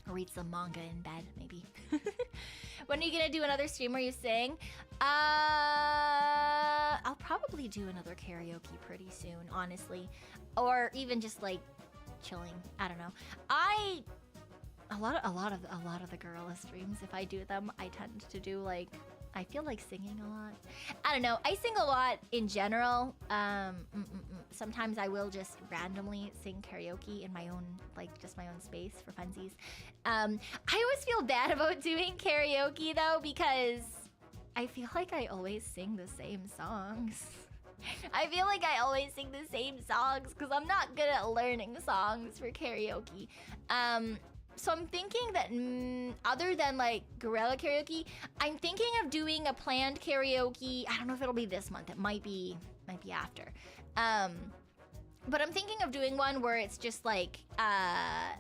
Speaker 1: Or read some manga in bed, maybe. When are you gonna do another stream where you sing? I'll probably do another karaoke pretty soon, honestly. Or even just like chilling. I don't know. A lot of the girl streams, if I do them, I tend to do like, I feel like singing a lot. I don't know. I sing a lot in general. Sometimes I will just randomly sing karaoke in my own, like, just my own space for funsies. I always feel bad about doing karaoke, though, because I feel like I always sing the same songs. I feel like I always sing the same songs because I'm not good at learning songs for karaoke. So I'm thinking that other than like gorilla karaoke, I'm thinking of doing a planned karaoke. I don't know if it'll be this month. It might be after. But I'm thinking of doing one where it's just like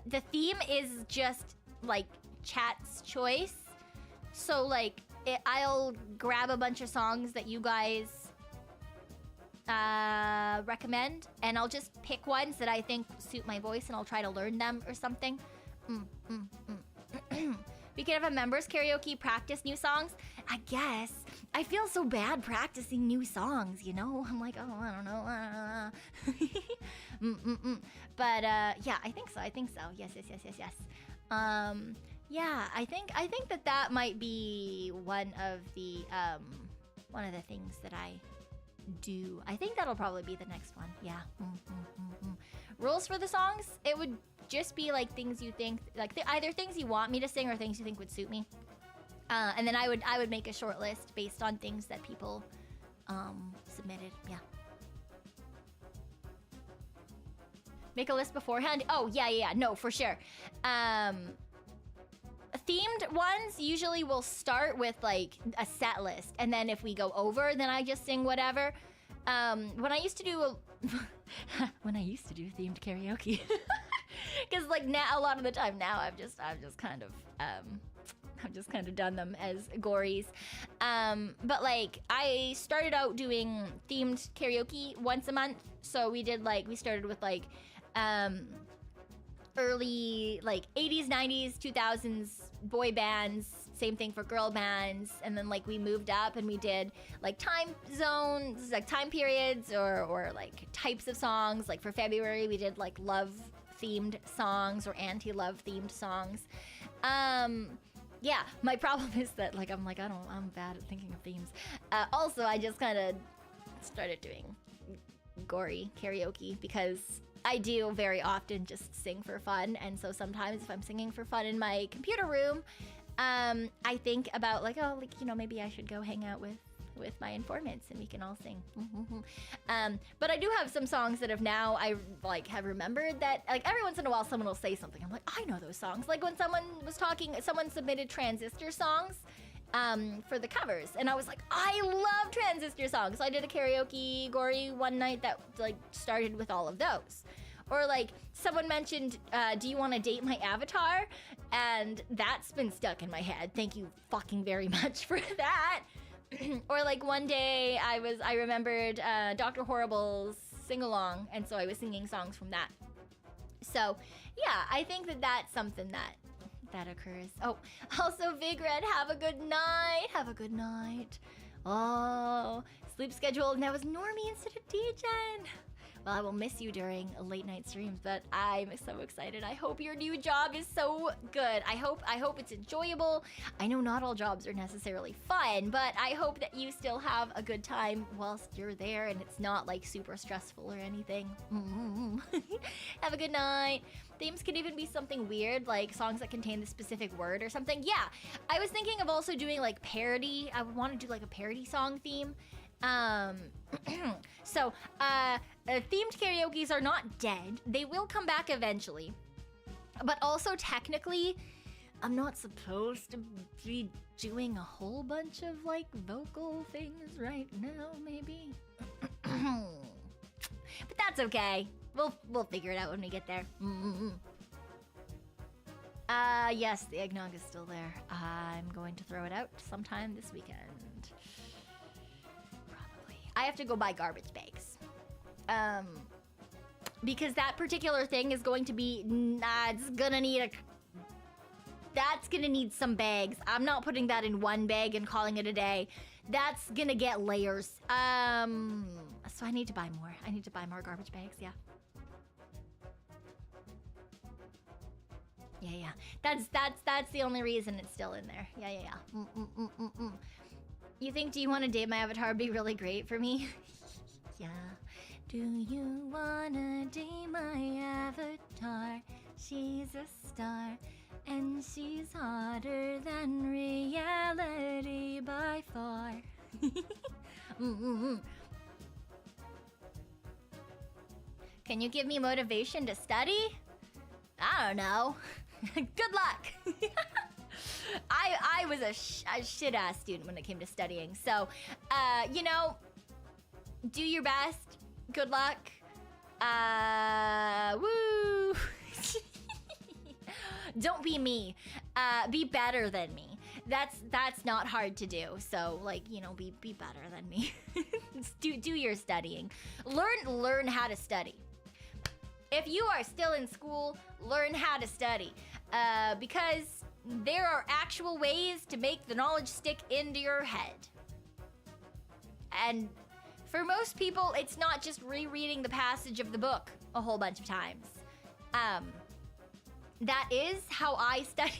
Speaker 1: the theme is just like chat's choice. So like I'll grab a bunch of songs that you guys recommend, and I'll just pick ones that I think suit my voice, and I'll try to learn them or something. We could have a members karaoke, practice new songs. I guess. I feel so bad practicing new songs, you know? I'm like, oh, I don't know. But yeah, I think so. Yes. Yeah, I think that might be one of the things that I do. I think that'll probably be the next one. Yeah. Rules for the songs? It would just be like things you think, like either things you want me to sing or things you think would suit me. And then I would make a short list based on things that people submitted. Yeah. Make a list beforehand? Oh, yeah. No, for sure. Themed ones usually will start with like a set list, and then if we go over, then I just sing whatever. When I used to do themed karaoke, because like now a lot of the time now I've just kind of done them as gories. But like I started out doing themed karaoke once a month, so we started with like early like 80s, 90s, 2000s boy bands, same thing for girl bands, and then like we moved up and we did like time zones, like time periods or like types of songs. Like for February we did like love themed songs or anti-love themed songs. Yeah, my problem is that like I'm bad at thinking of themes. Also, I just kind of started doing gory karaoke because I do very often just sing for fun, and so sometimes if I'm singing for fun in my computer room, I think about like, oh, like, you know, maybe I should go hang out with my informants and we can all sing. But I do have some songs that I have remembered that like every once in a while someone will say something. I'm like, I know those songs. Like when someone submitted Transistor songs for the covers, and I was like, I love Transistor songs. So I did a karaoke gory one night that like started with all of those. Or like someone mentioned, do you want to date my avatar? And that's been stuck in my head. Thank you fucking very much for that. Or like one day I remembered Dr. Horrible's sing-along, and so I was singing songs from that. So yeah, I think that's something that occurs. Oh, also Vigred, have a good night. Oh, sleep schedule, and that was Normie instead of Degen. Well, I will miss you during late night streams, but I'm so excited. I hope your new job is so good. I hope it's enjoyable. I know not all jobs are necessarily fun, but I hope that you still have a good time whilst you're there and it's not like super stressful or anything. Have a good night. Themes can even be something weird, like songs that contain the specific word or something. Yeah, I was thinking of also doing like parody. I would want to do like a parody song theme. So, themed karaokes are not dead. They will come back eventually. But also, technically, I'm not supposed to be doing a whole bunch of, like, vocal things right now, maybe. But that's okay. We'll figure it out when we get there. Yes, the eggnog is still there. I'm going to throw it out sometime this weekend. I have to go buy garbage bags. Because that particular thing is going to be, that's gonna need some bags. I'm not putting that in one bag and calling it a day. That's gonna get layers. So I need to buy more. I need to buy more garbage bags, yeah. Yeah. That's the only reason it's still in there. Yeah. You think, do you want to date my avatar would be really great for me? Yeah. Do you wanna date my avatar? She's a star, and she's hotter than reality by far. Can you give me motivation to study? I don't know. Good luck. I was a shit-ass student when it came to studying. So, you know, do your best. Good luck. Woo. Don't be me. Be better than me. That's not hard to do. So like, you know, be better than me. do your studying. Learn how to study. If you are still in school, learn how to study. Because there are actual ways to make the knowledge stick into your head. And for most people, it's not just rereading the passage of the book a whole bunch of times. That is how I studied.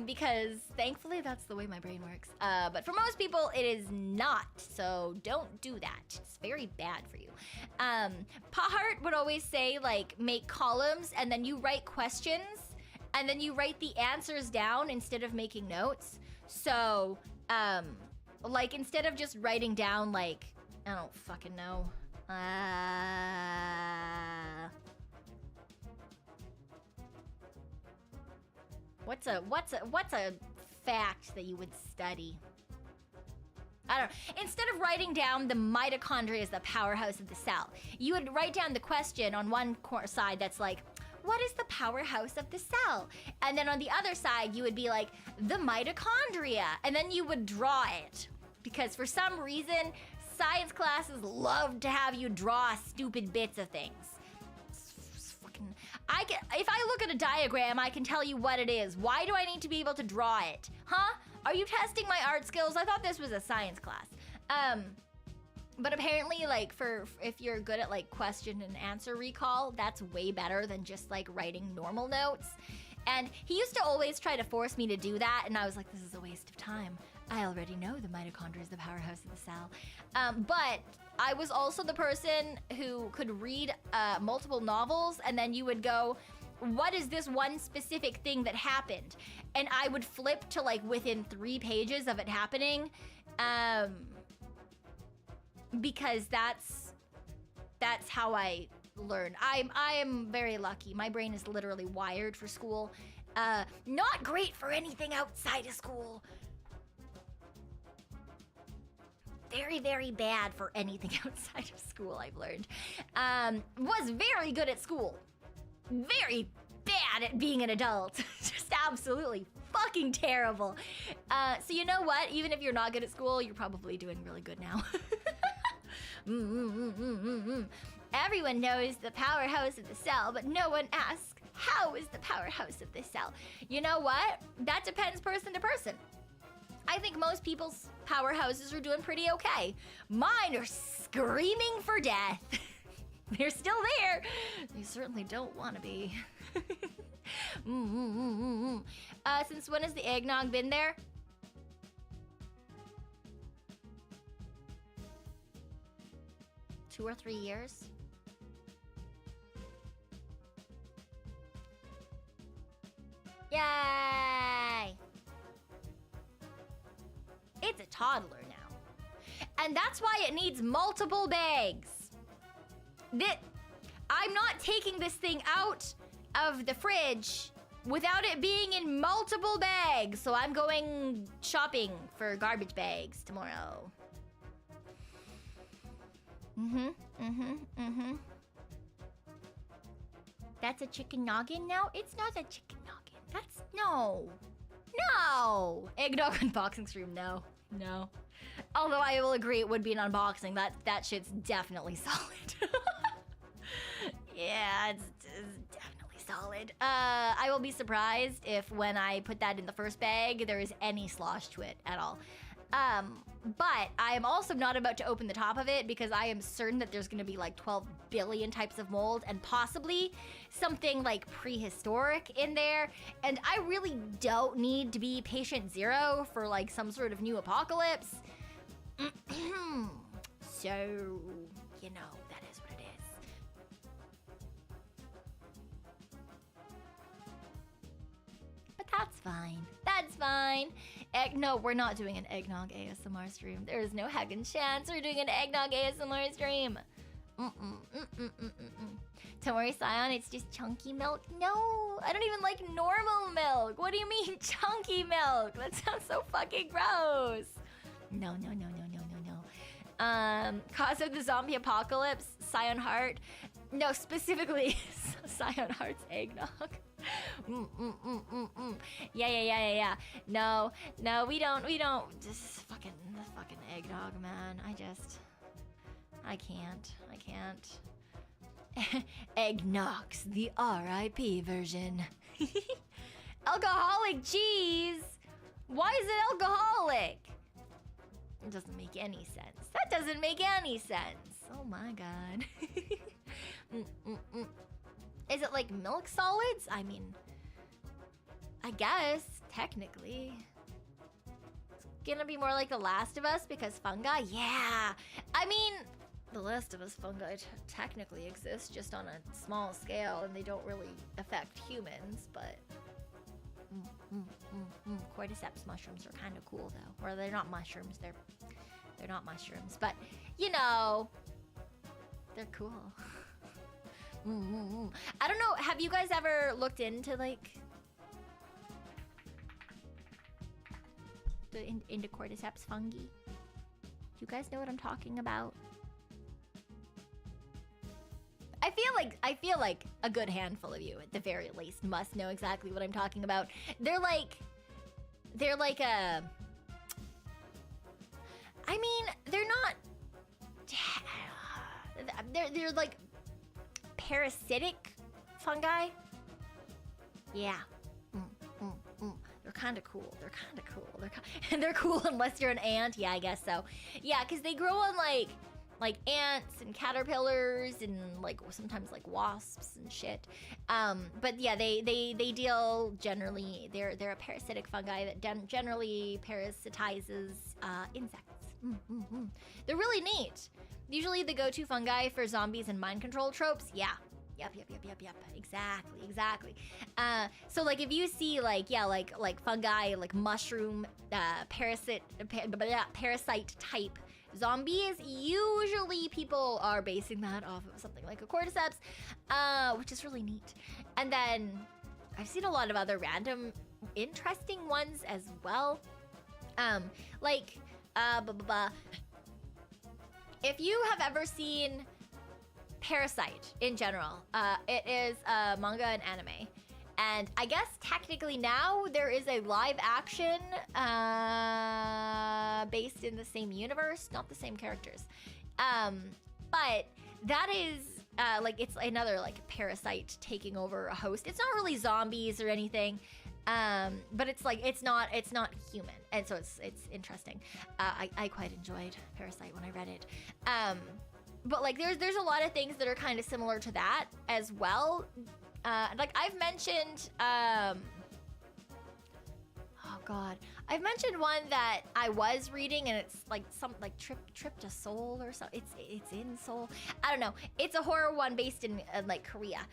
Speaker 1: Because thankfully that's the way my brain works. But for most people, it is not. So don't do that. It's very bad for you. Hart would always say, like, make columns and then you write questions and then you write the answers down instead of making notes. So, like, instead of just writing down, like, I don't fucking know. What's a fact that you would study? I don't know. Instead of writing down the mitochondria is the powerhouse of the cell, you would write down the question on one side that's like, what is the powerhouse of the cell? And then on the other side, you would be like, the mitochondria. And then you would draw it. Because for some reason, science classes love to have you draw stupid bits of things. If I look at a diagram, I can tell you what it is. Why do I need to be able to draw it? Huh? Are you testing my art skills? I thought this was a science class. But apparently, like, if you're good at, like, question and answer recall, that's way better than just, like, writing normal notes. And he used to always try to force me to do that, and I was like, this is a waste of time. I already know the mitochondria is the powerhouse of the cell. But I was also the person who could read multiple novels, and then you would go, what is this one specific thing that happened? And I would flip to, like, within 3 pages of it happening, because that's how I learn. I am very lucky. My brain is literally wired for school. Not great for anything outside of school. Very, very bad for anything outside of school, I've learned. Was very good at school. Very bad at being an adult. Just absolutely fucking terrible. So you know what? Even if you're not good at school, you're probably doing really good now. Everyone knows the powerhouse of the cell, but no one asks, how is the powerhouse of the cell? You know what? That depends person to person. I think most people's powerhouses are doing pretty okay. Mine are screaming for death. They're still there. They certainly don't want to be. Since when has the eggnog been there? Two or 3 years? Yay! It's a toddler now. And that's why it needs multiple bags. I'm not taking this thing out of the fridge without it being in multiple bags. So I'm going shopping for garbage bags tomorrow. That's a chicken noggin now? It's not a chicken noggin. No. Eggnog unboxing stream, no. Although I will agree it would be an unboxing. That shit's definitely solid. Yeah, it's definitely solid. I will be surprised if when I put that in the first bag, there is any slosh to it at all. But I am also not about to open the top of it because I am certain that there's gonna be like 12 billion types of mold and possibly something like prehistoric in there. And I really don't need to be patient zero for like some sort of new apocalypse. So, you know, that is what it is. But that's fine. No, we're not doing an eggnog ASMR stream. There is no heckin' chance we're doing an eggnog ASMR stream. Don't worry, Cyon, it's just chunky milk. No, I don't even like normal milk. What do you mean chunky milk? That sounds so fucking gross. No. Cause of the zombie apocalypse, Cyon Hart. No, specifically Cyon Hart's eggnog. Yeah. No, we don't. Just fucking eggnog, man. I can't. Eggnog's the R.I.P. version. Alcoholic cheese. Why is it alcoholic? It doesn't make any sense. That doesn't make any sense. Oh my god. Is it like milk solids? I mean, I guess, technically. It's gonna be more like The Last of Us because fungi? Yeah! I mean, The Last of Us fungi technically exist just on a small scale and they don't really affect humans, but... Cordyceps mushrooms are kind of cool though. Or they're not mushrooms, they're not mushrooms, but you know, they're cool. I don't know, have you guys ever looked into like into cordyceps fungi? You guys know what I'm talking about? I feel like a good handful of you at the very least must know exactly what I'm talking about. They're like a, I mean, they're not, they're like parasitic fungi. Yeah. They're kind of cool. They're cool unless you're an ant. Yeah, I guess so. Yeah, because they grow on like ants and caterpillars and like sometimes like wasps and shit. But yeah, they deal generally. They're a parasitic fungi that generally parasitizes insects. They're really neat. Usually the go-to fungi for zombies and mind control tropes. Yeah. Yep. Exactly. So like if you see like fungi, like mushroom, parasite type zombies, usually people are basing that off of something like a cordyceps, which is really neat. And then I've seen a lot of other random interesting ones as well. If you have ever seen Parasite in general, it is a manga and anime. And I guess technically now there is a live action based in the same universe, not the same characters. But that is it's another like parasite taking over a host. It's not really zombies or anything. But it's like it's not human, and so it's interesting. I quite enjoyed Parasite when I read it. But like there's a lot of things that are kind of similar to that as well. Like I've mentioned, I've mentioned one that I was reading, and it's like some like trip to Seoul or something. It's in Seoul. I don't know. It's a horror one based in like Korea,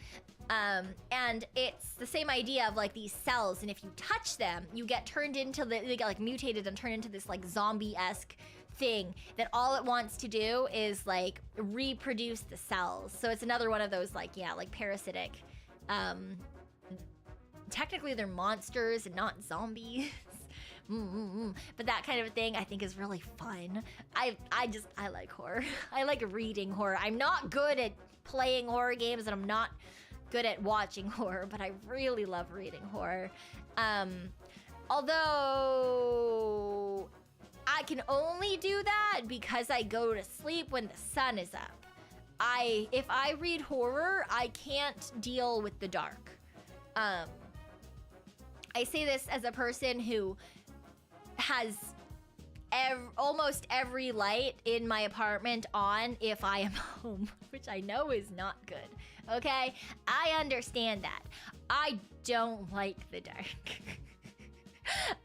Speaker 1: and it's the same idea of like these cells, and if you touch them, you get turned into they get like mutated and turned into this like zombie-esque thing that all it wants to do is like reproduce the cells. So it's another one of those like parasitic. Technically they're monsters and not zombies. But that kind of thing I think is really fun. I like horror. I like reading horror. I'm not good at playing horror games, and I'm not good at watching horror, but I really love reading horror. Although I can only do that because I go to sleep when the sun is up. If I read horror, I can't deal with the dark. I say this as a person who has almost every light in my apartment on if I am home, which I know is not good. Okay? I understand that. I don't like the dark.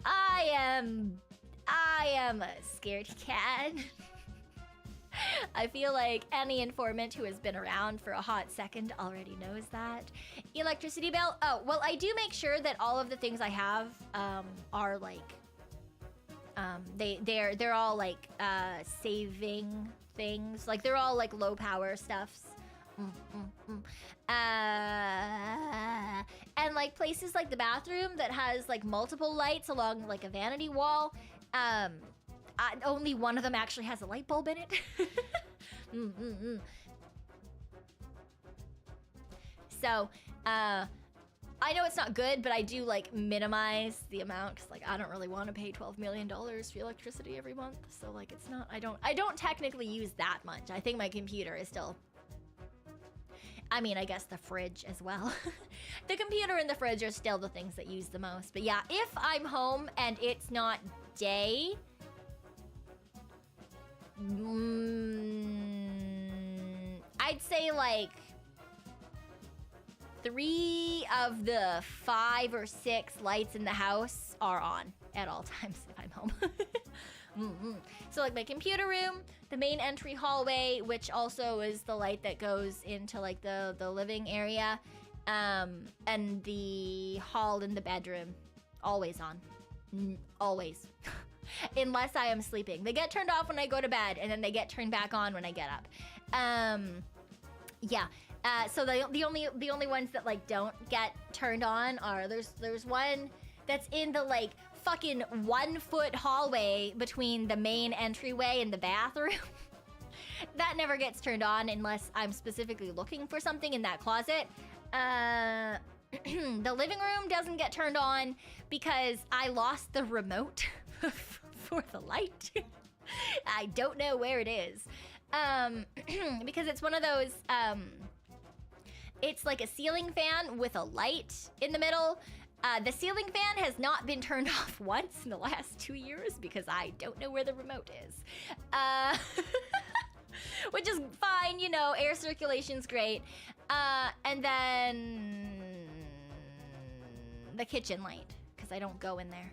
Speaker 1: I am a scaredy cat. I feel like any informant who has been around for a hot second already knows that. Electricity bill? Oh, well, I do make sure that all of the things I have are like they're all like saving things. Like they're all like low power stuffs. And like places like the bathroom that has like multiple lights along like a vanity wall. Only one of them actually has a light bulb in it. So, I know it's not good, but I do like minimize the amount because like I don't really want to pay $12 million for electricity every month. So like it's not, I don't technically use that much. I think my computer is still, I mean, I guess the fridge as well. The computer and the fridge are still the things that use the most. But yeah, if I'm home and it's not day, I'd say like 3 of the 5 or 6 lights in the house are on at all times if I'm home. So like my computer room, the main entry hallway, which also is the light that goes into like the living area, and the hall in the bedroom, always on. Always. Unless I am sleeping. They get turned off when I go to bed, and then they get turned back on when I get up. Yeah. So the only ones that like don't get turned on are there's one that's in the like fucking 1-foot hallway between the main entryway and the bathroom. That never gets turned on unless I'm specifically looking for something in that closet. The living room doesn't get turned on because I lost the remote for the light. I don't know where it is. Because it's one of those, it's like a ceiling fan with a light in the middle. The ceiling fan has not been turned off once in the last 2 years because I don't know where the remote is. Which is fine, you know, air circulation's great. And then the kitchen light, because I don't go in there.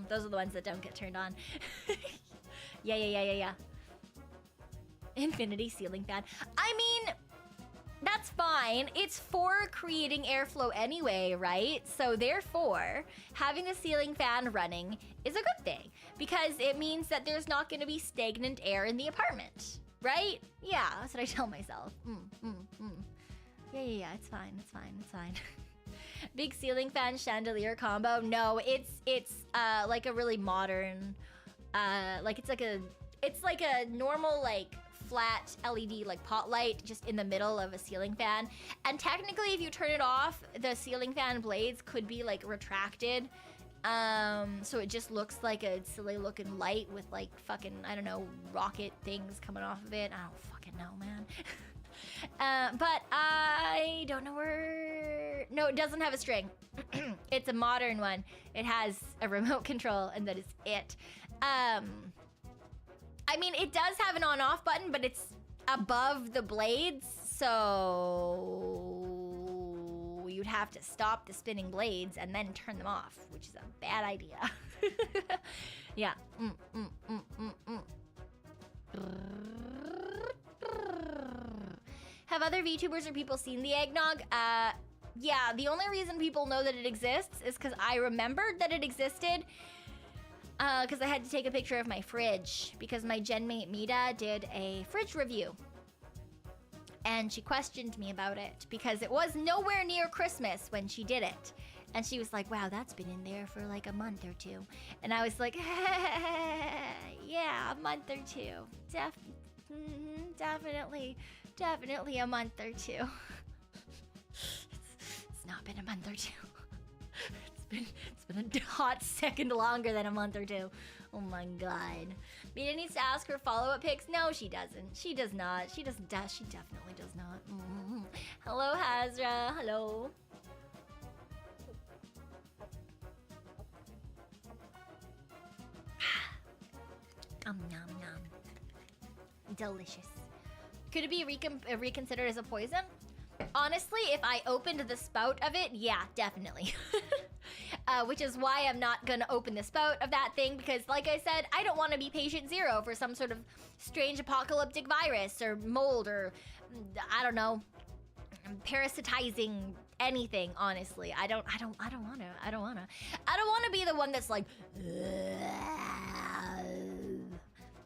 Speaker 1: Those are the ones that don't get turned on. Yeah. Infinity ceiling fan. I mean, that's fine. It's for creating airflow anyway, right? So therefore, having the ceiling fan running is a good thing because it means that there's not going to be stagnant air in the apartment, right? Yeah, that's what I tell myself. Yeah, it's fine. Big ceiling fan chandelier combo. No, it's like a really modern, like it's like a normal like flat LED like pot light just in the middle of a ceiling fan. And technically, if you turn it off, the ceiling fan blades could be like retracted. So it just looks like a silly looking light with like fucking, I don't know, rocket things coming off of it. I don't fucking know, man. But I don't know where... No, it doesn't have a string. It's a modern one. It has a remote control, and that is it. I mean, it does have an on-off button, but it's above the blades, so you'd have to stop the spinning blades and then turn them off, which is a bad idea. Yeah. Have other VTubers or people seen the eggnog? Yeah, the only reason people know that it exists is because I remembered that it existed because I had to take a picture of my fridge because my genmate Meeta did a fridge review. And she questioned me about it because it was nowhere near Christmas when she did it. And she was like, wow, that's been in there for like a month or two. And I was like, yeah, a month or two. Definitely a month or two. It's not been a month or two. It's been a hot second longer than a month or two. Oh my god. Meeta needs to ask her follow-up pics. No, she doesn't. She does not. She definitely does not. Hello, Hazra. Hello. Nom nom. Delicious. Could it be reconsidered as a poison? Honestly, if I opened the spout of it, yeah, definitely. Which is why I'm not gonna open the spout of that thing because, like I said, I don't want to be patient zero for some sort of strange apocalyptic virus or mold or, I don't know, parasitizing anything, honestly. I don't wanna be the one that's like,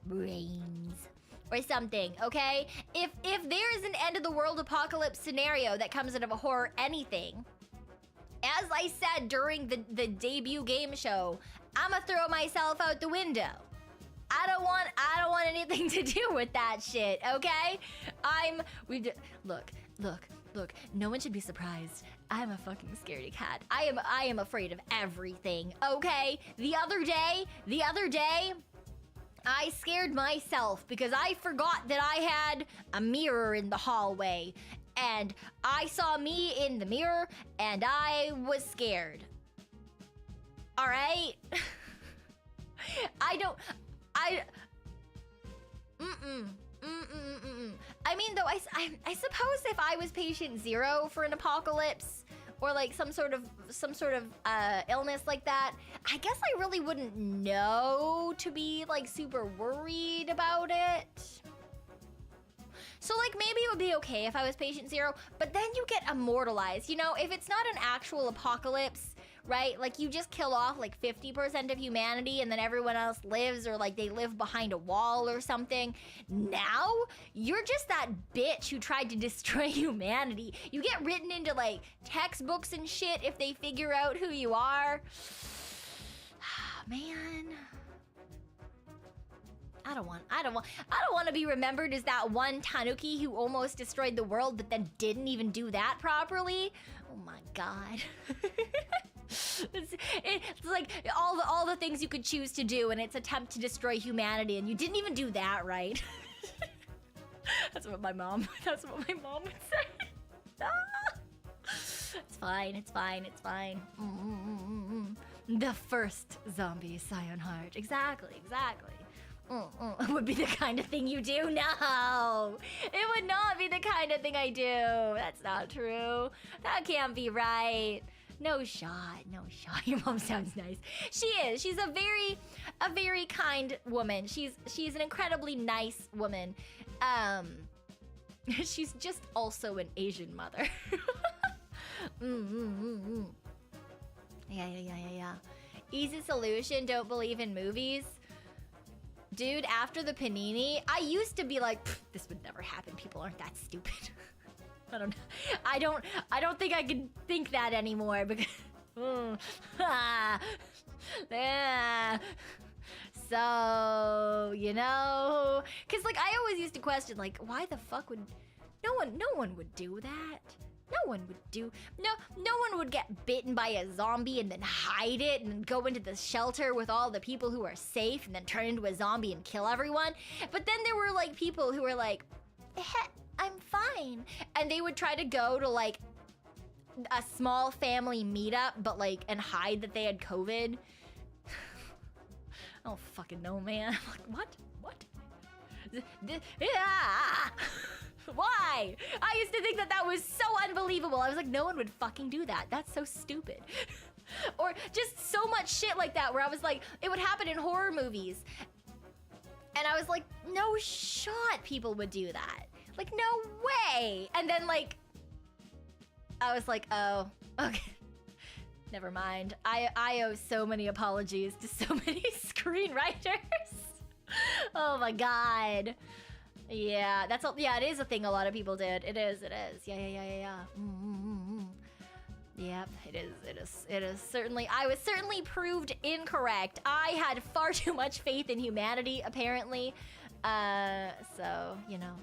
Speaker 1: brains. Or something, okay? If there is an end of the world apocalypse scenario that comes out of a horror anything, as I said during the debut game show, I'ma throw myself out the window. I don't want anything to do with that shit, okay? Look. No one should be surprised. I'm a fucking scaredy cat. I am afraid of everything, okay? The other day, I scared myself because I forgot that I had a mirror in the hallway. And I saw me in the mirror, and I was scared. All right? I mean, though, I suppose if I was patient zero for an apocalypse, or like some sort of illness like that, I guess I really wouldn't know to be like super worried about it. So like maybe it would be okay if I was patient zero, but then you get immortalized. You know, if it's not an actual apocalypse, right? Like you just kill off like 50% of humanity and then everyone else lives, or like they live behind a wall or something. Now you're just that bitch who tried to destroy humanity. You get written into like textbooks and shit if they figure out who you are. Man. I don't want to be remembered as that one Tanuki who almost destroyed the world but then didn't even do that properly. Oh my god. It's like all the things you could choose to do in its attempt to destroy humanity, and you didn't even do that right. That's what my mom would say. It's fine. The first zombie Cyon Hart. Exactly. Would be the kind of thing you do? No! It would not be the kind of thing I do. That's not true. That can't be right. No shot. Your mom sounds nice. She is. She's a very kind woman. She's an incredibly nice woman. She's just also an Asian mother. Yeah. Easy solution, don't believe in movies. Dude, after the panini, I used to be like, this would never happen. People aren't that stupid. I don't think I can think that anymore because so, you know, cuz like I always used to question like why the fuck would no one would do that? No one would get bitten by a zombie and then hide it and go into the shelter with all the people who are safe and then turn into a zombie and kill everyone. But then there were like people who were like, I'm fine. And they would try to go to like a small family meetup, but like, and hide that they had COVID. I don't fucking know, man. I'm like, what? Why? I used to think that was so unbelievable. I was like, no one would fucking do that. That's so stupid. Or just so much shit like that where I was like, it would happen in horror movies. And I was like, no shot people would do that. Like, no way. And then like, I was like, oh, okay. Never mind. I owe so many apologies to so many screenwriters. Oh my god. Yeah, that's all. Yeah, it is a thing a lot of people did. It is. Yeah. Yep, it is certainly. I was certainly proved incorrect. I had far too much faith in humanity, apparently. So, you know,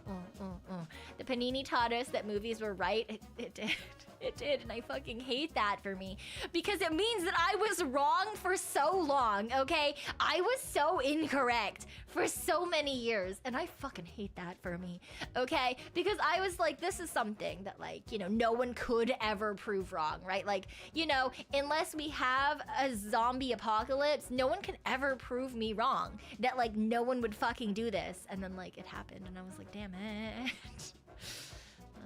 Speaker 1: the panini taught us that movies were right. It did. It did, and I fucking hate that for me. Because it means that I was wrong for so long, okay? I was so incorrect for so many years, and I fucking hate that for me, okay? Because I was like, this is something that, like, you know, no one could ever prove wrong, right? Like, you know, unless we have a zombie apocalypse, no one can ever prove me wrong. That, like, no one would fucking do this. And then, like, it happened, and I was like, damn it.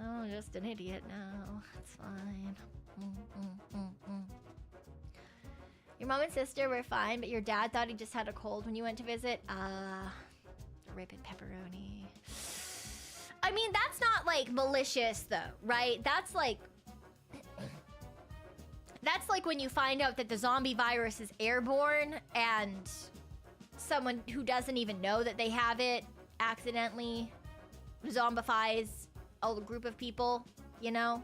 Speaker 1: Oh, just an idiot now. It's fine. Your mom and sister were fine, but your dad thought he just had a cold when you went to visit. Rip it, pepperoni. I mean, that's not, like, malicious, though, right? That's like when you find out that the zombie virus is airborne and someone who doesn't even know that they have it accidentally zombifies a group of people, you know?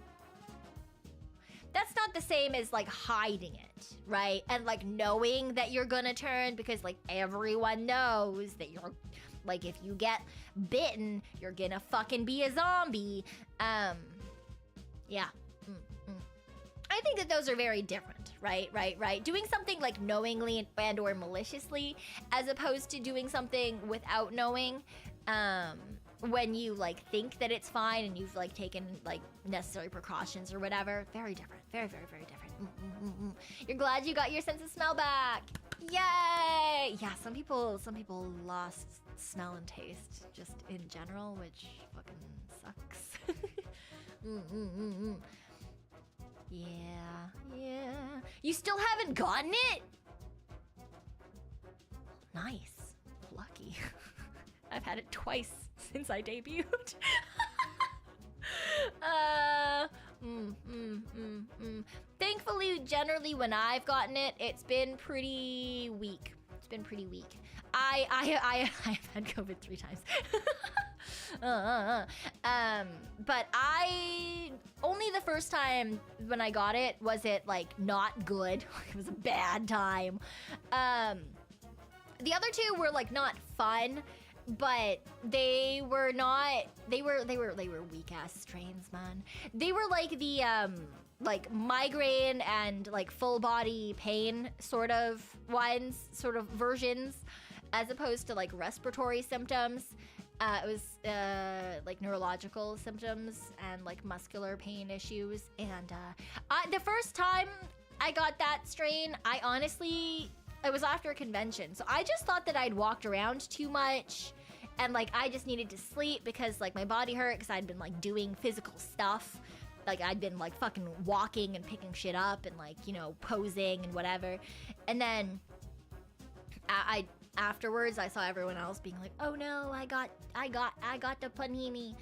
Speaker 1: that's not the same as like hiding it, right? And like knowing that you're gonna turn, because like everyone knows that you're like, if you get bitten, you're gonna fucking be a zombie. Yeah. I think that those are very different, right? Doing something like knowingly and or maliciously, as opposed to doing something without knowing, when you like think that it's fine and you've like taken like necessary precautions or whatever. Very different. Very different. You're glad you got your sense of smell back. Yay! Yeah, some people lost smell and taste just in general, which fucking sucks. Yeah. You still haven't gotten it? Nice. Lucky. I've had it twice since I debuted. Thankfully, generally when I've gotten it, it's been pretty weak. I've had COVID 3 times. But I only the first time when I got it was it like not good. It was a bad time. The other two were like not fun, but they were weak ass strains, man. They were like the like migraine and like full body pain sort of versions, as opposed to like respiratory symptoms. It was like neurological symptoms and like muscular pain issues. And the first time I got that strain, it was after a convention. So I just thought that I'd walked around too much and like I just needed to sleep because like my body hurt because I'd been like doing physical stuff. Like I'd been like fucking walking and picking shit up and like, you know, posing and whatever. And then afterwards I saw everyone else being like, oh no, I got the panini.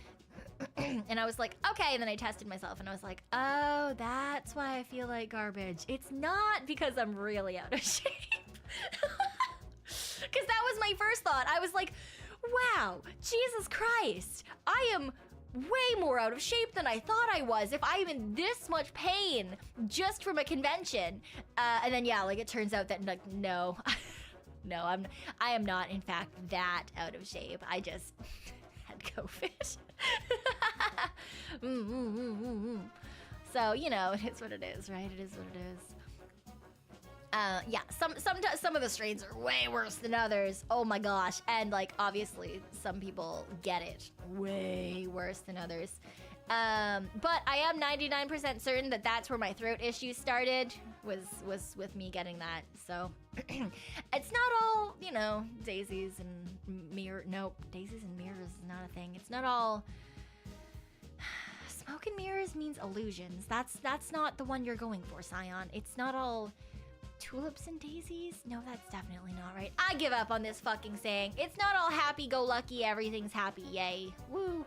Speaker 1: And I was like, okay. And then I tested myself and I was like, oh, that's why I feel like garbage. It's not because I'm really out of shape. Because that was my first thought. I was like, wow, Jesus Christ, I am way more out of shape than I thought I was if I'm in this much pain just from a convention. And then yeah, like it turns out that like, no, no, I am not in fact that out of shape. I just had COVID. So, you know, it is what it is, right? It is what it is. Yeah, some of the strains are way worse than others. Oh my gosh. And like obviously some people get it way worse than others. But I am 99% certain that that's where my throat issues started, was with me getting that. So it's not all, you know, daisies and nope, daisies and mirrors is not a thing. It's not all smoke and mirrors means illusions. That's not the one you're going for, Cyon. It's not all tulips and daisies? No, that's definitely not right. I give up on this fucking saying. It's not all happy-go-lucky, everything's happy, yay. Woo.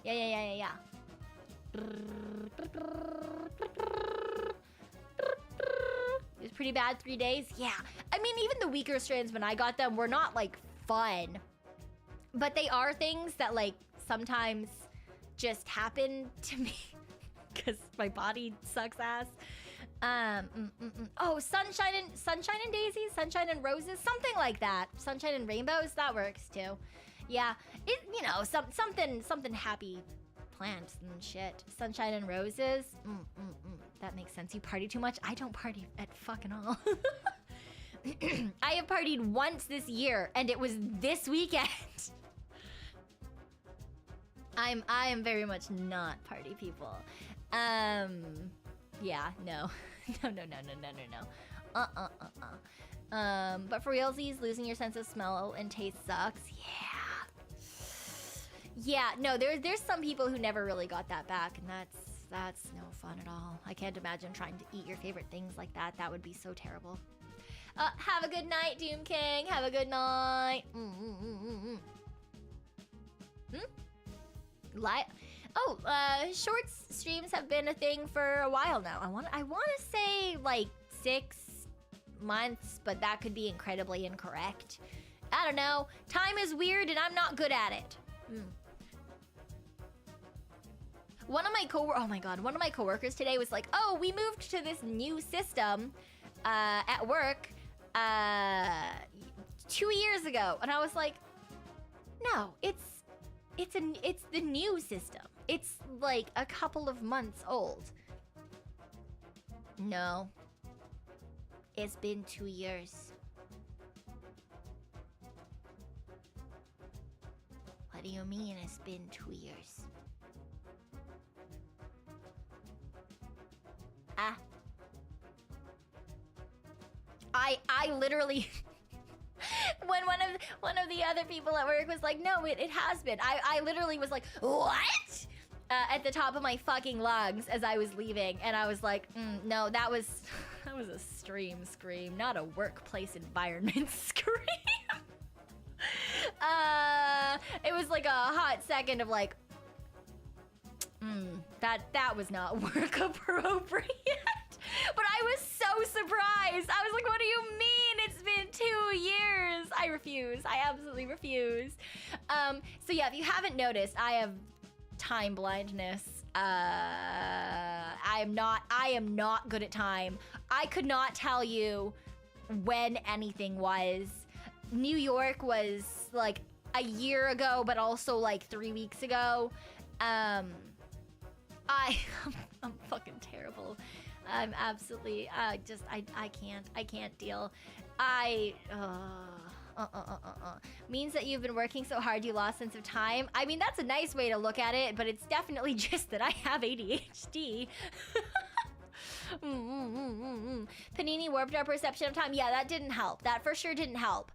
Speaker 1: Yeah. It was pretty bad 3 days. Yeah. I mean, even the weaker strands when I got them were not like fun. But they are things that like sometimes just happen to me because my body sucks ass. Oh, sunshine and daisies, sunshine and roses, something like that. Sunshine and rainbows, that works too. Yeah, it, you know, something happy plants and shit. Sunshine and roses. That makes sense. You party too much? I don't party at fucking all. I have partied once this year, and it was this weekend. I am very much not party people. Yeah, no. No. But for realsies, losing your sense of smell and taste sucks. Yeah, no, there's some people who never really got that back, and that's no fun at all. I can't imagine trying to eat your favorite things like that. That would be so terrible. Have a good night, Doom King. Have a good night. Shorts streams have been a thing for a while now. I want to say like 6 months, but that could be incredibly incorrect. I don't know. Time is weird and I'm not good at it. One of my one of my coworkers today was like, "Oh, we moved to this new system at work 2 years ago," and I was like, "No, it's the new system. It's like a couple of months old." No, it's been 2 years. What do you mean it's been 2 years? I literally when one of the other people at work was like, "No, it has been." I literally was like, "What?" At the top of my fucking lungs as I was leaving, and I was like, "No, that was a stream scream, not a workplace environment scream." It was like a hot second of like, that was not work appropriate. But I was so surprised. I was like, "What do you mean? It's been 2 years." I refuse. I absolutely refuse. So yeah, if you haven't noticed, I have time blindness. I am not good at time. I could not tell you when anything was. New York was like a year ago, but also like 3 weeks ago. I'm fucking terrible. I'm absolutely, I can't deal. Means that you've been working so hard you lost sense of time. I mean, that's a nice way to look at it, but it's definitely just that I have ADHD. Panini warped our perception of time. Yeah, that didn't help. That for sure didn't help.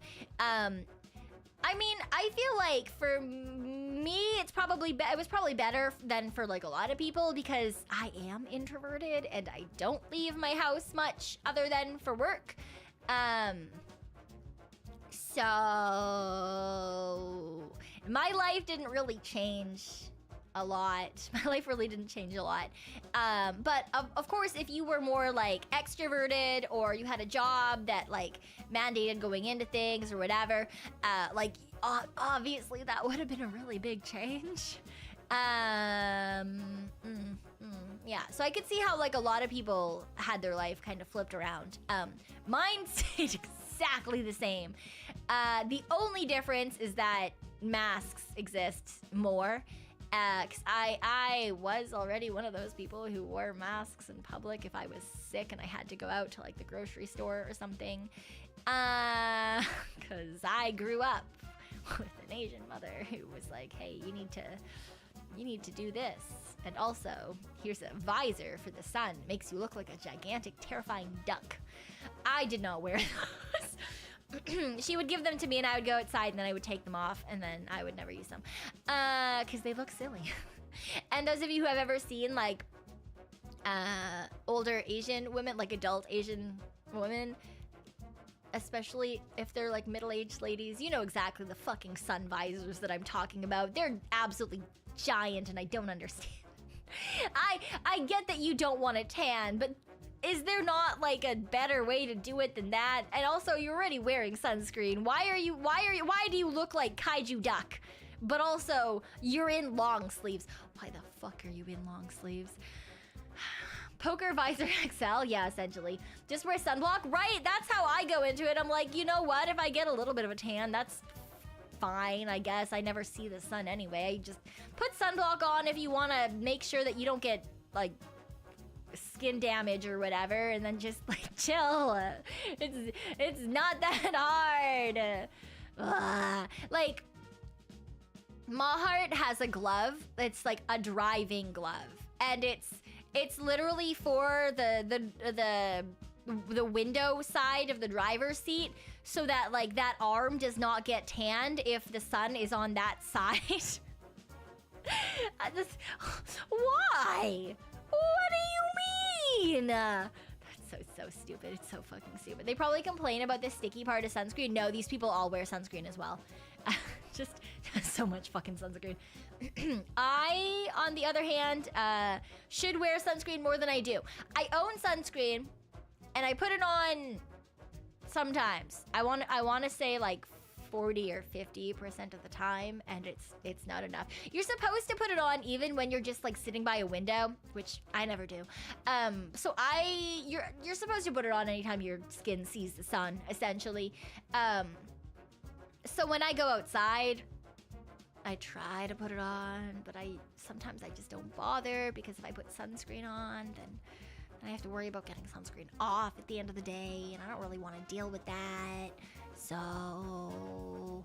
Speaker 1: I mean, I feel like for me, it was probably better than for like a lot of people because I am introverted and I don't leave my house much other than for work. So my life didn't really change a lot. My life really didn't change a lot. But of course, if you were more like extroverted or you had a job that like mandated going into things or whatever, like obviously that would have been a really big change. Yeah, so I could see how like a lot of people had their life kind of flipped around. Mine stayed exactly the same. The only difference is that masks exist more. Cause I was already one of those people who wore masks in public if I was sick and I had to go out to like the grocery store or something. Cause I grew up with an Asian mother who was like, "Hey, you need to do this. And also, here's a visor for the sun. Makes you look like a gigantic, terrifying duck." I did not wear those. She would give them to me and I would go outside and then I would take them off and then I would never use them. Because they look silly. And those of you who have ever seen like older Asian women, like adult Asian women, especially if they're like middle-aged ladies, you know exactly the fucking sun visors that I'm talking about. They're absolutely giant and I don't understand. I get that you don't want a tan, but is there not like a better way to do it than that? And also, you're already wearing sunscreen. Why do you look like Kaiju Duck? But also, you're in long sleeves. Why the fuck are you in long sleeves? Poker visor XL? Yeah, essentially. Just wear sunblock? Right, that's how I go into it. I'm like, you know what? If I get a little bit of a tan, that's fine, I guess. I never see the sun anyway. Just put sunblock on if you want to make sure that you don't get, like, skin damage or whatever, and then just, like, chill. It's not that hard. Like, Hart has a glove. It's, like, a driving glove. And it's literally for the window side of the driver's seat so that like that arm does not get tanned if the sun is on that side. Why? What do you mean? That's so stupid. It's so fucking stupid. They probably complain about the sticky part of sunscreen. No, these people all wear sunscreen as well. Just so much fucking sunscreen. I, on the other hand, should wear sunscreen more than I do. I own sunscreen, and I put it on sometimes. I want to say like 40 or 50% of the time, and it's not enough. You're supposed to put it on even when you're just like sitting by a window, which I never do. So you're supposed to put it on anytime your skin sees the sun, essentially. So when I go outside, I try to put it on, but sometimes I just don't bother, because if I put sunscreen on, then I have to worry about getting sunscreen off at the end of the day, and I don't really want to deal with that. So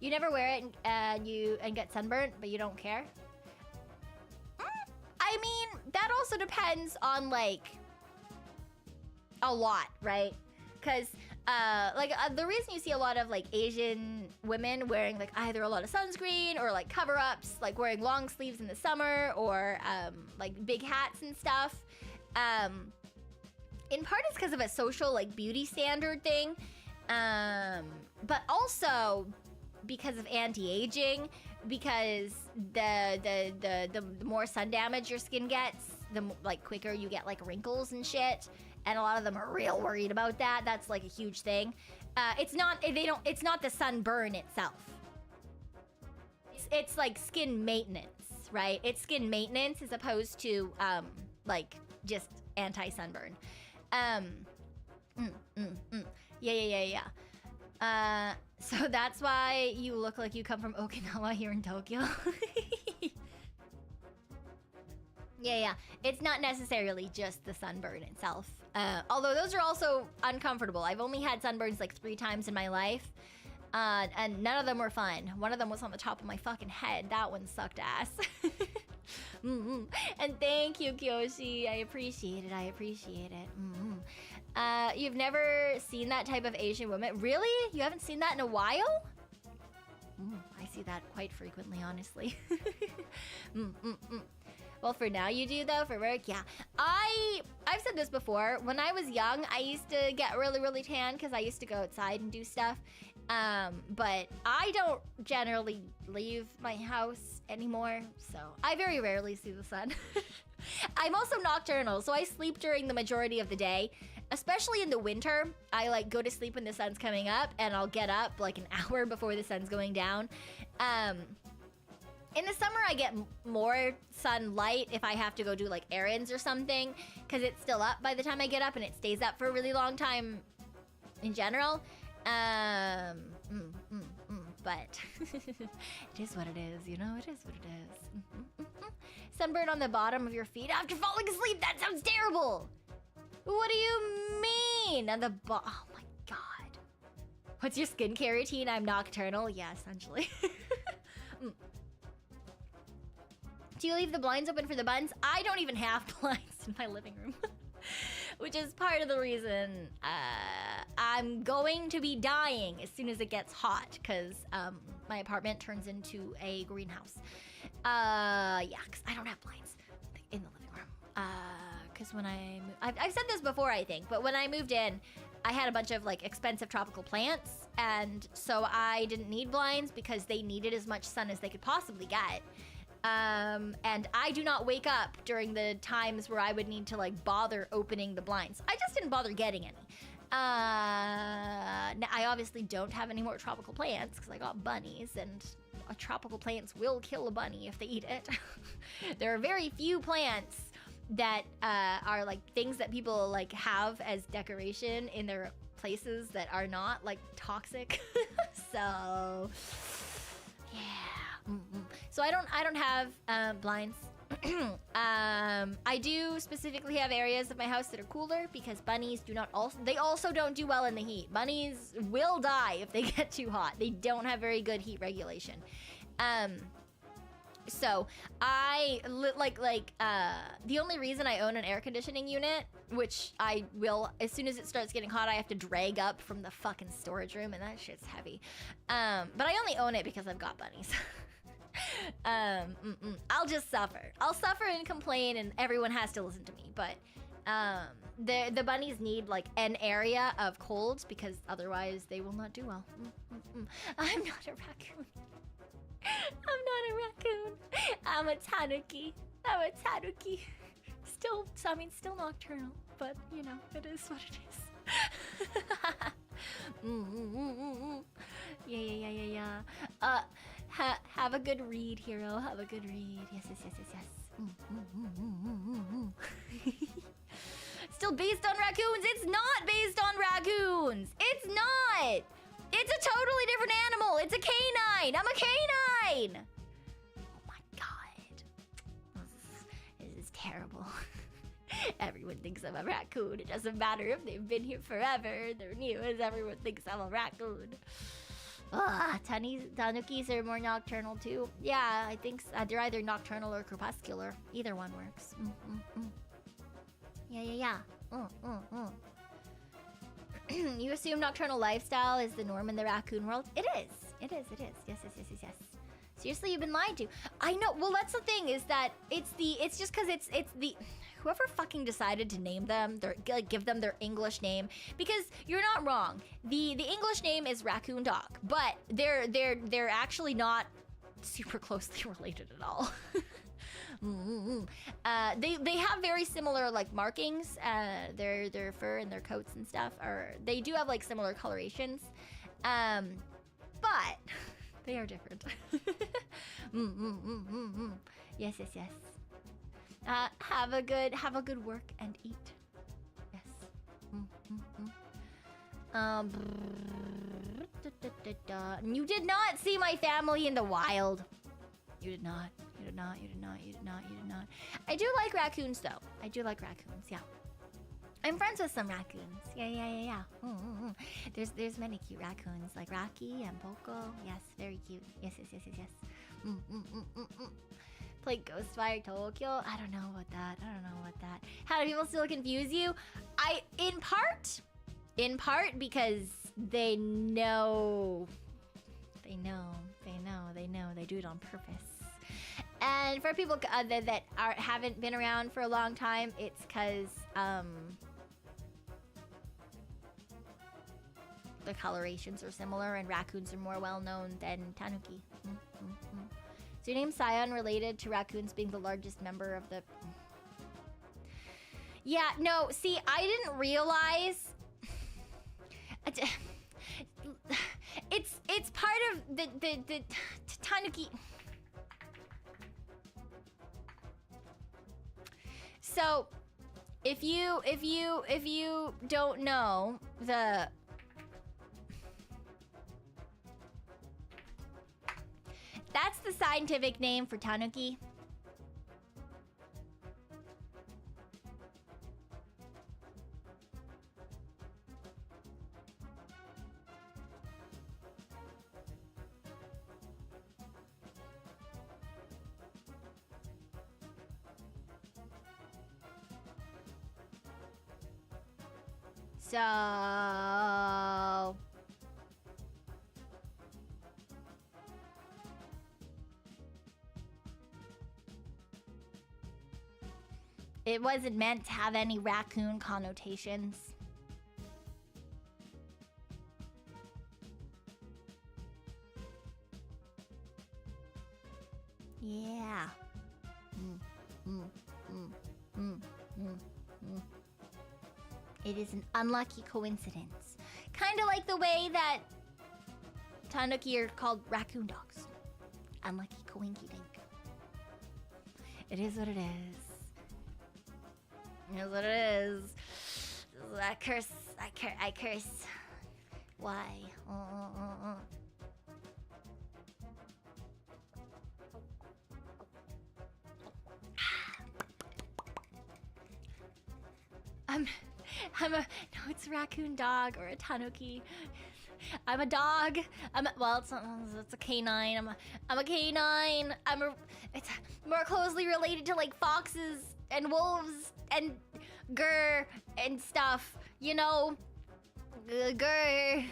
Speaker 1: you never wear it and get sunburnt, but you don't care? I mean, that also depends on like a lot, right? Because the reason you see a lot of like Asian women wearing like either a lot of sunscreen or like cover-ups, like wearing long sleeves in the summer, or like big hats and stuff, in part it's because of a social like beauty standard thing, but also because of anti-aging, because the more sun damage your skin gets, the like quicker you get like wrinkles and shit. And a lot of them are real worried about that. That's like a huge thing. It's not the sunburn itself. It's like skin maintenance, right? It's skin maintenance as opposed to like just anti-sunburn. Yeah. So that's why you look like you come from Okinawa here in Tokyo. Yeah. It's not necessarily just the sunburn itself. Although those are also uncomfortable. I've only had sunburns like 3 times in my life. And none of them were fun. One of them was on the top of my fucking head. That one sucked ass. And thank you, Kyoshi. I appreciate it. You've never seen that type of Asian woman? Really? You haven't seen that in a while? I see that quite frequently, honestly. Well, for now you do, though. For work, yeah. I've said this before. When I was young, I used to get really, really tan because I used to go outside and do stuff. But I don't generally leave my house anymore, so I very rarely see the sun. I'm also nocturnal, so I sleep during the majority of the day. Especially in the winter, I like go to sleep when the sun's coming up, and I'll get up like an hour before the sun's going down. In the summer, I get more sunlight if I have to go do like errands or something, because it's still up by the time I get up, and it stays up for a really long time in general. But it is what it is, you know? It is what it is. Sunburn on the bottom of your feet after falling asleep? That sounds terrible! What do you mean? On the oh my god. What's your skincare routine? I'm nocturnal? Yeah, essentially. Do you leave the blinds open for the buns? I don't even have blinds in my living room. Which is part of the reason I'm going to be dying as soon as it gets hot, because my apartment turns into a greenhouse. Yeah, because I don't have blinds in the living room. Because when I've said this before, I think, but when I moved in, I had a bunch of like expensive tropical plants, and so I didn't need blinds because they needed as much sun as they could possibly get. And I do not wake up during the times where I would need to like bother opening the blinds. I just didn't bother getting any. Now, I obviously don't have any more tropical plants because I got bunnies, and tropical plants will kill a bunny if they eat it. There are very few plants that are like things that people like have as decoration in their places that are not like toxic. So yeah. So I don't have blinds. I do specifically have areas of my house that are cooler because bunnies they also don't do well in the heat. Bunnies will die if they get too hot. They don't have very good heat regulation. So the only reason I own an air conditioning unit, which I will, as soon as it starts getting hot, I have to drag up from the fucking storage room, and that shit's heavy. But I only own it because I've got bunnies. I'll just suffer. I'll suffer and complain, and everyone has to listen to me. But the bunnies need like an area of cold because otherwise they will not do well. I'm not a raccoon. I'm not a raccoon. I'm a tanuki. still, I mean, still nocturnal, but you know, it is what it is. Yeah. Have a good read, hero. Have a good read. Yes. Still based on raccoons. It's not based on raccoons. It's not. It's a totally different animal. It's a canine. I'm a canine. Oh my god. This is terrible. Everyone thinks I'm a raccoon. It doesn't matter if they've been here forever. They're new as everyone thinks I'm a raccoon. Tanukis are more nocturnal too. Yeah, I think they're either nocturnal or crepuscular. Either one works. Yeah. You assume nocturnal lifestyle is the norm in the raccoon world? It is. Yes. Seriously, you've been lied to. I know. Well, that's the thing, is that it's just because it's the whoever fucking decided to name them, give them their English name, because you're not wrong. The English name is raccoon dog, but they're actually not super closely related at all. They have very similar like markings. Their fur and their coats and stuff they do have like similar colorations, but they are different. Yes. Have a good work and eat. Yes. You did not see my family in the wild. You did not. I do like raccoons though. Yeah. I'm friends with some raccoons. Yeah. There's many cute raccoons, like Rocky and Poco. Yes, very cute. Yes. Play Ghostfire Tokyo. I don't know about that. How do people still confuse you? In part because they know. They do it on purpose. And for people that haven't been around for a long time, it's because the colorations are similar and raccoons are more well known than Tanuki. So your name's Cyon, related to raccoons being the largest member of the... Yeah, no, see, I didn't realize... It's part of the Tanuki... So, if you don't know, that's the scientific name for Tanuki. So... It wasn't meant to have any raccoon connotations. Yeah. It is an unlucky coincidence. Kind of like the way that Tanuki are called raccoon dogs. Unlucky coinky dink. It is what it is. It is what it is. I curse. Why? No, it's a raccoon dog or a Tanuki. I'm a dog. It's a canine. I'm a canine. It's more closely related to like foxes and wolves and grr and stuff. You know, grr,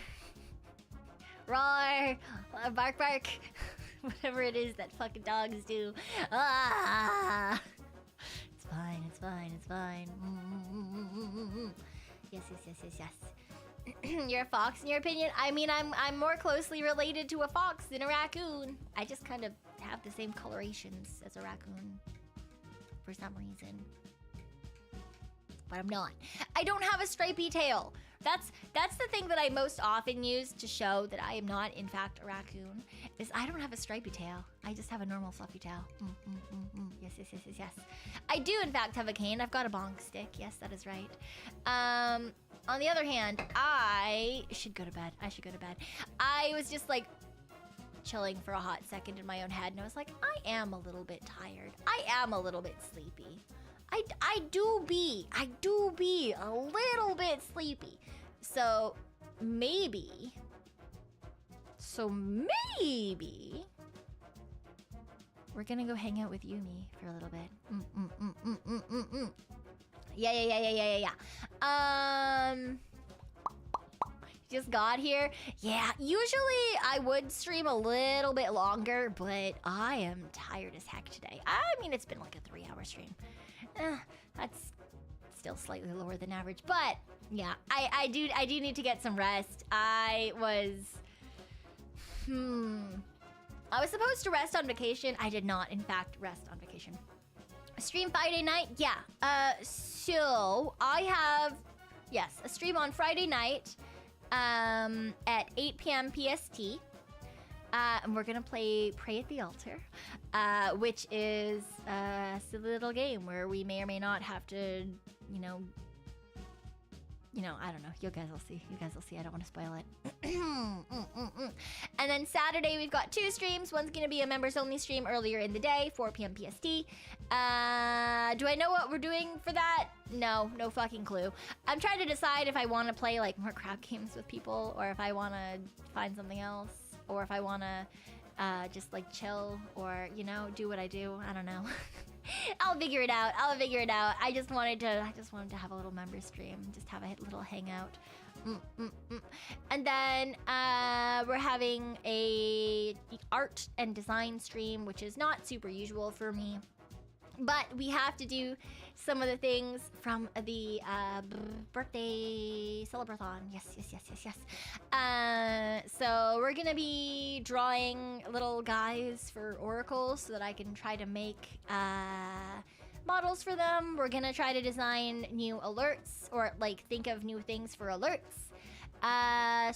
Speaker 1: roar, bark, whatever it is that fucking dogs do. Ah, it's fine. Yes. You're a fox in your opinion? I mean, I'm more closely related to a fox than a raccoon. I just kind of have the same colorations as a raccoon for some reason. but I'm not. I don't have a stripy tail. That's the thing that I most often use to show that I am not, in fact, a raccoon, is I don't have a stripy tail. I just have a normal fluffy tail. Yes, yes, yes, yes, yes. I do, in fact, have a cane. I've got a bonk stick. Yes, that is right. On the other hand, I should go to bed. I should go to bed. I was just like chilling for a hot second in my own head, and I was like, I am a little bit tired. I am a little bit sleepy. I do be a little bit sleepy. So maybe we're gonna go hang out with Yumi for a little bit. Yeah. Just got here. Yeah, usually I would stream a little bit longer, but I am tired as heck today. I mean, it's been like a 3-hour stream. That's still slightly lower than average, but yeah, I do need to get some rest. I was supposed to rest on vacation. I did not, in fact, rest on vacation. Stream Friday night, yeah. So I have, yes, a stream on Friday night at 8 p.m. PST. And we're gonna play Pray at the Altar, which is a silly little game where we may or may not have to, you know, I don't know. You guys will see. I don't want to spoil it. And then Saturday, we've got 2 streams. One's going to be a members-only stream earlier in the day, 4 p.m. PST. Do I know what we're doing for that? No fucking clue. I'm trying to decide if I want to play, like, more crap games with people, or if I want to find something else, or if I want to just, like, chill, or, you know, do what I do. I don't know. I'll figure it out. I just wanted to have a little member stream, just have a little hangout. And then we're having a art and design stream, which is not super usual for me, but we have to do some of the things from the birthday celebrathon. Yes. So we're gonna be drawing little guys for Oracle so that I can try to make models for them. We're gonna try to design new alerts, or like think of new things for alerts,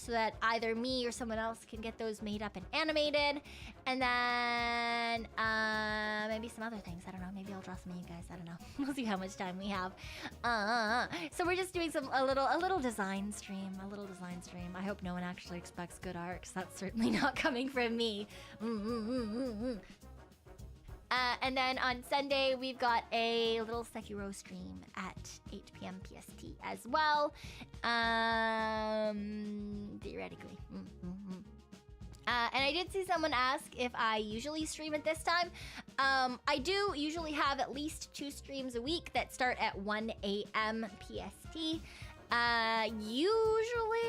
Speaker 1: so that either me or someone else can get those made up and animated. And then maybe some other things. I don't know. Maybe I'll draw some of you guys. I don't know. We'll see how much time we have. So we're just doing a little design stream. I hope no one actually expects good art, because that's certainly not coming from me. And then on Sunday, we've got a little Sekiro stream at 8 p.m. PST as well. Theoretically. And I did see someone ask if I usually stream at this time. I do usually have at least 2 streams a week that start at 1 a.m. PST. Usually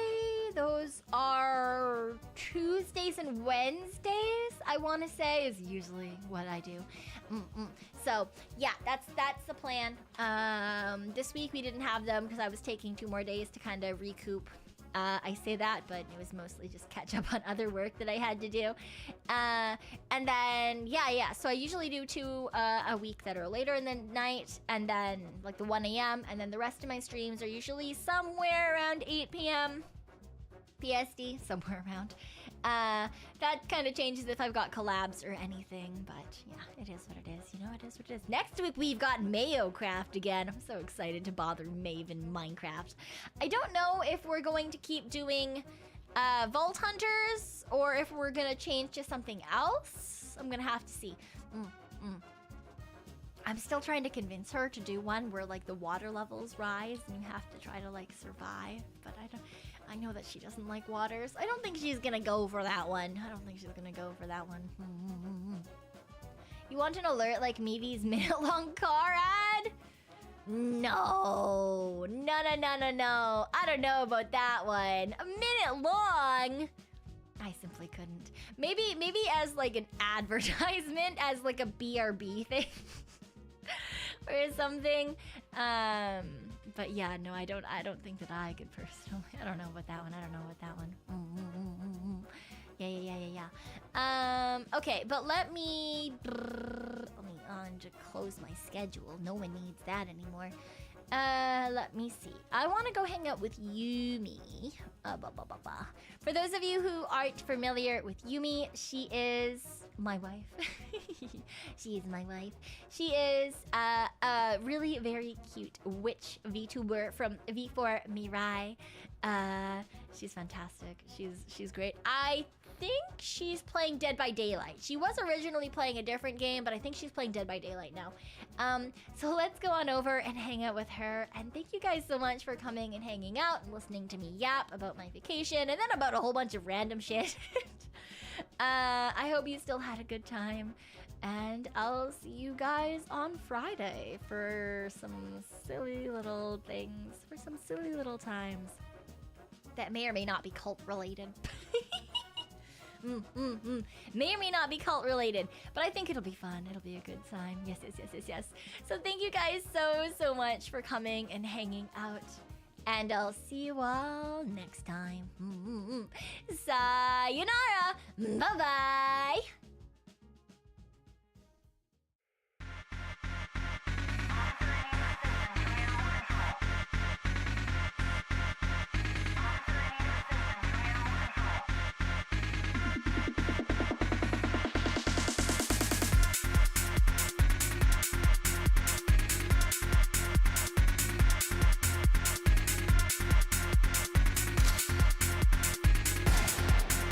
Speaker 1: those are Tuesdays and Wednesdays, I want to say, is usually what I do. So yeah, that's the plan. This week we didn't have them because I was taking 2 more days to kind of recoup. I say that, but it was mostly just catch up on other work that I had to do. And then, yeah. So I usually do 2 a week that are later in the night, and then like the 1 a.m. And then the rest of my streams are usually somewhere around 8 p.m. PST, somewhere around. That kind of changes if I've got collabs or anything, but yeah, it is what it is. You know, it is what it is. Next week, we've got Mayocraft again. I'm so excited to bother Maeve in Minecraft. I don't know if we're going to keep doing Vault Hunters, or if we're going to change to something else. I'm going to have to see. I'm still trying to convince her to do one where, like, the water levels rise and you have to try to, like, survive, but I know that she doesn't like waters. I don't think she's gonna go for that one. You want an alert like Meeve's minute-long car ad? No. I don't know about that one. A minute long? I simply couldn't. Maybe as like an advertisement, as like a BRB thing. Or something. But yeah, no, I don't think that I could personally. I don't know about that one. Yeah. Okay, but let me to close my schedule. No one needs that anymore. Let me see. I want to go hang out with Yumi. For those of you who aren't familiar with Yumi, she is my wife. She is my wife. She is a really very cute witch VTuber from V4 Mirai. She's fantastic. She's great. I think she's playing Dead by Daylight. She was originally playing a different game, but I think she's playing Dead by Daylight now. So let's go on over and hang out with her. And thank you guys so much for coming and hanging out and listening to me yap about my vacation and then about a whole bunch of random shit. I hope you still had a good time. And I'll see you guys on Friday for some silly little things, for some silly little times that may or may not be cult related. May or may not be cult related, but I think it'll be fun. It'll be a good time. Yes. So thank you guys so much for coming and hanging out. And I'll see you all next time. Sayonara. Bye-bye.